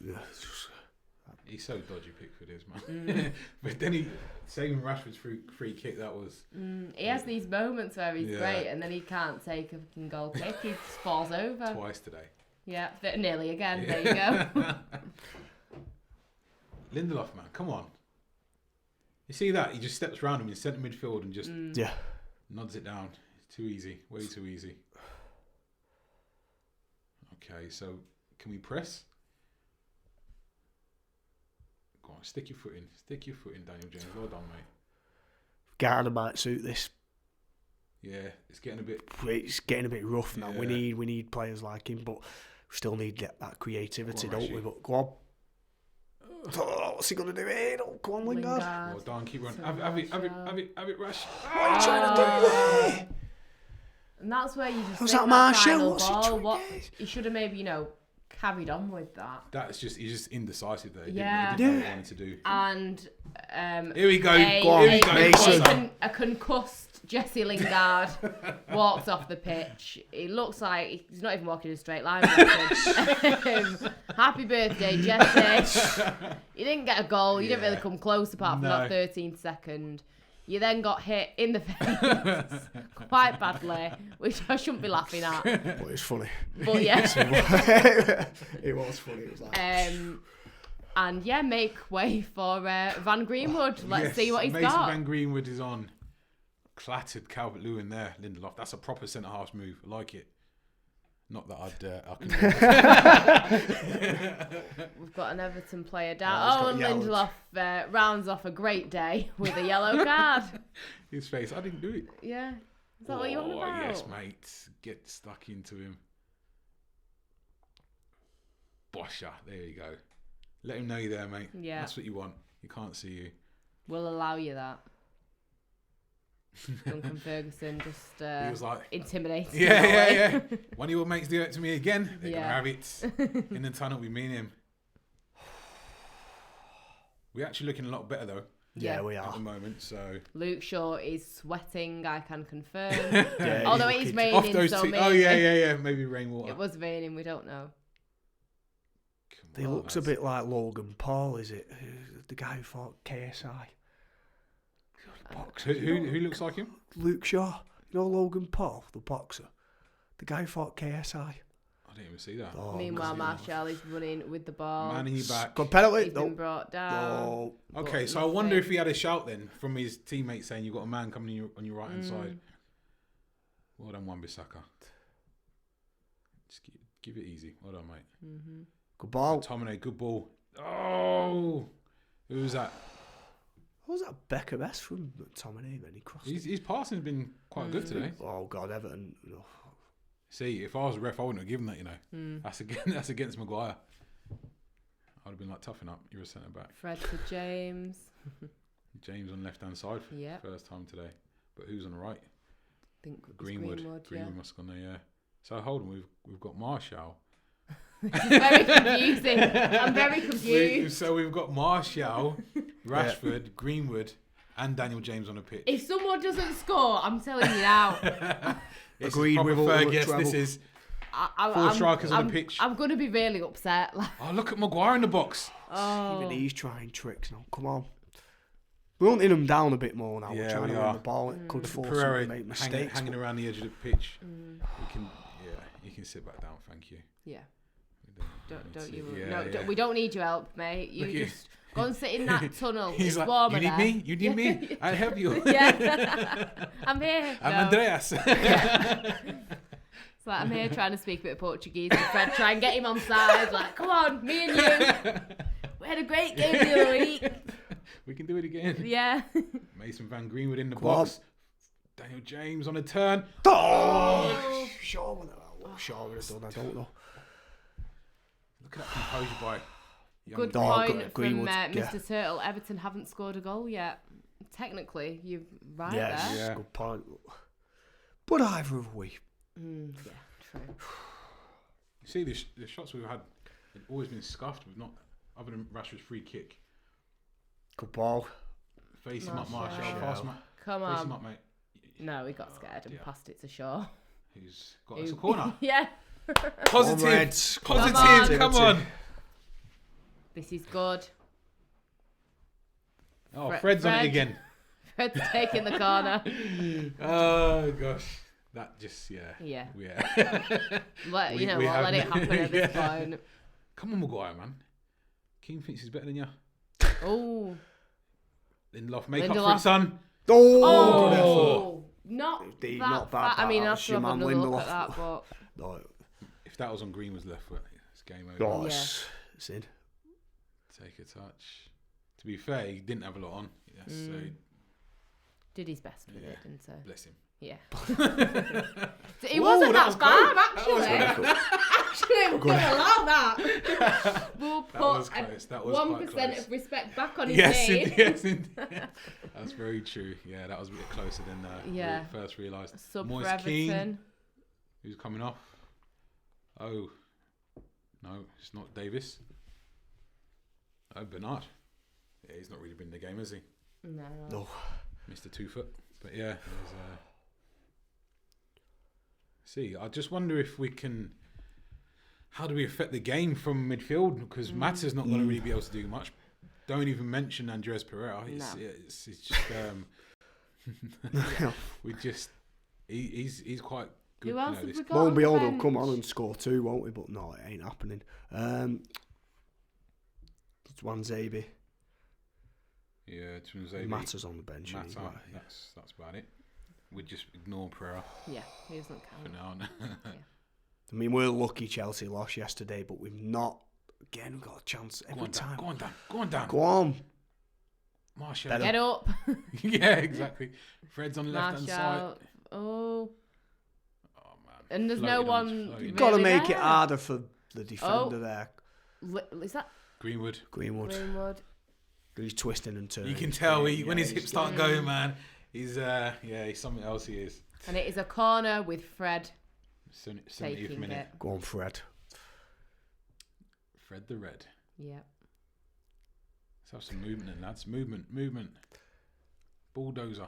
He's so dodgy, Pickford is, man. But then saving Rashford's free kick, that was... He has these moments where he's great and then he can't take a fucking goal kick. He just falls over. Twice today. Yeah, nearly again. Yeah. There you go. Lindelof, man, come on. You see that? He just steps around him in centre midfield and just nods it down. It's too easy. Way too easy. Okay, so can we press? Go on, stick your foot in. Stick your foot in, Daniel James. Well done, mate. Garner might suit this. Yeah, it's getting a bit rough now. Yeah. We need players like him, but we still need that creativity, don't we? But go on. Oh, what's he gonna do here? Oh, come on, Lingard. Well done, keep running. Have it, Rush. What are you trying to do there? And that's where you just Was think that Martial? final What's he ball. doing? He should have maybe, carried on with that. He's just indecisive there. He Yeah. didn't know what he wanted to do. And here we go. Go on, Mason. A concussed Jesse Lingard walks off the pitch. He looks like he's not even walking in a straight line. Happy birthday, Jesse. You didn't get a goal. You didn't really come close apart from that 13th second. You then got hit in the face quite badly, which I shouldn't be laughing at. But it's funny. But yeah. It was funny. It was like... And make way for Van Greenwood. Let's see what he's Mason got. Van Greenwood is on. Clattered Calvert-Lewin there, Lindelof. That's a proper centre-half move. I like it. Not that We've got an Everton player down. And Lindelof rounds off a great day with a yellow card. His face. I didn't do it. Yeah. Is that what you're on about? Yes, mate. Get stuck into him. Bosha. There you go. Let him know you're there, mate. Yeah. That's what you want. He can't see you. We'll allow you that. Duncan Ferguson just he was like, intimidating. Yeah. One of your mates do it to me again. They're going to have it in the tunnel with me and him. We're actually looking a lot better, though. Yeah, we are. At the moment, so... Luke Shaw is sweating, I can confirm. Yeah, although it is raining, so maybe... Oh, yeah. Maybe rainwater. It was raining, we don't know. He looks a bit like Logan Paul, is it? The guy who fought KSI. Who looks like him? Luke Shaw. You know Logan Paul, the boxer? The guy who fought KSI. I didn't even see that. Oh, meanwhile, Martial is running with the ball. Man, he back. Good penalty. He's been brought down. No. Okay, so I wonder if he had a shout then from his teammates saying you've got a man coming on your right hand side. Well done, Wan-Bissaka. Just give it easy. Well done, mate. Mm-hmm. Good ball. Tomine, good ball. Oh, who was that? What was that Beckham S from Tomine when he crossed? His passing's been quite good today. Oh God, Everton. Oh. See, if I was a ref, I wouldn't have given that. That's against Maguire. I'd have been like, toughen up. You're a centre back. Fred to James. James on left hand side for the first time today. But who's on the right? I think Greenwood. Greenwood must have gone there. Yeah. So hold on, we've got Martial. This is very confusing. I'm very confused. So we've got Martial, Rashford, Greenwood, and Daniel James on the pitch. If someone doesn't score, I'm telling you now. Agreed with all the yes, this is four strikers on the pitch. I'm going to be really upset. Oh, look at Maguire in the box. Oh. Even he's trying tricks now. Come on. We're hunting him down a bit more now. Yeah, we're trying to win the ball. It could force him to make mistakes. Hanging around the edge of the pitch. We can, you can sit back down. Thank you. Yeah. Don't You? Yeah, no, yeah. We don't need your help, mate. You just go and sit in that tunnel. He's it's like, warmer you need there. me? You need me? I'll help you. Yeah. I'm here. I'm No. Andreas. It's like I'm here trying to speak a bit of Portuguese and Fred try and get him on side. Like, come on, me and you. We had a great game the other week. We can do it again. Yeah. Mason Van Greenwood in the Go box. Daniel James on a turn. Oh! Sure, what Shaw would have done, I don't know. Look at that composure by young Good Dog, point from Greenwood, Mr. yeah. Turtle. Everton haven't scored a goal yet. Technically, you're right Yes, there. Yeah. good point. But either have we. Yeah, true. You see, the shots we've had have always been scuffed. We've not, other than Rashford's free kick. Good ball. Face him up, Martial. Martial. Pass him up. Come Face him on. up, mate. No, he got scared and dear. passed it to Shaw. Who's got us a corner? Yeah. Positive. Reds. Positive. Come on. This is good. Oh, Fred's on it Fred. again. Fred's taking the corner. Oh gosh, that just Yeah. yeah. Let, We- you know we what? Let have- it happen at this Yeah. point. Come on, Maguire, man. Keane thinks he's better than you. Oh. Lindelof, make up for Lindelof. it, son. Oh. Not He that knocked fat. that I mean, I out. have to have Shimon another look at Lindelof. that, but No, If that was on Greenwood's left foot, it's game over. no, Yeah. it's in. Take a touch. To be fair, he didn't have a lot on. Yes, so did his best with Yeah. it, didn't he? bless him. Yeah. It Whoa, wasn't that was that bad, close. actually. Actually, we're going to allow that. We'll That was put close. That was 1% quite close. of respect back on his Yes, name. yes, indeed. That's very true. Yeah, that was a bit closer than Yeah. we first realised. Sub for Moise Kean, Everton. who's coming off. Oh, no, it's not Davis. Oh, Bernard. Yeah, he's not really been in the game, has he? No. No. Mr. 2 foot. But yeah, see, I just wonder if we can. How do we affect the game from midfield? Because Mata's not going to really be able to do much. Don't even mention Andres Pereira. It's just we just he's quite good. Who else have we got? Won't on be the able to bench? come on and score 2, won't we? But no, it ain't happening. It's Wanzabi. Yeah, Tunzebe. Mata's on the bench. Mata, anyway. that's about it. We just ignore Pereira Yeah, he doesn't for count. now. I mean, we're lucky Chelsea lost yesterday, but we've not. Again, we've got a chance Go every on, Dan. time. Go on, Dan. Go on, Dan. Go on. Martial. Better. Get up. Yeah, exactly. Fred's on the left hand side. Martial. Oh. Oh man. And there's Floating no on, one floating. You've got to really make it there. harder for the defender Oh. there, Is that Greenwood. Greenwood. Greenwood? He's twisting and turning. You can tell when his he's hips start going, man. He's he's something else. He is. And it is a corner with Fred 70th taking minute. it. Go on, Fred. Fred the Red. Yeah. Let's have some movement then, lads. Movement. Bulldozer.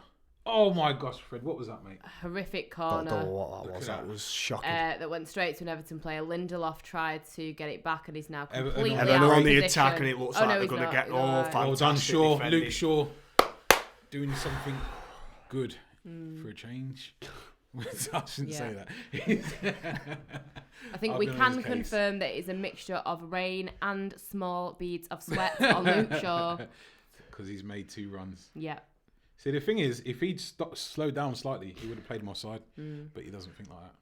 Oh my gosh, Fred, what was that, mate? Horrific Don't know corner what that Look was. at That that. was shocking. that went straight to an Everton player. Lindelof tried to get it back and he's now Everton completely on- out Everton of on the position. attack and it looks Oh, like no, they're he's going to not. get He's all alright. Well done, fantastic Shaw. defending. Luke Shaw. Doing something good for a change. I shouldn't say that. I think I've we been on can his case. confirm that it's a mixture of rain and small beads of sweat on Luke Shaw. Because he's made 2 runs. Yeah. See, the thing is, if he'd slowed down slightly, he would have played my side. But he doesn't think like that.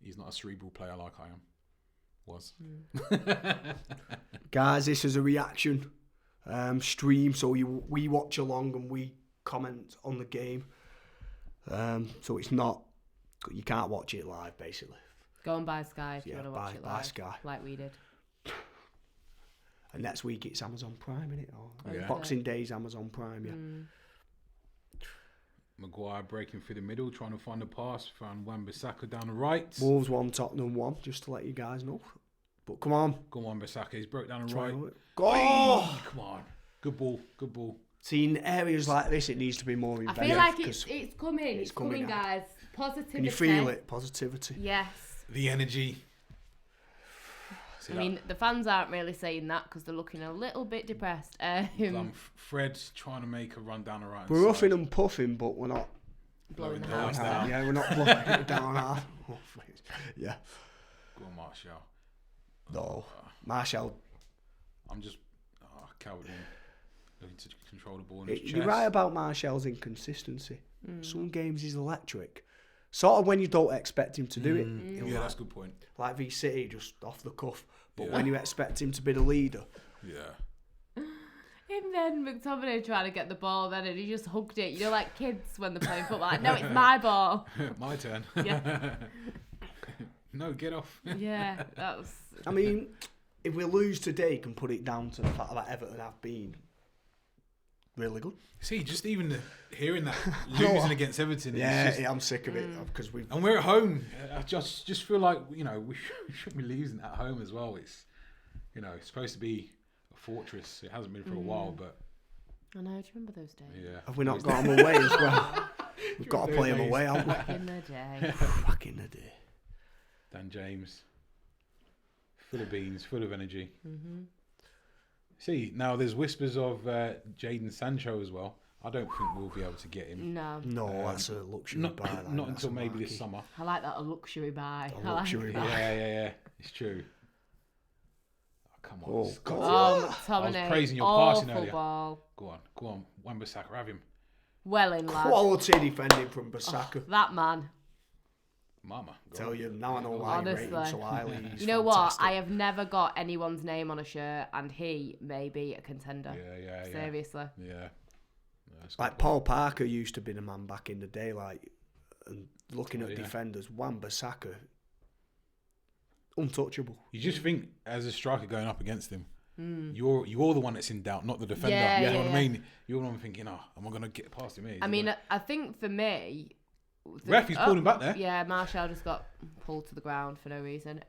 He's not a cerebral player like I am. Was. Guys, this is a reaction stream, so we watch along and we comment on the game. So it's not, you can't watch it live, basically. Go and buy Sky if you Yeah, want to watch it buy live. Sky. Like we did. And next week it's Amazon Prime, innit? Or Yeah. Boxing Day's Amazon Prime, yeah. Maguire breaking through the middle, trying to find a pass. Found Wan-Bissaka down the right. Wolves 1, Tottenham 1, just to let you guys know. But come on. Go on, Wan-Bissaka. He's broke down the Try right. it. Go! Oh! Come on. Good ball. Good ball. See, in areas like this, it needs to be more I inventive. feel like 'cause it's coming. It's coming, now. guys. Positivity. Can you feel it? Positivity. Yes. The energy. See I that? mean, the fans aren't really saying that because they're looking a little bit depressed. Fred's trying to make a run down the right. We're roughing and puffing, but we're not blowing the Blowing house the down. house Yeah, we're not blowing it down hard. Oh, please. Yeah. Go on, Martial. No. Martial. I'm just coward in, looking to control the ball in his chest. You're right about Martial's inconsistency. Some games he's electric. Sort of when you don't expect him to do it. Yeah, that's a good point. Like v City, just off the cuff. But Yeah. when you expect him to be the leader. Yeah. And then McTominay trying to get the ball then and he just hugged it. You know, like kids when they're playing football. Like, no, it's my ball. My turn. Yeah. No, get off. Yeah, that was... I mean, if we lose today, you can put it down to the fact that Everton have been really good. See, just even hearing that losing against Everton. Yeah, Just, I'm sick of it because we've. and we're at home. I just feel like we shouldn't be losing at home as well. It's it's supposed to be a fortress. It hasn't been for a while, but I know, do you remember those days? yeah. Have we not got them away as well? We've got to play them away, haven't we? Back in the day. Back in the day. Dan James, full of beans, full of energy. See, now there's whispers of Jadon Sancho as well. I don't think we'll be able to get him. No. No, that's a luxury Not, buy. That. not That's until a maybe marquee. this summer. I like that, a luxury buy. A I like luxury that. buy. Yeah. It's true. Oh, come on. Oh, It's God. Oh, I was McTominay. praising your awful passing earlier. ball. Go on. Wan-Bissaka, have him. Well in, lad. Quality defending from Bissaka. That man. Mama. Go Tell on. you, now I know why you rate him Honestly. so highly. He's You know fantastic. what? I have never got anyone's name on a shirt and he may be a contender. Yeah. Seriously. Yeah. That's Like good. Paul Parker used to be the man back in the day, like, and looking at yeah. defenders, Wan-Bissaka, untouchable. You just think, as a striker going up against him, you're the one that's in doubt, not the defender. Yeah, you know yeah, what I yeah. mean? You're the one thinking, am I going to get past him here? I mean, I think for me... Ref, he's pulled him back there. Yeah, Martial just got pulled to the ground for no reason.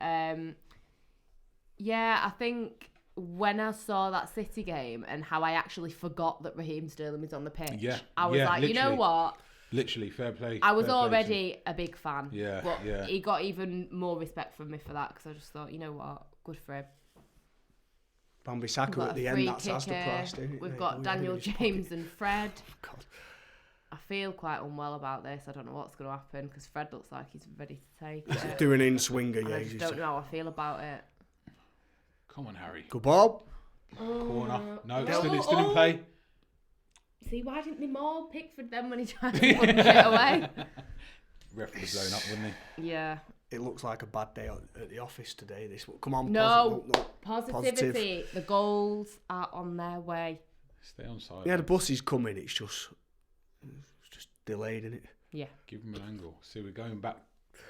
Yeah, I think when I saw that City game and how I actually forgot that Raheem Sterling was on the pitch, Yeah, I was yeah, like, you know literally. what? Literally, fair play. I was fair play to him. already a big fan. Yeah, But yeah. he got even more respect from me for that because I just thought, you know what? Good for him. We've Wan-Bissaka got at the a end, free that's the kicker. price, isn't it? We've Mate? got We Daniel had him in his James pocket. and Fred. God. I feel quite unwell about this. I don't know what's going to happen because Fred looks like he's ready to take it. Do an in-swinger, And yeah. I just don't know how I feel about it. Come on, Harry. Good ball. Corner. No, no. still in play. See, why didn't they more pick for them when he tried to punch it away? Ref was blown up, wasn't he? Yeah. It looks like a bad day at the office today. This come on. No. No. Positivity. Positive. The goals are on their way. Stay on side. Yeah, the bus is coming. It's just delayed, isn't it? Yeah. Give him an angle. See, we're going back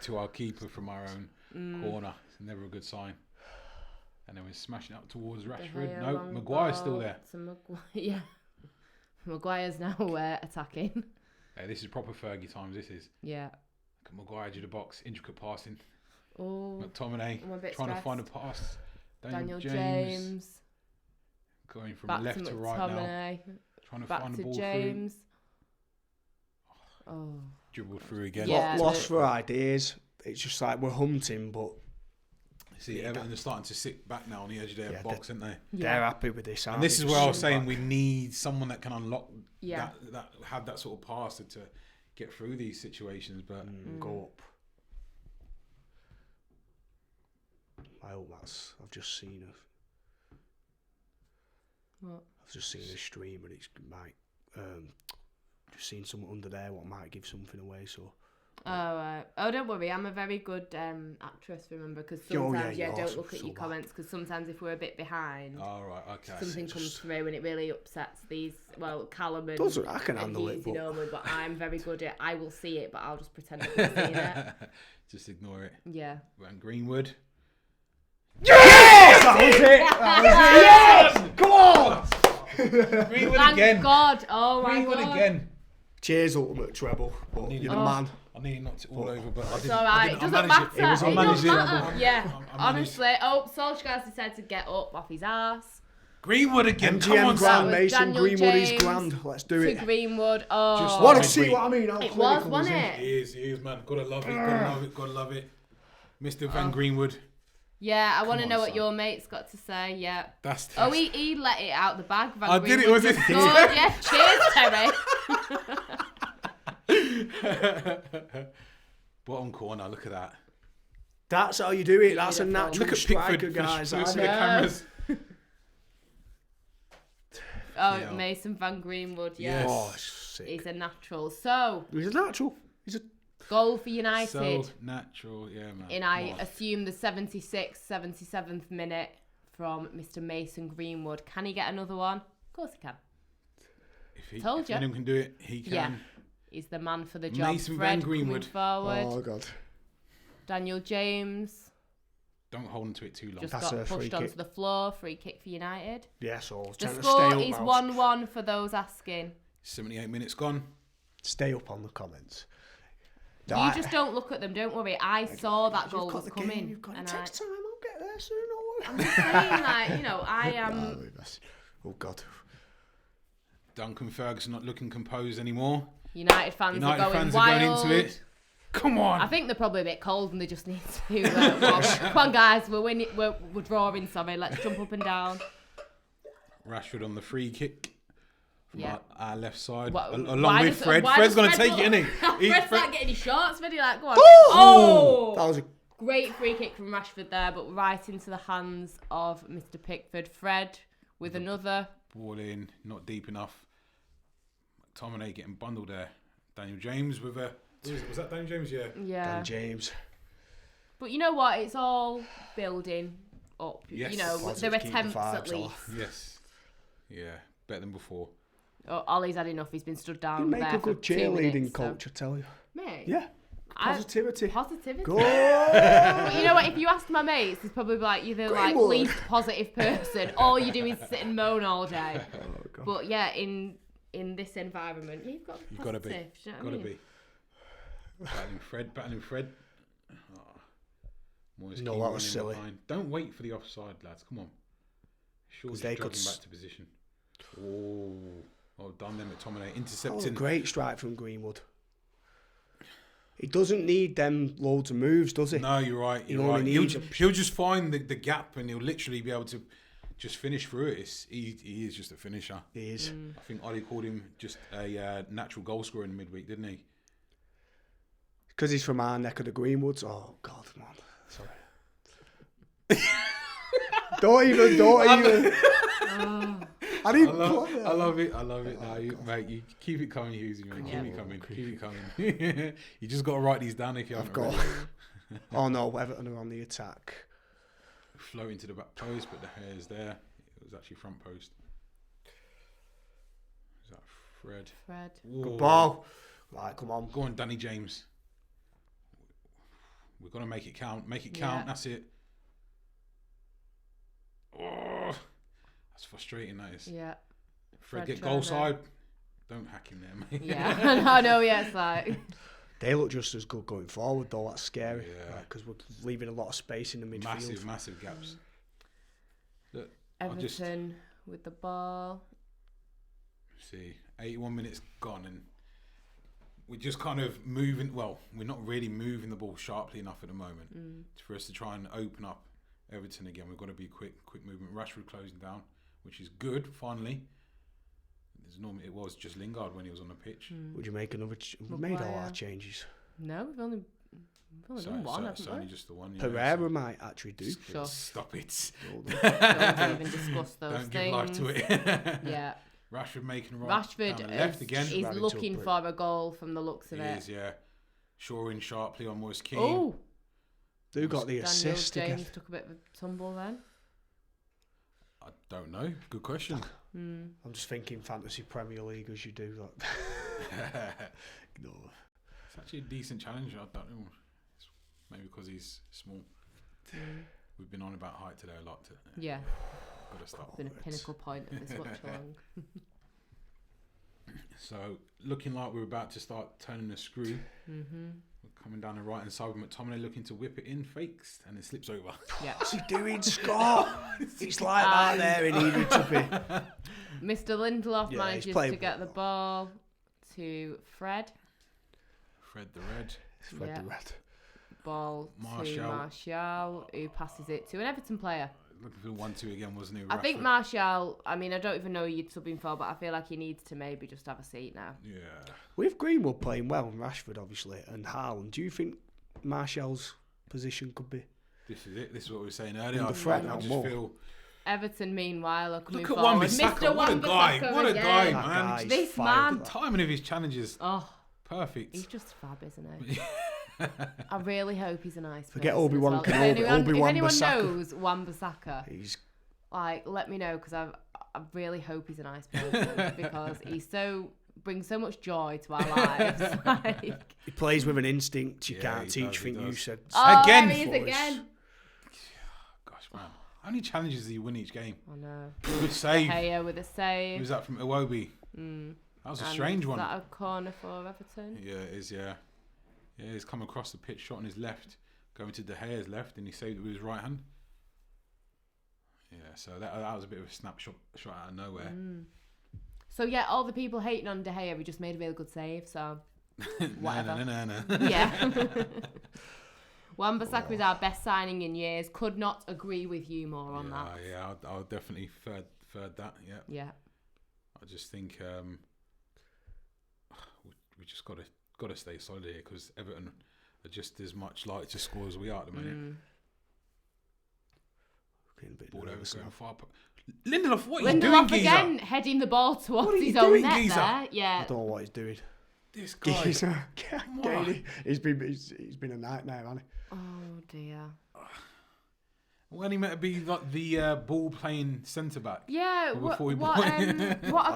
to our keeper from our own corner. It's never a good sign. And then we're smashing up towards Rashford. No, Maguire's still there. Yeah. Maguire's now attacking. Hey, this is proper Fergie times, this is. Yeah. Look at Maguire to the box. Intricate passing. Oh. McTominay I'm a bit trying to find a stressed. pass. Daniel James. Going from Back left to to right now. McTominay. Trying to Back find the to ball James. Oh. through. Dribbled through again. Yeah. Lost for ideas. It's just like we're hunting, but See, Everton are starting to sit back now on the edge of their Yeah, box, aren't they? Yeah. they're happy with this. And this is where I was saying we need someone that can unlock Yeah. that have that sort of pass to get through these situations. But go up. I hope that's. I've just seen What? I've just seen a stream and it's might. Just seen someone under there what might give something away. So. Oh, right. Oh, don't worry. I'm a very good actress, remember, because Oh, yeah, sometimes you're don't awesome, look at so your bad. comments, because sometimes if we're a bit behind, all right, okay. something comes through and it really upsets these, well, Callum and Doesn't I can and handle it, Hughes, you but know, but I'm very good at, I will see it, but I'll just pretend I've not seen it. Just ignore it. Yeah. And Greenwood. that was it. Yes, come on. Greenwood Thank again. God. Oh, my Greenwood God. again. Cheers, ultimate treble. But nearly you're the Oh. man. I nearly knocked it all over, but I didn't. It's all right. It doesn't matter. It was It I doesn't managed it. matter. Yeah. I managed. Honestly. Oh, Solskjaer's decided to get up off his ass. Greenwood again. Come MGM on, That Grand was Sam. Mason Daniel Greenwood is James grand. Let's do To it. Greenwood. Oh. Just Want like- to see what I mean? How It clinical was, is wasn't it? it? He is, man. Gotta love it. Gotta love it. Gotta love it. Mr. Van Greenwood. Yeah, I want to on, know what son. your mate's got to say. Yeah. That's. Oh, he let it out the bag. Van I did it, Greenwood was it? just scored. Yeah, cheers, Terry. Bottom corner, look at that. That's how you do it. That's a Beautiful. natural Look at striker, Pickford. guys. First That's of the it. cameras. Oh, Yeah. Mason van Greenwood, Yes. Oh, sick. he's a natural. So, He's a natural. He's a goal for United. So natural, yeah, man. In, I assume, the 76th, 77th minute from Mr. Mason Greenwood. Can he get another one? Of course he can. If Told ya. anyone can do it, he can. Yeah. He's the man for the job. Mason Fred van Greenwood. coming forward. Oh, God. Daniel James Don't hold on to it too long. just That's got a free pushed onto kick. the floor. Free kick for United. Yeah, so The trying to score stay is up now. 1-1 for those asking. 78 minutes gone. Stay up on the comments. You just don't look at them, don't worry. I saw that goal You've got was the coming. game, you've got it. And Takes time. I'll get there soon. I'm just saying, like, you know, I am... Oh, God. Duncan Ferguson not looking composed anymore. United fans United are going fans wild. are going into it. Come on. I think they're probably a bit cold and they just need to... come on, guys, we're winning. We're drawing, sorry. Let's jump up and down. Rashford on the free kick from Yeah. our left side. What- Along why with does- Fred. why Fred's does going to Fred take it, look- isn't he? Fred's like getting his shorts ready, like, go on. Oh! That was a... Great free kick from Rashford there, but right into the hands of Mr. Pickford. Fred with another. Ball in, not deep enough. McTominay getting bundled there. Daniel James with a... Was that Daniel James? Yeah. Yeah. Dan James. But you know what? It's all building up. Yes. You know, Positive, their keep the attempts at vibes least. off. Yes. Yeah. Better than before. Oh, Ollie's had enough. He's been stood down You make there a good for 2 cheerleading minutes, coach, I tell you. So. Mate. Yeah. Positivity. Positivity. Good. But you know what? If you ask my mates, it's probably like you're the like Greenwood. least positive person. All you do is sit and moan all day. Oh, God. But yeah, in this environment, you've got to be You've got to positive. be. Do you know Got what I to mean? be. Battling Fred. Oh. Moyes No, keep that was running silly. behind. Don't wait for the offside, lads. Come on. Sure, 'Cause they they could could back to position. Oh, done them at McTominay. That was a Intercepting. great strike from Greenwood. He doesn't need them loads of moves, does he? No, you're right. He You're only right. needs He'll just find the gap and he'll literally be able to just finish through it. He is just a finisher. He is. I think Ollie called him just a natural goal scorer in the midweek, didn't he? Because he's from our neck of the Greenwoods. Oh, God, man. Sorry. don't even. I didn't put it. I love it. Now, mate, you keep it coming, Hughesy, man. Keep it coming. You just got to write these down if you haven't. got- already. Oh, no, Everton are on the attack. Floating to the back post, but the hair's there. It was actually front post. Is that Fred? Fred. Good ball. Right, come on. Go on, Danny James. We're going to make it count. Make it count. Yeah. That's it. Oh, that's frustrating, that is. Yeah. Fred, Fred get trying goal to- side. Don't hack him there, mate. Yeah. I know, yeah, it's like... They look just as good going forward, though. That's scary. Yeah. Because we're leaving a lot of space in the midfield. Massive gaps. Look, I'll just Everton with the ball. see. 81 minutes gone and we're just kind of moving. Well, we're not really moving the ball sharply enough at the moment for us to try and open up Everton again. We've got to be quick movement. Rashford closing down, which is good. Finally, normally it was just Lingard when he was on the pitch. Would you make another... We've made all our Maguire. changes. No, we've only done one, it's haven't only we? just the one. Pereira might actually do. Sure. Stop it! Don't even discuss those Don't things. give life to it. Yeah. Rashford making a right Rashford down the left again. is Rabbit looking up, for a goal from the looks of He it. is, yeah. Shoring sharply on Moise Keane. Oh, Who got the Daniel assist James again? took a bit of a tumble then. I don't know. Good question. I'm just thinking fantasy Premier League as you do. Like. No. It's actually a decent challenge. I don't know. It's maybe because he's small. We've been on about height today a lot. Yeah, Got to stop. it's been a pinnacle point of this Watchalong. So looking like we're about to start turning the screw. We're coming down the right hand side with McTominay looking to whip it in, fakes, and it slips over. Yeah. What's he doing, Scott? He's like that there. He needed to be. Mr. Lindelof Yeah, manages he's to playing get the ball to Fred. Fred the Red. Fred the Red. Ball to Martial. Martial, who passes it to an Everton player. looking for the 1-2 again, wasn't he? I think Martial, I mean, I don't even know who you'd sub in for, but I feel like he needs to maybe just have a seat now. Yeah. With Greenwood playing well, and Rashford obviously, and Haaland, do you think Martial's position could be? This is it. This is what we were saying earlier. The threat I now just more. feel. Everton, meanwhile, are coming Look at forward. Wan-Bissaka. Mr. What a guy. Wan-Bissaka What a again. guy, That man. guy's This fired. man. The timing of his challenges. Oh, Perfect. he's just fab, isn't he? I really hope he's a nice Forget person Obi-Wan as well. Kenobi, If Obi-Wan anyone Bissaka. knows Wan-Bissaka, He's like, let me know, because I really hope he's a nice person because brings so much joy to our lives. Like, he plays with an instinct you can't he teach. does, I think he you does. said Again, there he is boys. again. Gosh, man. How many challenges do you win each game? I know. Good save. Haya with a save. Who's that from Iwobi? That was a strange one. Is that a corner for Everton? Yeah, it is, yeah. Yeah, he's come across the pitch, shot on his left, going to De Gea's left, and he saved it with his right hand. Yeah, so that was a bit of a snapshot shot out of nowhere. So, yeah, all the people hating on De Gea, we just made a really good save, so whatever. No. Yeah. Wan-Bissaka is our best signing in years. Could not agree with you more on that. Yeah, I'll definitely third that, yeah. Yeah. I just think we just got to stay solid here because Everton are just as much like to score as we are at the minute. Ball over going far. Lindelof, what are you doing, Lindelof geezer? again, heading the ball towards What are you his own doing, net geezer? there. Yeah. I don't know what he's doing. This guy. He's been a nightmare, hasn't he? Oh, dear. When he meant to be like the ball playing centre back. Yeah, what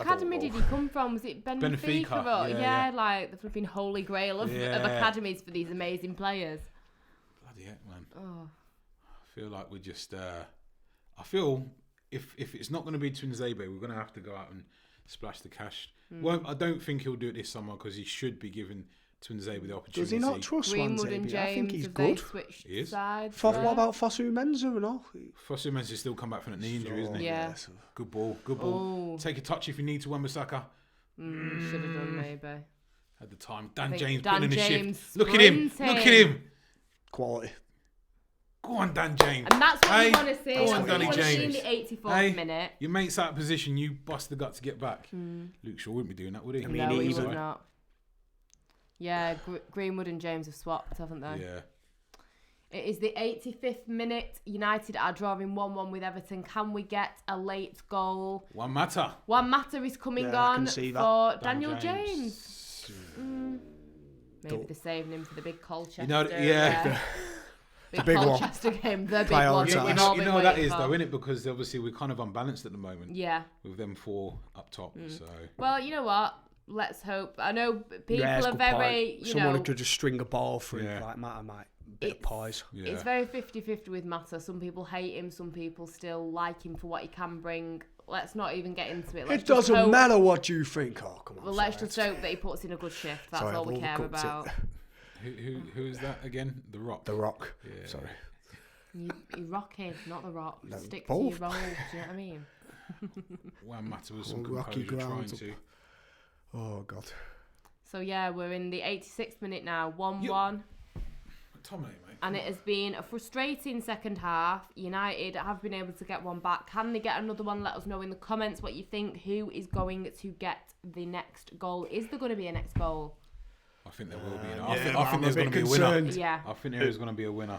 academy did he come from? Was it Benfica? Yeah. Like the flipping holy grail of academies for these amazing players. Bloody heck, man. Oh. I feel like we're just... I feel if it's not going to be Twinzebe, we're going to have to go out and splash the cash. Well, I don't think he'll do it this summer because he should be giving Twinzebe the opportunity. Does he not trust Greenwood and Swansea? James, I think he's have good. they switched He is. sides? What about Fosu Mensah and all? Fosu Mensah still come back from that knee injury, isn't he? Yeah. Good ball. Oh. Take a touch if you need to, Wan-Bissaka. Should have done maybe. At the time. Dan think James Dan putting in the James shift. Look at him. sprinting. Quality. Go on, Dan James. And that's what Hey, you want to see. go on, That's what Danny you want to see in James. the 84th minute. Your mate's out of position, you bust the gut to get back. Luke Shaw wouldn't be doing that, would he? I mean, No, he even- would not. Yeah, Greenwood and James have swapped, haven't they? Yeah. It is the 85th minute. United are drawing 1-1 with Everton. Can we get a late goal? One matter. One matter is coming Yeah, I on can see that. for Dan Daniel James. Maybe they're saving him for the big Colchester. You know, yeah. big one. Colchester game, the big Prioritise. one. You We've all know been what that waiting is, for. though, isn't it? Because obviously we're kind of unbalanced at the moment. Yeah. With them four up top. So Well, you know what? Let's hope. I know people Yeah, it's a are good very, point. you Someone know, who could just string a ball through Yeah. like Matter might bit of poise. yeah. it's very 50-50 with Mata. Some people hate him, some people still like him for what he can bring. Let's not even get into it. Let's It just doesn't hope- matter what you think. Oh, come on. Well, let's sorry. just hope that he puts in a good shift. That's Sorry, all I've we care overcooked about. it. Who is that again? The Rock. The Rock. Yeah. Sorry. You rocking, not the rock. No, Stick both. to your roles. Do you know what I mean? One matter was some Rocky composure trying ground. to. Oh, God. So yeah, we're in the 86th minute now, 1-1. Tommy, mate. And it has been a frustrating second half. United have been able to get one back. Can they get another one? Let us know in the comments what you think. Who is going to get the next goal? Is there going to be a next goal? I think there will be. Yeah, I think I'm a there's bit going to be a winner. concerned. Yeah. I think there is going to be a winner.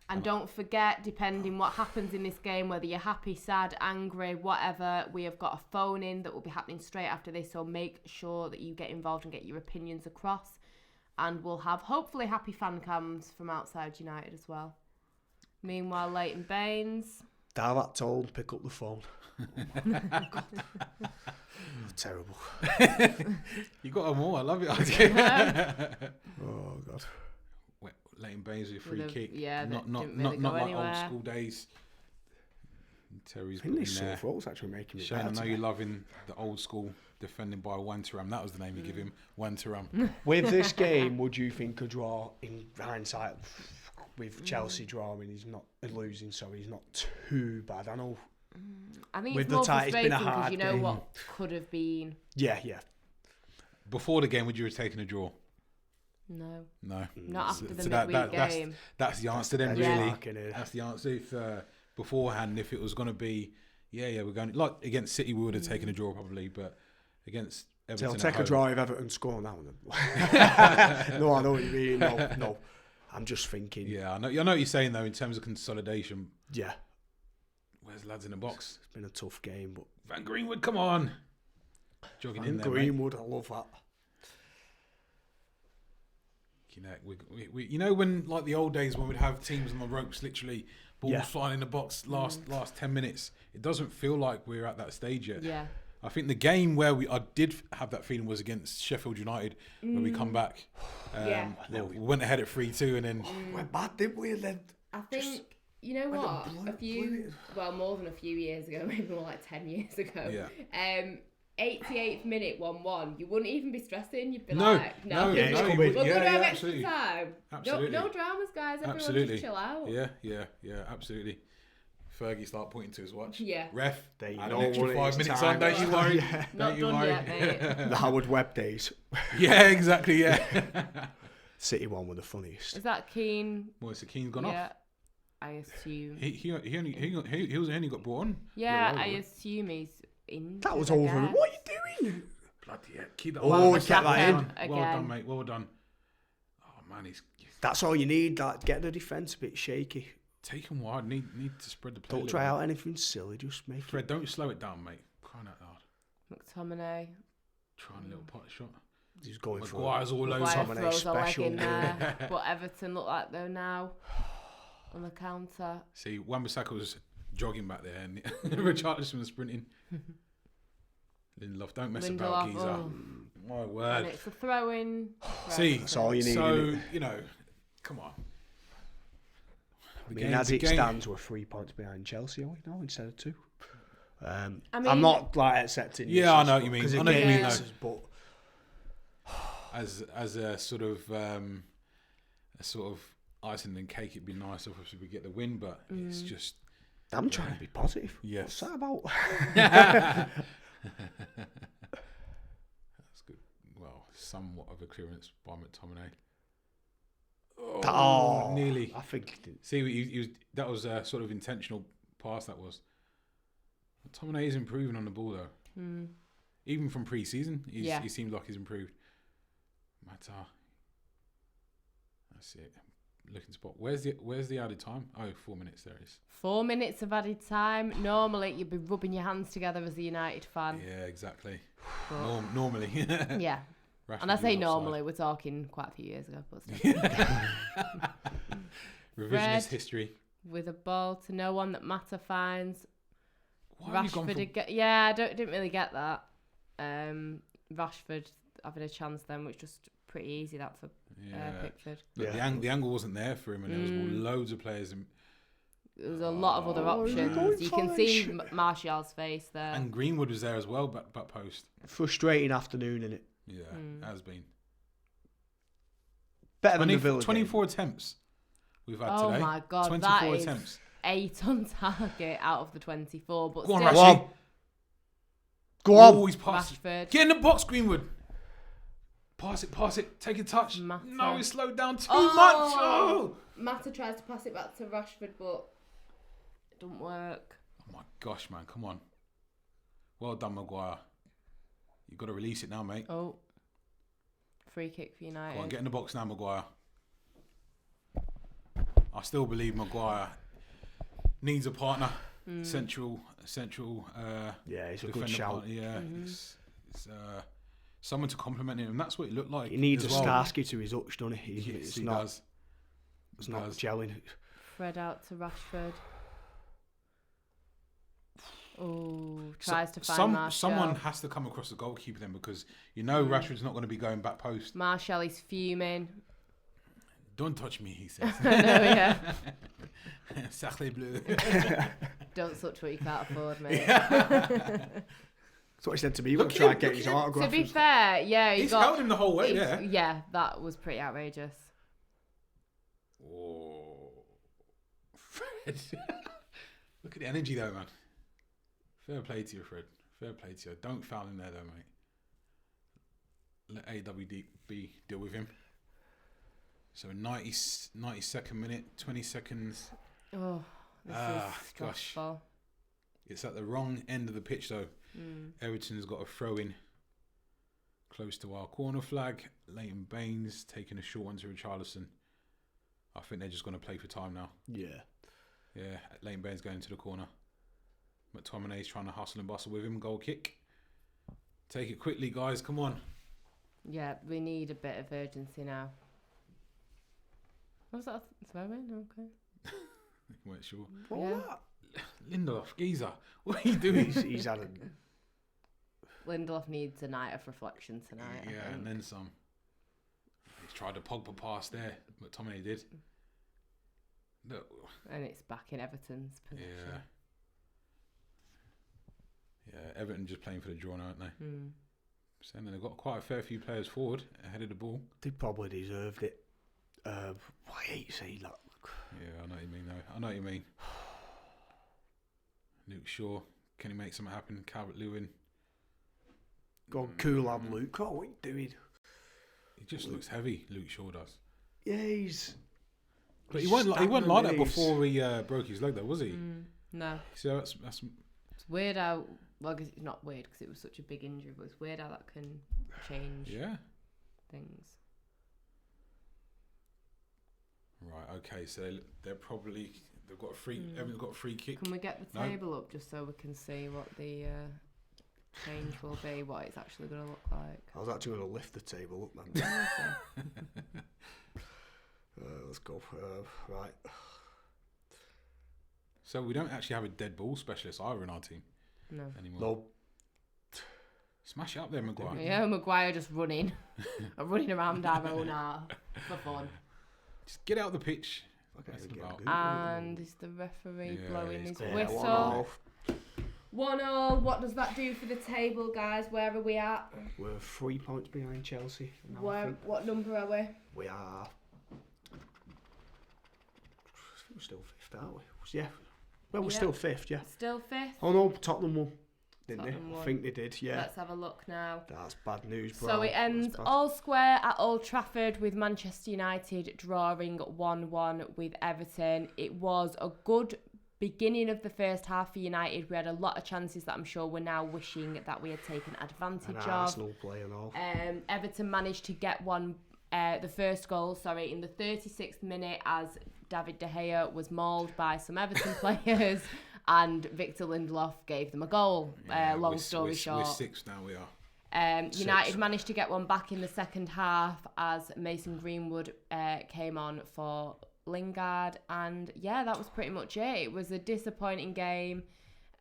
And don't forget, depending what happens in this game, whether you're happy, sad, angry, whatever, we have got a phone in that will be happening straight after this. So make sure that you get involved and get your opinions across. And we'll have hopefully happy fan cams from outside United as well. Meanwhile, Leighton Baines. Darvat told, pick up the phone. Terrible. You got them all. I love it. Oh, God. Leighton Baines with a free With a- kick. yeah, that not didn't really not go like anywhere. old school days. Terry's I think put these in there. sore throats actually making me Shane, I better know today. you're loving the old school defending by Wantaram. That was the name you give him, Wantaram. With this game, would you think a draw, in hindsight, with Chelsea drawing, he's not losing, so he's not too bad. I know. I think With it's the more tie, it's been frustrating a because hard you know game. what could have been. Yeah. Before the game, would you have taken a draw? No, No. not after the So midweek game. That's the answer then, That's really. marking it. That's the answer. If beforehand if it was going to be, we're going, like against City we would have taken a draw probably, but against Everton They'll take a draw if Everton score now. No, I know what you mean. No. I'm just thinking. Yeah, I know what you're saying though in terms of consolidation. Yeah. Where's lads in the box? It's been a tough game, but Van Greenwood, come on. Jogging in there, Greenwood, I love that. You know, we you know when like the old days when we'd have teams on the ropes, literally balls flying in the box last 10 minutes. It doesn't feel like we're at that stage yet. Yeah. I think the game where I did have that feeling was against Sheffield United when we come back. We went ahead at 3-2 and then We're bad, didn't we? And then I think, you know what? More than a few years ago, maybe more like 10 years ago. Yeah. 88th minute 1-1. You wouldn't even be stressing. You'd be no, like, no, we're no, going to have extra absolutely. time. Absolutely. No dramas, guys. Everyone Absolutely. just chill out. Yeah, absolutely. Fergie start pointing to his watch. Yeah. Ref, There you add go, an extra what 5 it is, minutes time. on, don't you worry. Yeah. Not done yet, mate. The Howard Webb days. Yeah, exactly, yeah. City one were the funniest. Is that Keane? Well, so Keane's gone off. Yeah, I assume. He only got brought on. Yeah, I assume he's in. That was over. What are you doing? Bloody yeah. Keep that Oh, on. get that in. Well done, mate. Well done. Oh, man, he's That's all you need. That get the defence a bit shaky. taken wide. Need to spread the play. Don't try out anything silly. Just make Fred, don't slow it down, mate. Crying out loud. McTominay. Trying a little pot shot. He's going for Maguire's all over. Maguire McTominay throws a leg special. in there. But Everton look like they're now on the counter. See, Wan-Bissaka was jogging back there, and Richarlison was sprinting. Lindelof, don't mess about, Lindelof, geezer. oh. My And word. it's a throw-in. See, That's all you need. so innit? you know, come on. I mean, as it stands, we're 3 points behind Chelsea, are we now, instead of 2? mean- I'm not like accepting. Yeah, I know what you mean. Because I know what you mean, it though. but As a sort of icing and cake, it'd be nice if we get the win, but it's just I'm trying to be positive. Yes. What's that about? that's good. Well, somewhat of a clearance by McTominay. Oh, nearly. I think. See, he was, that was a sort of intentional pass. That was. McTominay is improving on the ball though. Even from pre-season, he seemed like he's improved. Mata. That's it. Looking spot. Where's the added time? Oh, 4 minutes. There it is. 4 minutes of added time. Normally, you'd be rubbing your hands together as a United fan. Yeah, exactly. But Normally. yeah. Rashford And I say was normally, we're talking quite a few years ago. But still. Revisionist Fred. history. With a ball to no one that Mata finds. Why have you gone Rashford for... I didn't really get that. Rashford having a chance then, which was pretty easy that for Pickford. Look, the angle wasn't there for him, and there was loads of players. There was a lot of other options. You can see Martial's face there. And Greenwood was there as well, back post. Frustrating afternoon, innit? Yeah, it has been. Better than the Villa 24 attempts we've had today. Oh my God, 24 that is attempts. 8 on target out of the 24. But Go on, still, Rashford. Go on. Oh, he's passed. Rashford. Get in the box, Greenwood. Pass it. Take a touch. Mata. No, he slowed down too Oh. much. Oh. Mata tries to pass it back to Rashford, but it doesn't work. Oh my gosh, man. Come on. Well done, Maguire. You've got to release it now, mate. Oh. Free kick for United. Go on, get in the box now, Maguire. I still believe Maguire needs a partner. Central. Yeah, he's a good defender shout. partner. Yeah, it's someone to compliment him, and that's what it looked like. He needs a as well. Starsky to his hooks, doesn't he? Yes, It's he not. does. It's not gelling. Fred out to Rashford. Oh, tries to find Martial. Someone has to come across the goalkeeper then, because you know Rashford's not going to be going back post. Martial is fuming. Don't touch me, he says. I know, yeah. Sacré bleu. Don't touch what you can't afford, mate. That's what he said to me. He was trying to get his To autograph. be fair, yeah, He's held him the whole way, yeah. Yeah, that was pretty outrageous. Oh, Fred. Look at the energy though, man. Fair play to you, Fred. Fair play to you. Don't foul him there though, mate. Let AWB deal with him. So 92nd minute, 20 seconds. Oh, This is stressful. Gosh. It's at the wrong end of the pitch, though. Everton has got a throw-in close to our corner flag. Leighton Baines taking a short one to Richarlison. I think they're just going to play for time now. Yeah. Yeah, Leighton Baines going to the corner. McTominay's trying to hustle and bustle with him. Goal kick. Take it quickly, guys. Come on. Yeah, we need a bit of urgency now. What was that? Swearing? Okay. Weren't sure. Yeah. Lindelof, geezer. What are you doing? He's had a... Lindelof needs a night of reflection tonight. Yeah, and then some. He's tried to Pogba pass there. McTominay did. Look. And it's back in Everton's position. Yeah, Everton just playing for the draw now, aren't they? So they've got quite a fair few players forward ahead of the ball. They probably deserved it. I hate saying that. Yeah, I know what you mean, though. I know what you mean. Luke Shaw, can he make something happen? Calvert-Lewin. Go on, cool lad, Luke. Oh, what are you doing? He just looks heavy, Luke Shaw does. Yeah, he's... But he wasn't like that before he broke his leg, though, was he? No. So that's It's weird how... Well, it's not weird because it was such a big injury, but it's weird how that can change things. Right, okay, so they've got a free... Everyone's got a free kick. Can we get the table up just so we can see what the change will be, what it's actually going to look like? I was actually going to lift the table up, man. Let's go. Right. So we don't actually have a dead ball specialist either in our team anymore. No. Smash it up there, Maguire. Yeah, Maguire just running around our own half for fun. Just get out the pitch. And is the referee blowing his Yeah, whistle? 1-1. What does that do for the table, guys? Where are we at? We're 3 points behind Chelsea. Now, What number are we? We are... I think we're still fifth, aren't we? Yeah. Well, we're still fifth, yeah. Still fifth? Oh no, Tottenham won, didn't Tottenham they? won. I think they did, yeah. Let's have a look now. That's bad news, bro. So it ends all square at Old Trafford with Manchester United drawing 1-1 with Everton. It was a good beginning of the first half for United. We had a lot of chances that I'm sure we're now wishing that we had taken advantage of. Arsenal play and all. Everton managed to get the first goal, in the 36th minute as David De Gea was mauled by some Everton players and Victor Lindelof gave them a goal. Long story short. We're six now, we are. United managed to get one back in the second half as Mason Greenwood came on for Lingard, and that was pretty much it. It was a disappointing game.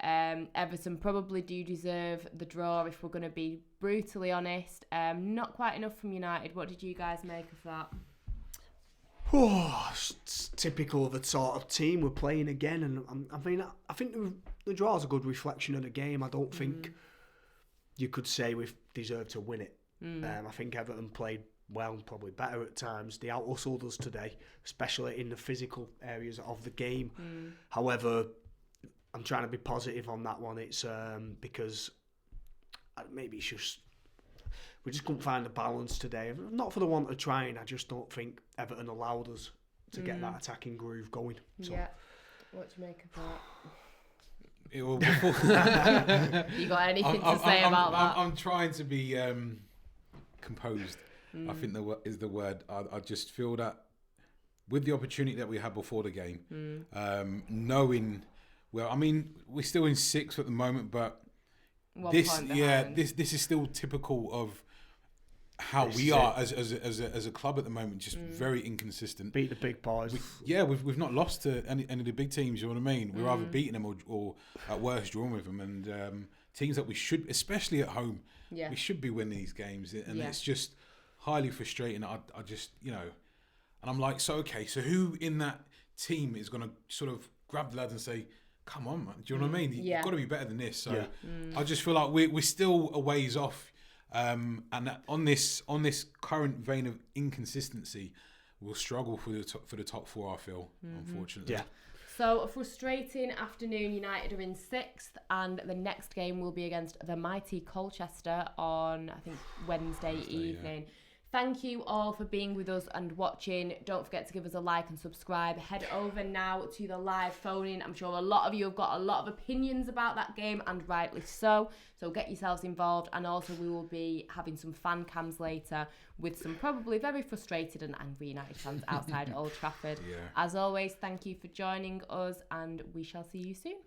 Everton probably do deserve the draw if we're going to be brutally honest. Not quite enough from United. What did you guys make of that? Oh, it's typical of the sort of team we're playing again, and I think the draw is a good reflection of the game. I don't think you could say we've deserved to win it. I think Everton played well and probably better at times. They out-hustled us today, especially in the physical areas of the game. However, I'm trying to be positive on that one. It's because maybe it's just we just couldn't find the balance today. Not for the want of trying. I just don't think Everton allowed us to get that attacking groove going. So. Yeah. What do you make of that? You got anything to say about that? I'm trying to be composed. I think is the word. I just feel that with the opportunity that we had before the game, knowing, well, I mean, we're still in sixth at the moment, but this is still typical of how we are as a club at the moment. Just very inconsistent. Beat the big boys. We've not lost to any of the big teams. You know what I mean? We're either beating them or at worst drawing with them. And teams that we should, especially at home, we should be winning these games. And it's just highly frustrating. I just, and I'm like, so who in that team is going to sort of grab the lads and say, come on, man, do you know what I mean? You've got to be better than this. So I just feel like we're still a ways off. And that on this current vein of inconsistency, we'll struggle for the top four, I feel, unfortunately. Yeah. So a frustrating afternoon. United are in sixth, and the next game will be against the mighty Colchester on, I think, Wednesday evening. Thank you all for being with us and watching. Don't forget to give us a like and subscribe. Head over now to the live phone-in. I'm sure a lot of you have got a lot of opinions about that game, and rightly so. So get yourselves involved. And also we will be having some fan cams later with some probably very frustrated and angry United fans outside Old Trafford. Yeah. As always, thank you for joining us, and we shall see you soon.